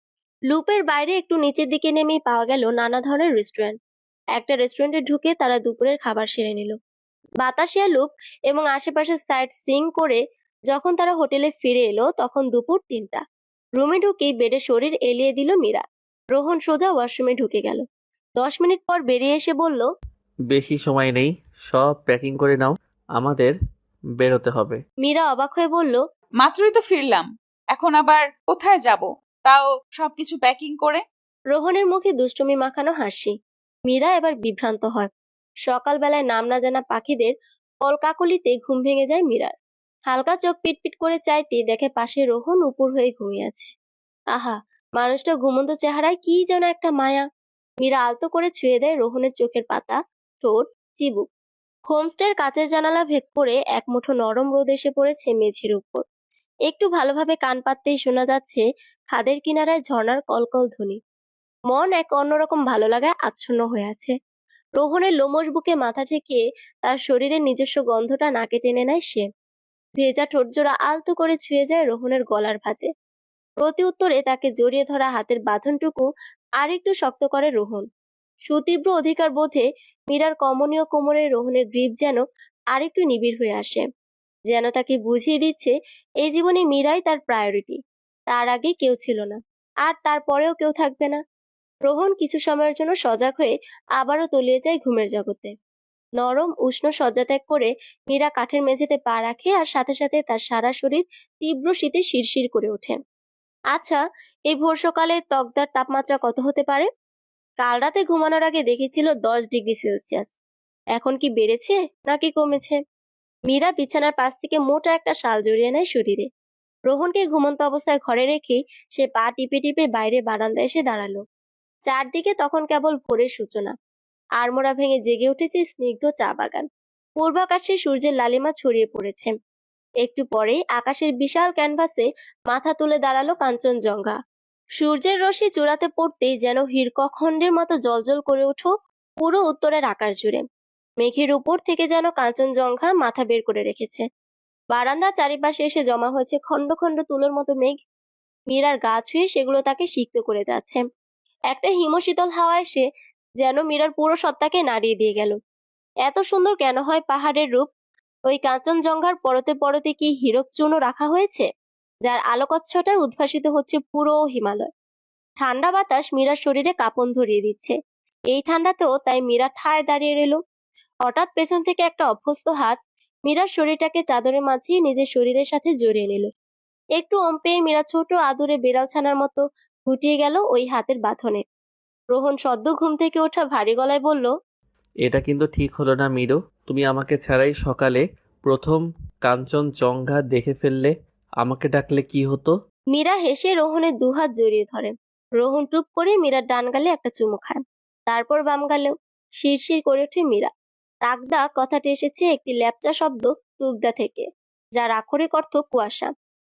লুপের বাইরে একটু নিচের দিকে নেমেই পাওয়া গেল নানা ধরনের রেস্টুরেন্ট। একটা রেস্টুরেন্টে ঢুকে তারা দুপুরের খাবার সেরে নিল। বাতাসিয়া লুপ এবং আশেপাশে সাইট সিইং করে যখন তারা হোটেলে ফিরে এলো তখন দুপুর 3টা। রুমে ঢুকেই বেডে শরীর এলিয়ে দিল মীরা। রোহন সোজা ওয়াশরুমে ঢুকে গেল। 10 মিনিট পর বেরিয়ে এসে বলল, বেশি সময় নেই, সব প্যাকিং করে নাও, আমাদের বেরোতে হবে। মীরা অবাক হয়ে বলল, মাত্রই তো ফিরলাম, এখন আবার কোথায় যাব, তাও সবকিছু প্যাকিং করে? রোহনের মুখে দুষ্টুমি মাখানো হাসি। মীরা এবার বিভ্রান্ত হয়। সকালবেলায় নাম না জানা পাখিদের কলকাকলিতে ঘুম ভেঙে যায় মীরার। হালকা চোখ পিটপিট করে চাইতে দেখে পাশে রোহন উপর হয়ে ঘুমিয়ে আছে। আহা, মানুষটা ঘুমন্ত চেহারায় কি যেন একটা মায়া। মীরা আলতো করে ছুঁয়ে দেয় রোহনের চোখের পাতা, ঠোঁট, চিবুক। হোমস্টের কাচের জানালা ভেদ করে এক মুঠো নরম রোদ এসে পড়েছে মেঝের উপর। একটু ভালোভাবে কান পাততেই শোনা যাচ্ছে খাদের কিনারায় ঝর্ণার কলকল ধ্বনি। মন এক অন্যরকম ভালো লাগায় আচ্ছন্ন হয়ে আছে। রোহনের লোমশ বুকে মাথা ঠেকিয়ে তার শরীরের নিজস্ব গন্ধটা নাকে টেনে নেয় সে। ভেজা ঠোঁটজোড়া আলতো করে ছুঁয়ে যায় রোহনের গলার ভাঁজে। প্রতি উত্তরে তাকে জড়িয়ে ধরা হাতের বাঁধনটুকু আরেকটু শক্ত করে রোহন। সুতীব্র অধিকার বোধে মীরার কমনীয় কোমরে রোহনের গ্রিপ যেন আরেকটু নিবিড় হয়ে আসে, যেন তাকে বুঝিয়ে দিচ্ছে এই জীবনে মীরাই তার প্রায়োরিটি। তার আগে কেউ ছিল না, আর তারপরেও কেউ থাকবে না। রোহন কিছু সময়ের জন্য সজাগ হয়ে আবারও তলিয়ে যায় ঘুমের জগতে। নরম উষ্ণ শয্যা ত্যাগ করে মীরা কাঠের মেঝেতে পা রাখে, আর সাথে সাথে তার সারা শরীর তীব্র শীতে শিরশির করে ওঠে। আচ্ছা, এই ভোর সকালে ত্বকদার তাপমাত্রা কত হতে পারে? কাল রাতে ঘুমানোর আগে দেখেছিল 10 ডিগ্রি সেলসিয়াস। এখন কি বেড়েছে নাকি কমেছে? মীরা বিছানার পাশ থেকে মোটা একটা শাল জড়িয়ে নেয় শরীরে। রোহনকে ঘুমন্ত অবস্থায় ঘরে রেখে সে পা টিপে টিপে বাইরে বারান্দায় এসে দাঁড়ালো। চারদিকে তখন কেবল ভোরের সূচনা। আড়মোড়া ভেঙে জেগে উঠেছে স্নিগ্ধ চা বাগান। পূর্বাকাশে সূর্যের লালিমা ছড়িয়ে পড়েছে। একটু পরেই আকাশের বিশাল ক্যানভাসে মাথা তুলে দাঁড়ালো কাঞ্চনজঙ্ঘা। সূর্যের রশ্মি চূড়াতে পড়তেই যেন হীরকখণ্ডের মতো জ্বলজ্বল করে ওঠো পুরো উত্তরের আকাশ জুড়ে। মেঘের উপর থেকে যেন কাঞ্চনজঙ্ঘা মাথা বের করে রেখেছে। বারান্দার চারিপাশে এসে জমা হয়েছে খণ্ড খণ্ড তুলোর মতো মেঘ। মীরার গা ছুঁয়ে সেগুলো তাকে সিক্ত করে যাচ্ছে। একটা হিমশীতল হাওয়া এসে যেন মীরার পুরো সত্তাকে নাড়িয়ে দিয়ে গেল। এত সুন্দর কেন হয় পাহাড়ের রূপ? ওই কাঞ্চনজঙ্ঘার পরতে পরতে কি হীরক চূর্ণ রাখা হয়েছে, যার আলোকচ্ছটায় উদ্ভাসিত হচ্ছে পুরো হিমালয়। ঠান্ডা বাতাস মীরার শরীরে কাঁপন ধরিয়ে দিচ্ছে। এই ঠান্ডাতেও তাই মীরা ঠায় দাঁড়িয়ে রইল। হঠাৎ পেছন থেকে একটা অভ্যস্ত হাত মীরার শরীরটাকে চাদরের মাঝে নিজের শরীরের সাথে জড়িয়ে নিল। একটু ওম পেয়ে মীরা ছোট আদুরে বেড়াল ছানার মতো গুটিয়ে গেল ওই হাতের বাঁধনে। রোহন সদ্য ঘুম থেকে ওঠা ভারী গলায় বলল, এটা কিন্তু ঠিক হলো না মিরু। তুমি আমাকে ছাড়াই সকালে প্রথম কাঞ্চনজঙ্ঘা দেখে ফেললে। আমাকে ডাকলে কি হতো? মীরা হেসে রোহনের দুহাত জড়িয়ে ধরে। রোহন টুপ করে মীরার ডান গালে একটা চুমু খায়, তারপর বাম গালেও। শিরশির করে ওঠে মীরা। তাগদা কথাটি এসেছে একটি ল্যাপচা শব্দ তুগদা থেকে, যার আক্ষরিক অর্থ কুয়াশা।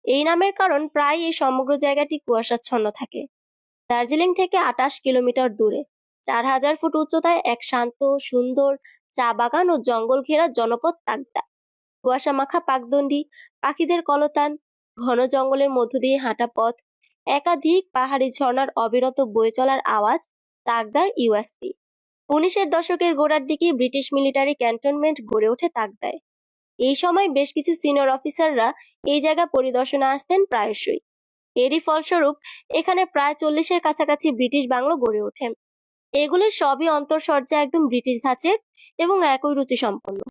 এই নামের কারণ প্রায় এই সমগ্র জায়গাটি কুয়াশাচ্ছন্ন থাকে। দার্জিলিং থেকে 28 কিলোমিটার দূরে 4000 ফুট উচ্চতায় এক শান্ত সুন্দর চা বাগান ও জঙ্গল ঘেরা জনপদ তাগদা। কুয়াশা মাখা পাকদণ্ডী, পাখিদের কলতান, ঘন জঙ্গলের মধ্য দিয়ে হাঁটা পথ, একাধিক পাহাড়ি ঝর্ণার অবিরত বয়ে চলার আওয়াজ তাগদার ইউএসপি। 19-এর দশকের গোড়ার দিকে ব্রিটিশ মিলিটারি ক্যান্টনমেন্ট গড়ে ওঠে তাগদায়। এই সময় বেশ কিছু সিনিয়র অফিসাররা এই জায়গা পরিদর্শনে আসতেন প্রায়শই। এরই ফলস্বরূপ এখানে প্রায় 40-এর কাছাকাছি ব্রিটিশ বাংলো গড়ে ওঠে। এগুলির সবই অন্তঃসজ্জা একদম ব্রিটিশ ধাঁচের এবং একই রুচি সম্পন্ন।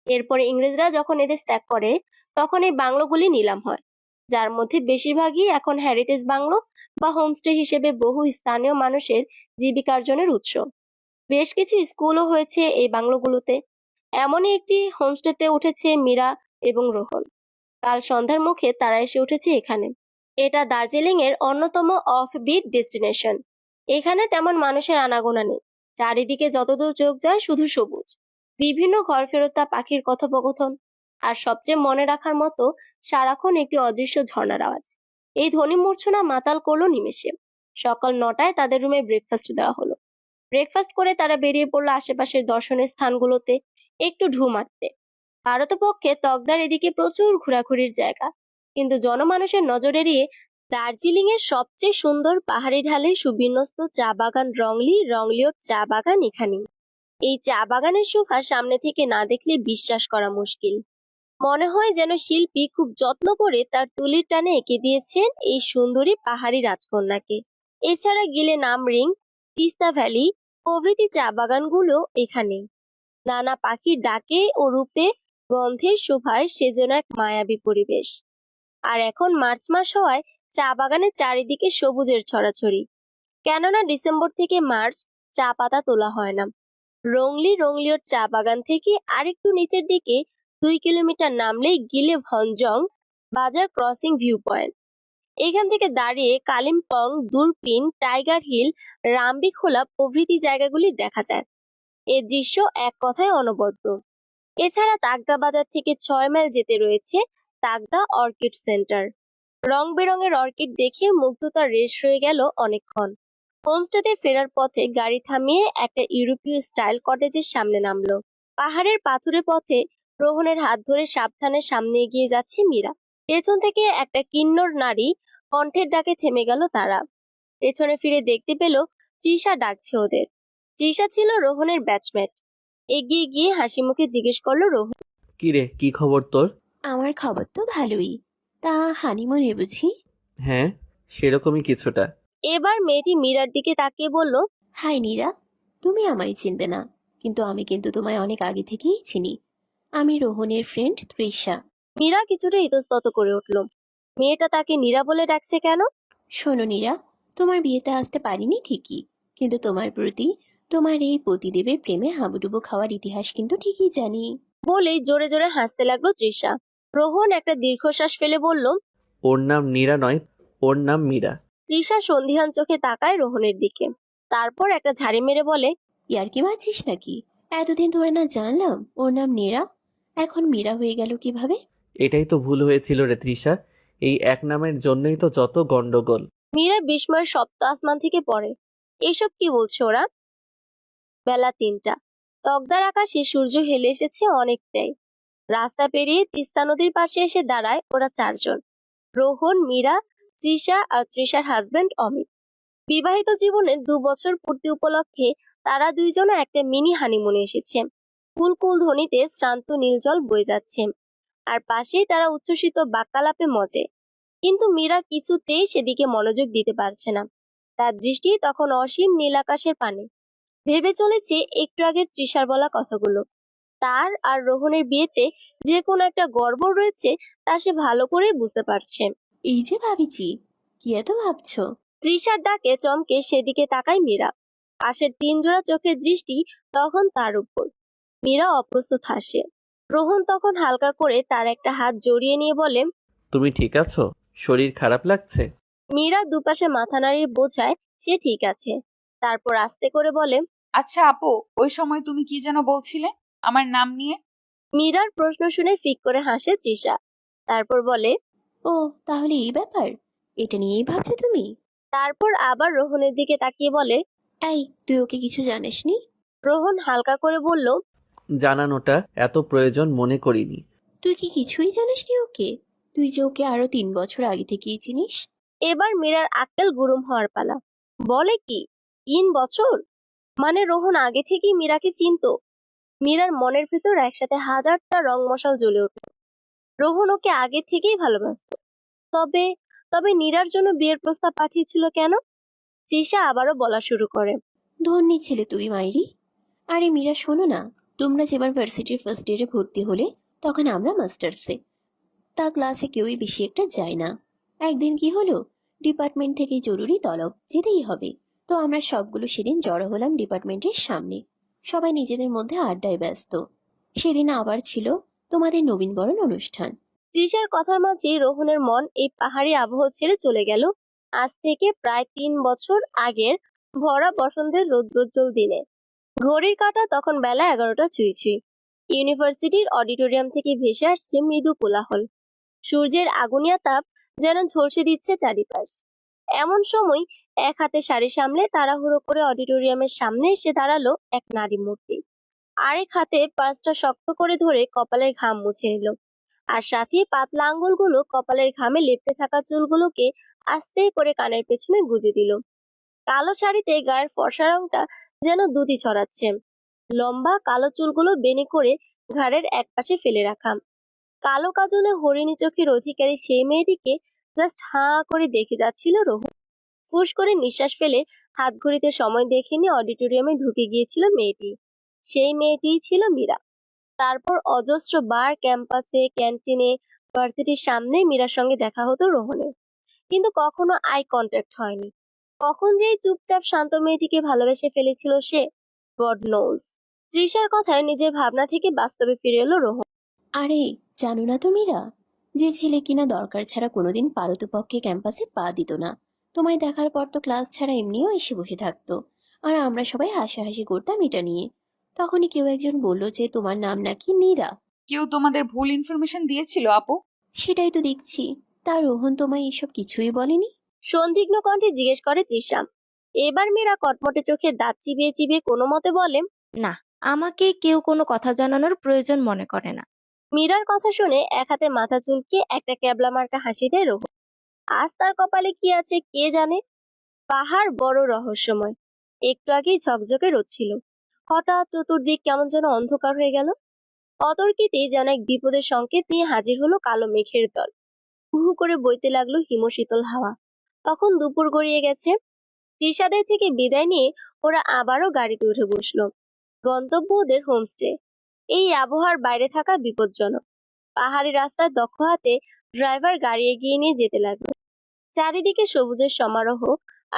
এরপরে ইংরেজরা যখন এদেশ ত্যাগ করে তখন এই বাংলোগুলি নিলাম হয়, যার মধ্যে বেশিরভাগই এখন হেরিটেজ বাংলো বা হোমস্টে হিসেবে বহু স্থানীয় মানুষের জীবিকার্জনের উৎস। বেশ কিছু স্কুলও হয়েছে এই বাংলোগুলোতে। এমনই একটি হোমস্টেতে উঠেছে মীরা এবং রোহন। কাল সন্ধ্যার মুখে তারা এসে উঠেছে এখানে। এটা দার্জিলিং এর অন্যতম অফবিট ডেস্টিনেশন। এখানে তেমন মানুষের আনাগোনা নেই। চারিদিকে যতদূর চোখ যায় শুধু সবুজ, বিভিন্ন ঘর ফেরতা পাখির কথোপকথন, আর সবচেয়ে মনে রাখার মতো সারাক্ষণ একটি অদৃশ্য ঝর্ণার আওয়াজ। এই ধ্বনি মূর্ছনা মাতাল করলো নিমেষে। সকাল 9টায় তাদের রুমে ব্রেকফাস্ট দেওয়া হলো। ব্রেকফাস্ট করে তারা বেরিয়ে পড়লো আশেপাশের দর্শনীয় স্থানগুলোতে একটু ঢু মারতে। পারতপক্ষে তকদার এদিকে প্রচুর ঘোরাঘুরির জায়গা, কিন্তু জনমানুষের নজর এড়িয়ে দার্জিলিং এর সবচেয়ে সুন্দর পাহাড়ি ঢালে সুবিন্যস্ত চা বাগান রংলিওর চা বাগান এখানেই। এই চা বাগানের শোভা সামনে থেকে না দেখলে বিশ্বাস করা মুশকিল। মনে হয় যেন শিল্পী খুব যত্ন করে তার তুলির টানে এঁকে দিয়েছেন এই সুন্দরী পাহাড়ি রাজকন্যাকে। এছাড়া গিলে নামরিং, তিস্তা ভ্যালি প্রভৃতি চা বাগানগুলো এখানেই। নানা পাখির ডাকে ও রূপে গন্ধের শোভায় সে যেন এক মায়াবী পরিবেশ। আর এখন মার্চ মাস হওয়ায় চা বাগানের চারিদিকে সবুজের ছড়াছড়ি। কেননা ডিসেম্বর থেকে মার্চ চা পাতা তোলা হয় না। রংলিওর চা বাগান থেকে আরেকটু নিচের দিকে 2 কিলোমিটার নামলেই গিলে ভঞ্জং বাজার ক্রসিং ভিউ পয়েন্ট। এখান থেকে দাঁড়িয়ে কালিম্পং, দুরপিন, টাইগার হিল, রামবিখোলা প্রভৃতি জায়গাগুলি দেখা যায়। এ দৃশ্য এক কথায় অনবদ্য। এছাড়া তাগদা বাজার থেকে 6 মাইল যেতে রয়েছে তাগদা অর্কিড সেন্টার। রং বেরঙের অর্কিড দেখে মুগ্ধতার রেশ রয়ে গেল অনেকক্ষণ। হোমস্টেতে ফেরার পথে গাড়ি থামিয়ে একটা ইউরোপীয় স্টাইল কটেজের সামনে নামলো। পাহাড়ের পাথুরে পথে রোহনের হাত ধরে সাবধানে সামনে এগিয়ে যাচ্ছে মীরা। পেছন থেকে একটা কিন্নর নারী কণ্ঠের ডাকে থেমে গেল তারা। পেছনে ফিরে দেখতে পেল তৃষা ডাকছে ওদের। তৃষা ছিল রোহনের ব্যাচমেট। এগিয়ে গিয়ে হাসি মুখে জিজ্ঞেস করলো রোহন, কি রে, কি খবর তোর? আমার খবর তো ভালোই। তা হানিমুনে বুঝি? হ্যাঁ, সেরকমই কিছুটা। এবার মেয়েটি মীরার দিকে তাকিয়ে বলল, হাই নীরা, তুমি আমায় চিনবে না, কিন্তু আমি তোমায় অনেক আগে থেকেই চিনি। আমি রোহনের ফ্রেন্ড তৃষা। মীরা কিছুটা ইতস্তত করে উঠল। মেয়েটা তাকে নীরা বলে ডাকছে কেন? শোনো নীরা, তোমার বিয়েতে আসতে পারিনি ঠিকই, কিন্তু তোমার প্রতি, তোমার এই পতিদেবের প্রেমে হাবুডুবু খাওয়ার ইতিহাস কিন্তু ঠিকই জানি। বলেই জোরে জোরে হাসতে লাগলো তৃষা। রোহন একটা দীর্ঘশ্বাস ফেলে বলল, ওর নাম নীরা নয়, ওর নাম মীরা। তৃষা সন্ধিহান চোখে তাকায় রোহনের দিকে। তারপর একটা ঝাড়ি মেরে বলে, ইয়ার কি মারছিস নাকি? এতদিন ধরে না জানলাম ওর নাম নীরা, এখন মীরা হয়ে গেল কিভাবে? এটাই তো ভুল হয়েছিল রে তৃষা, এই এক নামের জন্যই তো যত গন্ডগোল। মীরা বিস্ময়ের সপ্ত আসমান থেকে পড়ে। এসব কি বলছে ওরা? বেলা 3টা। তকদার আকাশে সূর্য হেলে এসেছে অনেকটাই। রাস্তা পেরিয়ে তিস্তা নদীর পাশে এসে দাঁড়ায় ওরা 4 জন। রোহন, মীরা, তৃষা আর তৃষার হাজবেন্ড অমিত। বিবাহিত জীবনে 2 বছর পূর্তি উপলক্ষে তারা 2জনও একটা মিনি হানিমুনে এসেছে। কুলকুল ধ্বনিতে শ্রান্ত নীলজল বয়ে যাচ্ছে, আর পাশেই তারা উচ্ছ্বসিত বাক্যালাপে মজে। কিন্তু মীরা কিছুতেই সেদিকে মনোযোগ দিতে পারছে না। তার দৃষ্টি তখন অসীম নীল আকাশের পানে। ভেবে চলেছে একটু আগের তৃষার বলা কথাগুলো। তার আর রোহনের বিয়েতে যে কোনো একটা গড়বড় রয়েছে তা সে ভালো করে বুঝতে পারছে। এই যে ভাবিছি, কি এত ভাবছো? তৃষার ডাকে চমকে সেদিকে তাকায় মীরা। পাশের 3 জোড়া চোখের দৃষ্টি তখন তার উপর। মীরা অপ্রস্তুত হাসে। রোহন তখন হালকা করে তার একটা হাত জড়িয়ে নিয়ে বলে, তুমি ঠিক আছো? শরীর খারাপ লাগছে? মীরা দুপাশে মাথা নাড়িয়ে বোঝায় সে ঠিক আছে। তারপর আস্তে করে বলে, আচ্ছা আপু, ওই সময় তুমি কি যেন বলছিলে আমার নাম নিয়ে? মীরার প্রশ্ন শুনে ফিক করে হাসে তৃষা। তারপর বলে, ও তাহলে এই ব্যাপার, এটা নিয়েই ভাবছো তুমি? তারপর আবার রোহনের দিকে তাকিয়ে বলে, এই, তুই ওকে কিছু জানিসনি? রোহন হালকা করে বলল, জানানোটা এত প্রয়োজন মনে করিনি। তুই কি কিছুই জানিসনি ওকে? তুই যে ওকে আরো 3 বছর আগে থেকেই চিনিস। এবার মীরার আক্কেল গুরুম হওয়ার পালা। বলে কি, 3 বছর? মানে রোহন আগে থেকেই মীরাকে চিনতো? মীরার মনের ভেতর একসাথে 1000টা রং মশাল জ্বলে উঠল। রোহন ওকে আগে থেকেই ভালোবাসতো। তবে তবে নীরার জন্য বিয়ের প্রস্তাব পাঠিয়েছিল কেন? তৃষা আবারও বলা শুরু করে, ধন্যী ছেলে তুই মাইরি। আরে মীরা, শোনো না, তোমরা যেবার ভার্সিটির ফার্স্ট ইয়ারে ভর্তি হলে তখন আমরা মাস্টার্সে। তা ক্লাসে কেউই বেশি একটা যায় না। একদিন কি হলো, ডিপার্টমেন্ট থেকে জরুরি তলব, যেতেই হবে। তো আমরা সবগুলো সেদিন জড়ো হলাম ডিপার্টমেন্টের সামনে। সবাই নিজেদের মধ্যে আড্ডায় ব্যস্ত। সেদিন আবার ছিল তোমাদের নবীনবরণ অনুষ্ঠান। তৃষার কথার মাঝে রোহনের মন এই পাহাড়ি আবহাওয়া ছেড়ে চলে গেল আজ থেকে প্রায় 3 বছর আগের ভরা বসন্তের রৌদ্রোজ্জ্বল দিনে। ঘড়ির কাঁটা তখন বেলা 11টা ছুঁই ছুঁই। ইউনিভার্সিটির অডিটোরিয়াম থেকে ভেসে আসছে মৃদু কোলাহল। সূর্যের আগুনিয়া তাপ যেন ঝলসে দিচ্ছে চারিপাশ। এমন সময় এক হাতে শাড়ি সামলে তাড়াহুড়ো করে অডিটোরিয়ামের সামনে এসে দাঁড়ালো এক নারী মূর্তি। আরেক হাতে পার্সটা শক্ত করে ধরে কপালের ঘাম মুছে নিল, আর সাথে পাতলা আঙ্গুলগুলো কপালের ঘামে লেপ্টে থাকা চুলগুলোকে আস্তে করে কানের পেছনে গুজে দিল। কালো শাড়িতে গায়ের ফর্সা রংটা যেন দ্যুতি ছড়াচ্ছে। লম্বা কালো চুলগুলো বেনি করে ঘাড়ের একপাশে ফেলে রাখা। কালো কাজলে হরিণী চোখের অধিকারী সেই মেয়েটিকে জাস্ট হাঁ করে দেখে যাচ্ছিল রোহন। ফুস করে নিঃশ্বাস ফেলে হাত ঘড়িতে সময় দেখেনি অডিটোরিয়ামে ঢুকে গিয়েছিল মেয়েটি। সেই মেয়েটিই ছিল মীরা। তারপর অজস্র বার ক্যাম্পাসে, ক্যান্টিনে, ভার্সিটির সামনে মীরার সঙ্গে দেখা হতো রোহনের, কিন্তু কখনো আই কন্ট্যাক্ট হয়নি। কখন যেই চুপচাপ শান্ত মেয়েটিকে ভালোবেসে ফেলেছিল সে, গড নোজ। তৃষার কথায় নিজের ভাবনা থেকে বাস্তবে ফিরে এলো রোহন। আরে জানো না তো মীরা, যে ছেলে কিনা দরকার ছাড়া কোনোদিন পারতপক্ষে ক্যাম্পাসে পা দিত না, তোমায় দেখার পর তো ক্লাস ছাড়া এমনিও এসে বসে থাকতো, আর আমরা সবাই হাসাহাসি করতাম এটা নিয়ে। তখনই কেউ একজন বলল যে তোমার নাম নাকি নীরা। কেউ তোমাদের ভুল ইনফরমেশন দিয়েছিল আপু? সেটাই তো দেখছি। তা রোহন তোমায় এসব কিছুই বলেনি? সন্দিগ্ধ কণ্ঠে জিজ্ঞেস করে তৃষা। এবার মীরা কটমটে চোখে দাঁত চিবিয়ে চিবিয়ে কোনো মতে বলে, না, আমাকে কেউ কোনো কথা জানানোর প্রয়োজন মনে করে না। মীরার কথা শুনে এক হাতে মাথা চুলকে একটা ক্যাবলা মার্কা হাসি দেয় রোহন। আজ তার কপালে কি আছে কে জানে। পাহাড় বড় রহস্যময়। একটু আগেই ঝকঝকে রোদ ছিল, হঠাৎ চতুর্দিক কেমন যেন অন্ধকার হয়ে গেল। অতর্কিতে যেন এক বিপদের সংকেত নিয়ে হাজির হলো কালো মেঘের দল। হু হু করে বইতে লাগলো হিমশীতল হাওয়া। তখন দুপুর গড়িয়ে গেছে। তৃষাদের থেকে বিদায় নিয়ে ওরা আবারও গাড়িতে উঠে বসলো। গন্তব্য ওদের হোমস্টে। এই আবহাওয়ার বাইরে থাকা বিপজ্জনক। পাহাড়ি রাস্তার দক্ষ হাতে ড্রাইভার গাড়ি এগিয়ে নিয়ে যেতে লাগলো। চারিদিকে সবুজের সমারোহ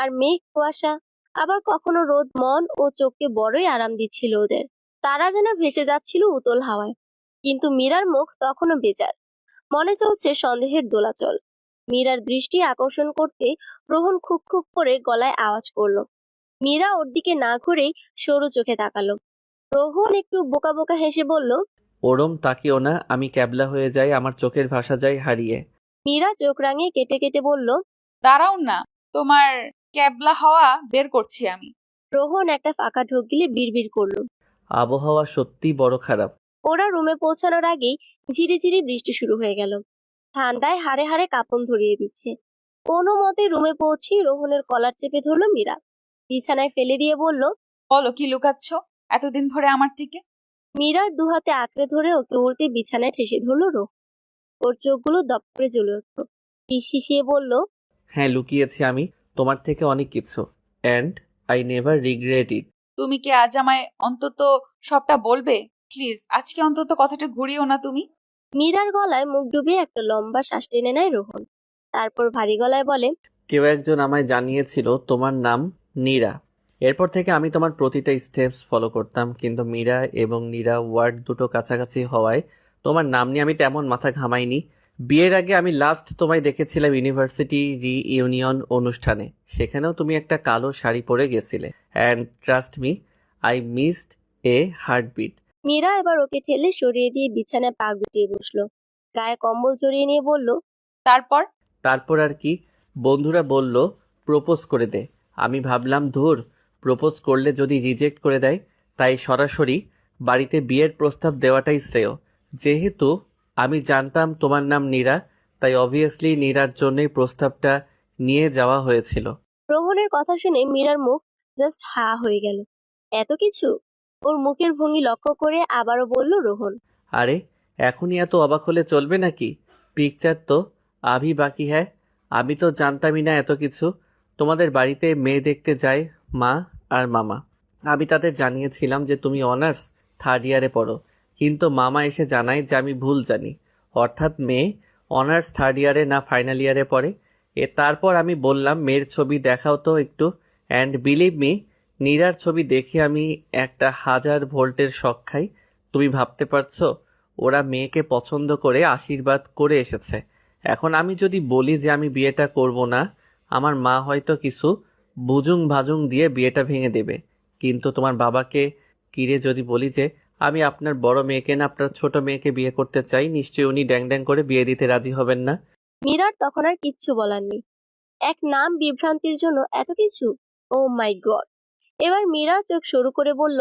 আর মেঘ কুয়াশা, আবার কখনো রোদ মন ও চোখকে বড়ই আরাম দিচ্ছিল ওদের। তারা যেন ভেসে যাচ্ছিল উতল হাওয়ায়। কিন্তু মীরার মুখ তখনও বেজার, মনে চলছে সন্দেহের দোলাচল। মীরার দৃষ্টি আকর্ষণ করতে রোহন খুব খুব করে গলায় আওয়াজ করলো। মীরা ওর দিকে না ঘুরেই সরু চোখে তাকালো। রোহন একটু বোকা বোকা হেসে বলল, ওরম তাকিও না, আমি ক্যাবলা হয়ে যাই, আমার চোখের ভাষা যায় হারিয়ে। মীরা চোখ রাঙিয়ে কেটে কেটে বলল, দাঁড়াও না, তোমার ক্যাবলা হওয়া বের করছি আমি। রোহন একটা ফাঁকা ঢোক গিলে বিড়বিড় করলো। আবহাওয়া সত্যি বড় খারাপ। ওরা রুমে পৌঁছানোর আগেই ঝিরিঝিরি বৃষ্টি শুরু হয়ে গেল। ঠান্ডায় হাড়ে হাড়ে কাঁপন ধরিয়ে দিচ্ছে। কোনো মতে রুমে পৌঁছে রোহনের কলার চেপে ধরলো মীরা। বিছানায় ফেলে দিয়ে বলল, বলো কি লুকাচ্ছ এতদিন ধরে আমার থেকে? মীরার দুহাতে আঁকড়ে ধরে ওকে উল্টে বিছানায় ঠেসে ধরলো রোহন। ওর চোখগুলো দপ করে জ্বলে উঠল। ফিসফিসিয়ে বলল, হ্যাঁ, লুকিয়েছি আমি তোমার থেকে অনেক কিছু, অ্যান্ড আই নেভার রিগ্রেট ইট। তুমি কি আজ আমায় অন্তত সবটা বলবে? প্লিজ আজকে অন্তত কথাটা ঘুরিও না তুমি। মীরার গলায় মুখ ডুবিয়ে একটা লম্বা শ্বাস টেনে নেয় রোহন। তারপর ভারী গলায় বলে, কেউ একজন আমায় জানিয়েছিল তোমার নাম নীরা। এরপর থেকে আমি তোমার প্রতিটা স্টেপস ফলো করতাম, কিন্তু মীরা এবং নীরা ওয়ার্ড দুটো কাছাকাছি হওয়ায় তোমার নাম নিয়ে আমি তেমন মাথা ঘামাইনি। বিয়ের আগে আমি লাস্ট তোমায় দেখেছিলাম ইউনিভার্সিটি রিইউনিয়ন অনুষ্ঠানে। সেখানেও তুমি একটা কালো শাড়ি পরে গেছিলে, and trust me, I missed a heartbeat. Meera এবার ওকে ঠেলে সরিয়ে দিয়ে বিছানায় পা গুটিয়ে বসলো। গায়ে কম্বল জড়িয়ে নিয়ে বলল, তারপর? তারপর আর কি, বন্ধুরা বলল প্রপোজ করে দে। আমি ভাবলাম ধুর, প্রপোজ করলে যদি রিজেক্ট করে দেয়, তাই সরাসরি বাড়িতে বিয়ের প্রস্তাব দেওয়াটাই শ্রেয়। যেহেতু আমি জানতাম তোমার নাম নীরা, তাই অবভিয়াসলি নীরার জন্যই প্রস্তাবটা নিয়ে যাওয়া হয়েছিল। রোহনের কথা শুনে মীরার মুখ জাস্ট হা হয়ে গেল। এত কিছু? ওর মুখের ভঙ্গি লক্ষ্য করে আবারও বলল রোহন, আরে এখনই এত অবাক হলে চলবে নাকি? পিকচার তো আভি বাকি হ্যায়। আমি তো জানতামই না এত কিছু। তোমাদের বাড়িতে মেয়ে দেখতে যায় মা আর মামা। আমি তাদের জানিয়েছিলাম যে তুমি অনার্স থার্ড ইয়ারে পড়ো, কিন্তু মামা এসে জানায় যে আমি ভুল জানি, অর্থাৎ মেয়ে অনার্স থার্ড ইয়ারে না ফাইনাল ইয়ারে পড়ে। তারপর আমি বললাম মেয়ের ছবি দেখাও তো একটু, অ্যান্ড বিলিভ মি, নীরার ছবি দেখে আমি একটা 1000 ভোল্টের শক খাই। তুমি ভাবতে পারছো, ওরা মেয়েকে পছন্দ করে আশীর্বাদ করে এসেছে। এখন আমি যদি বলি যে আমি বিয়েটা করব না, আমার মা হয়তো কিছু বুজুং ভাজুং দিয়ে বিয়েটা ভেঙে দেবে। কিন্তু তোমার বাবাকে কিরে যদি বলি যে আমি আপনার বড় মেয়েকে না আপনার ছোট মেয়েকে বিয়ে করতে চাই, নিশ্চয়ই উনি ড্যাং ড্যাং করে বিয়ে দিতে রাজি হবেন না। মীরার তখন আর কিচ্ছু বলার নেই। এক নাম বিভ্রান্তির জন্য এত কিছু? ও মাই গড। এবার মীরা চোখ সরু করে বলল,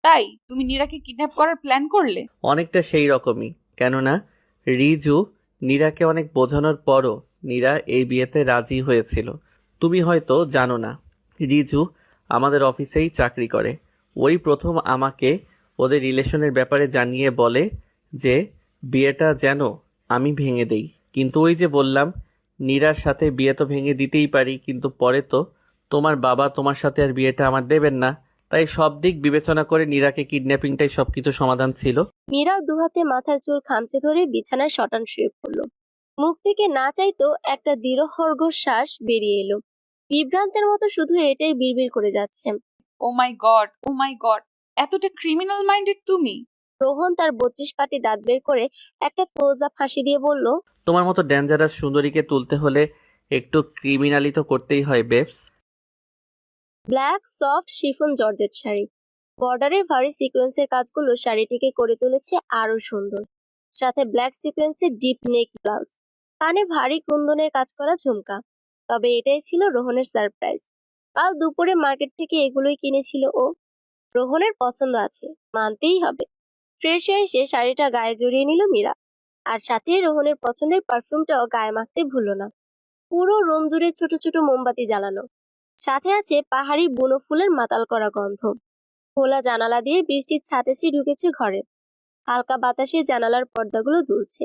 তাই তুমি নীরাকে কিডন্যাপ করার প্ল্যান করলে? অনেকটা সেই রকমই। কেননা রিজু নীরাকে অনেক বোঝানোর পরও নীরা এই বিয়েতে রাজি হয়েছিল। তুমি হয়তো জানো না, রিজু আমাদের অফিসেই চাকরি করে। ওই প্রথম আমাকে ওদের রিলেশনের ব্যাপারে জানিয়ে বলে যে বিয়েটা যেন আমি ভেঙে দেই। কিন্তু ওই যে বললাম, নীরার সাথে বিয়ে তো ভেঙে দিতেই পারি, কিন্তু পরে তো তোমার বাবা তোমার সাথে আর বিয়েটা আমার দেবেন না। তাই সব দিক বিবেচনা করে নীরাকে কিডন্যাপিংটাই সবকিছু সমাধান ছিল। মীরা দুহাতে মাথার চুল খামচে ধরে বিছানায় শটান শুয়ে পড়ল। মুখ থেকে না চাইতো একটা দৃঢ় শ্বাস বেরিয়ে এলো। বিভ্রান্তের মতো শুধু এটাই বিড়বিড় করে যাচ্ছে। ও my god, O my god, এতটা ক্রিমিনাল মাইন্ডেড তুমি? রোহন তার 32 পাটি দাঁত বের করে একটা ক্লোজ আপ হাসি দিয়ে বলল, তোমার মতো ডেঞ্জারাস সুন্দরীকে তুলতে হলে একটু ক্রিমিনালি তো করতেই হয় babes. Black soft chiffon georgette sari, বর্ডারে ভারী সিকোয়েন্সের কাজগুলো শাড়িটিকে করে তুলেছে আরো সুন্দর। সাথে ব্ল্যাক সিকোয়েন্সের ডিপ নেক ব্লাউজ, কানে ভারী কুন্দনের কাজ করা ঝুমকা। তবে এটাই ছিল রোহনের সারপ্রাইজ। কাল দুপুরে মার্কেট থেকে এগুলোই কিনেছিল ও। রোহনের পছন্দ আছে, মানতেই হবে। ফ্রেশ হয়ে এসে শাড়িটা গায়ে জড়িয়ে নিল মীরা, আর সাথে রোহনের পছন্দের পারফিউমটাও গায়ে মাখতে ভুলল না। পুরো রুম জুড়ে ছোট ছোট মোমবাতি জ্বালানো, সাথে আছে পাহাড়ি বুনো ফুলের মাতাল করা গন্ধ। খোলা জানালা দিয়ে বৃষ্টির ছাট এসে ঢুকেছে ঘরে। হালকা বাতাসে জানালার পর্দাগুলো দুলছে।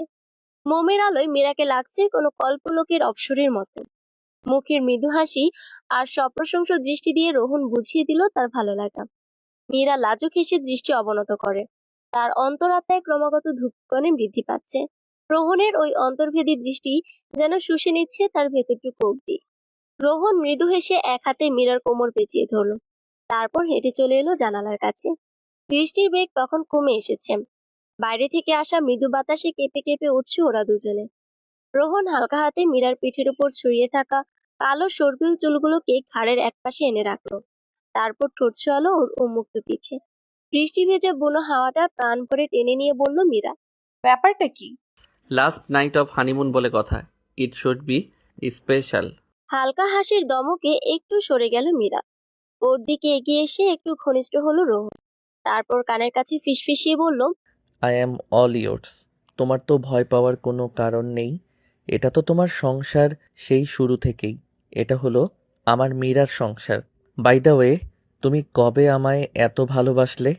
মোমের আলোয় মীরাকে লাগছে কোনো কল্পলোকের অপ্সরীর মতো। মুখের মৃদু হাসি আর সপ্রশংস দৃষ্টি দিয়ে রোহন বুঝিয়ে দিল তার ভালো লাগা। মীরা লাজুক হেসে দৃষ্টি অবনত করে। তার অন্তরাত্মায় ক্রমাগত ধূপকণে বৃদ্ধি পাচ্ছে। রোহনের ওই অন্তর্ভেদী দৃষ্টি যেন শুষে নিচ্ছে তার ভেতরটুকু অব্দি। রোহন মৃদু হেসে এক হাতে মীরার কোমর পেঁচিয়ে ধরল, তারপর হেঁটে চলে এলো জানালার কাছে। বৃষ্টির বেগ তখন কমে এসেছে। বাইরে থেকে আসা মৃদু বাতাসে কেঁপে কেঁপে উঠছে ওরা দুজনে। রোহন হালকা হাতে মীরার পিঠের উপর ছড়িয়ে থাকা কালো সর্পিল চুলগুলোকে ঘাড়ের একপাশে এনে রাখলো। তারপর ঠোঁট ছোঁয়ালো ওর উন্মুক্ত পিঠে। বৃষ্টি ভেজে বুনো হাওয়াটা প্রাণ ভরে টেনে নিয়ে বলল মীরা, ব্যাপারটা কি? লাস্ট নাইট অফ হানিমুন বলে কথা, ইট শুড বি স্পেশাল। হালকা হাসির দমকে একটু সরে গেল মীরা। ওর দিকে এগিয়ে এসে একটু ঘনিষ্ঠ হলো রোহন। তারপর কানের কাছে ফিসফিসিয়ে বলল, আই অ্যাম অল ইয়োর্স। তোমার তো ভয় পাওয়ার কোনো কারণ নেই। এটা তো তোমার সংসার সেই শুরু থেকেই। এটা হলো আমার মীরার সংসার। বাই দ্য ওয়ে, তুমি কবে আমায় এত ভালোবাসলে?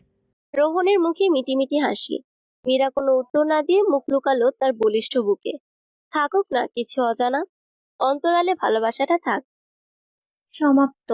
রোহনের মুখে মিটিমিটি হাসি। মীরা কোনো উত্তর না দিয়ে মুখ লুকালো তার বলিষ্ঠ বুকে। থাকুক না কিছু অজানা, অন্তরালে ভালোবাসাটা থাক। সমাপ্ত।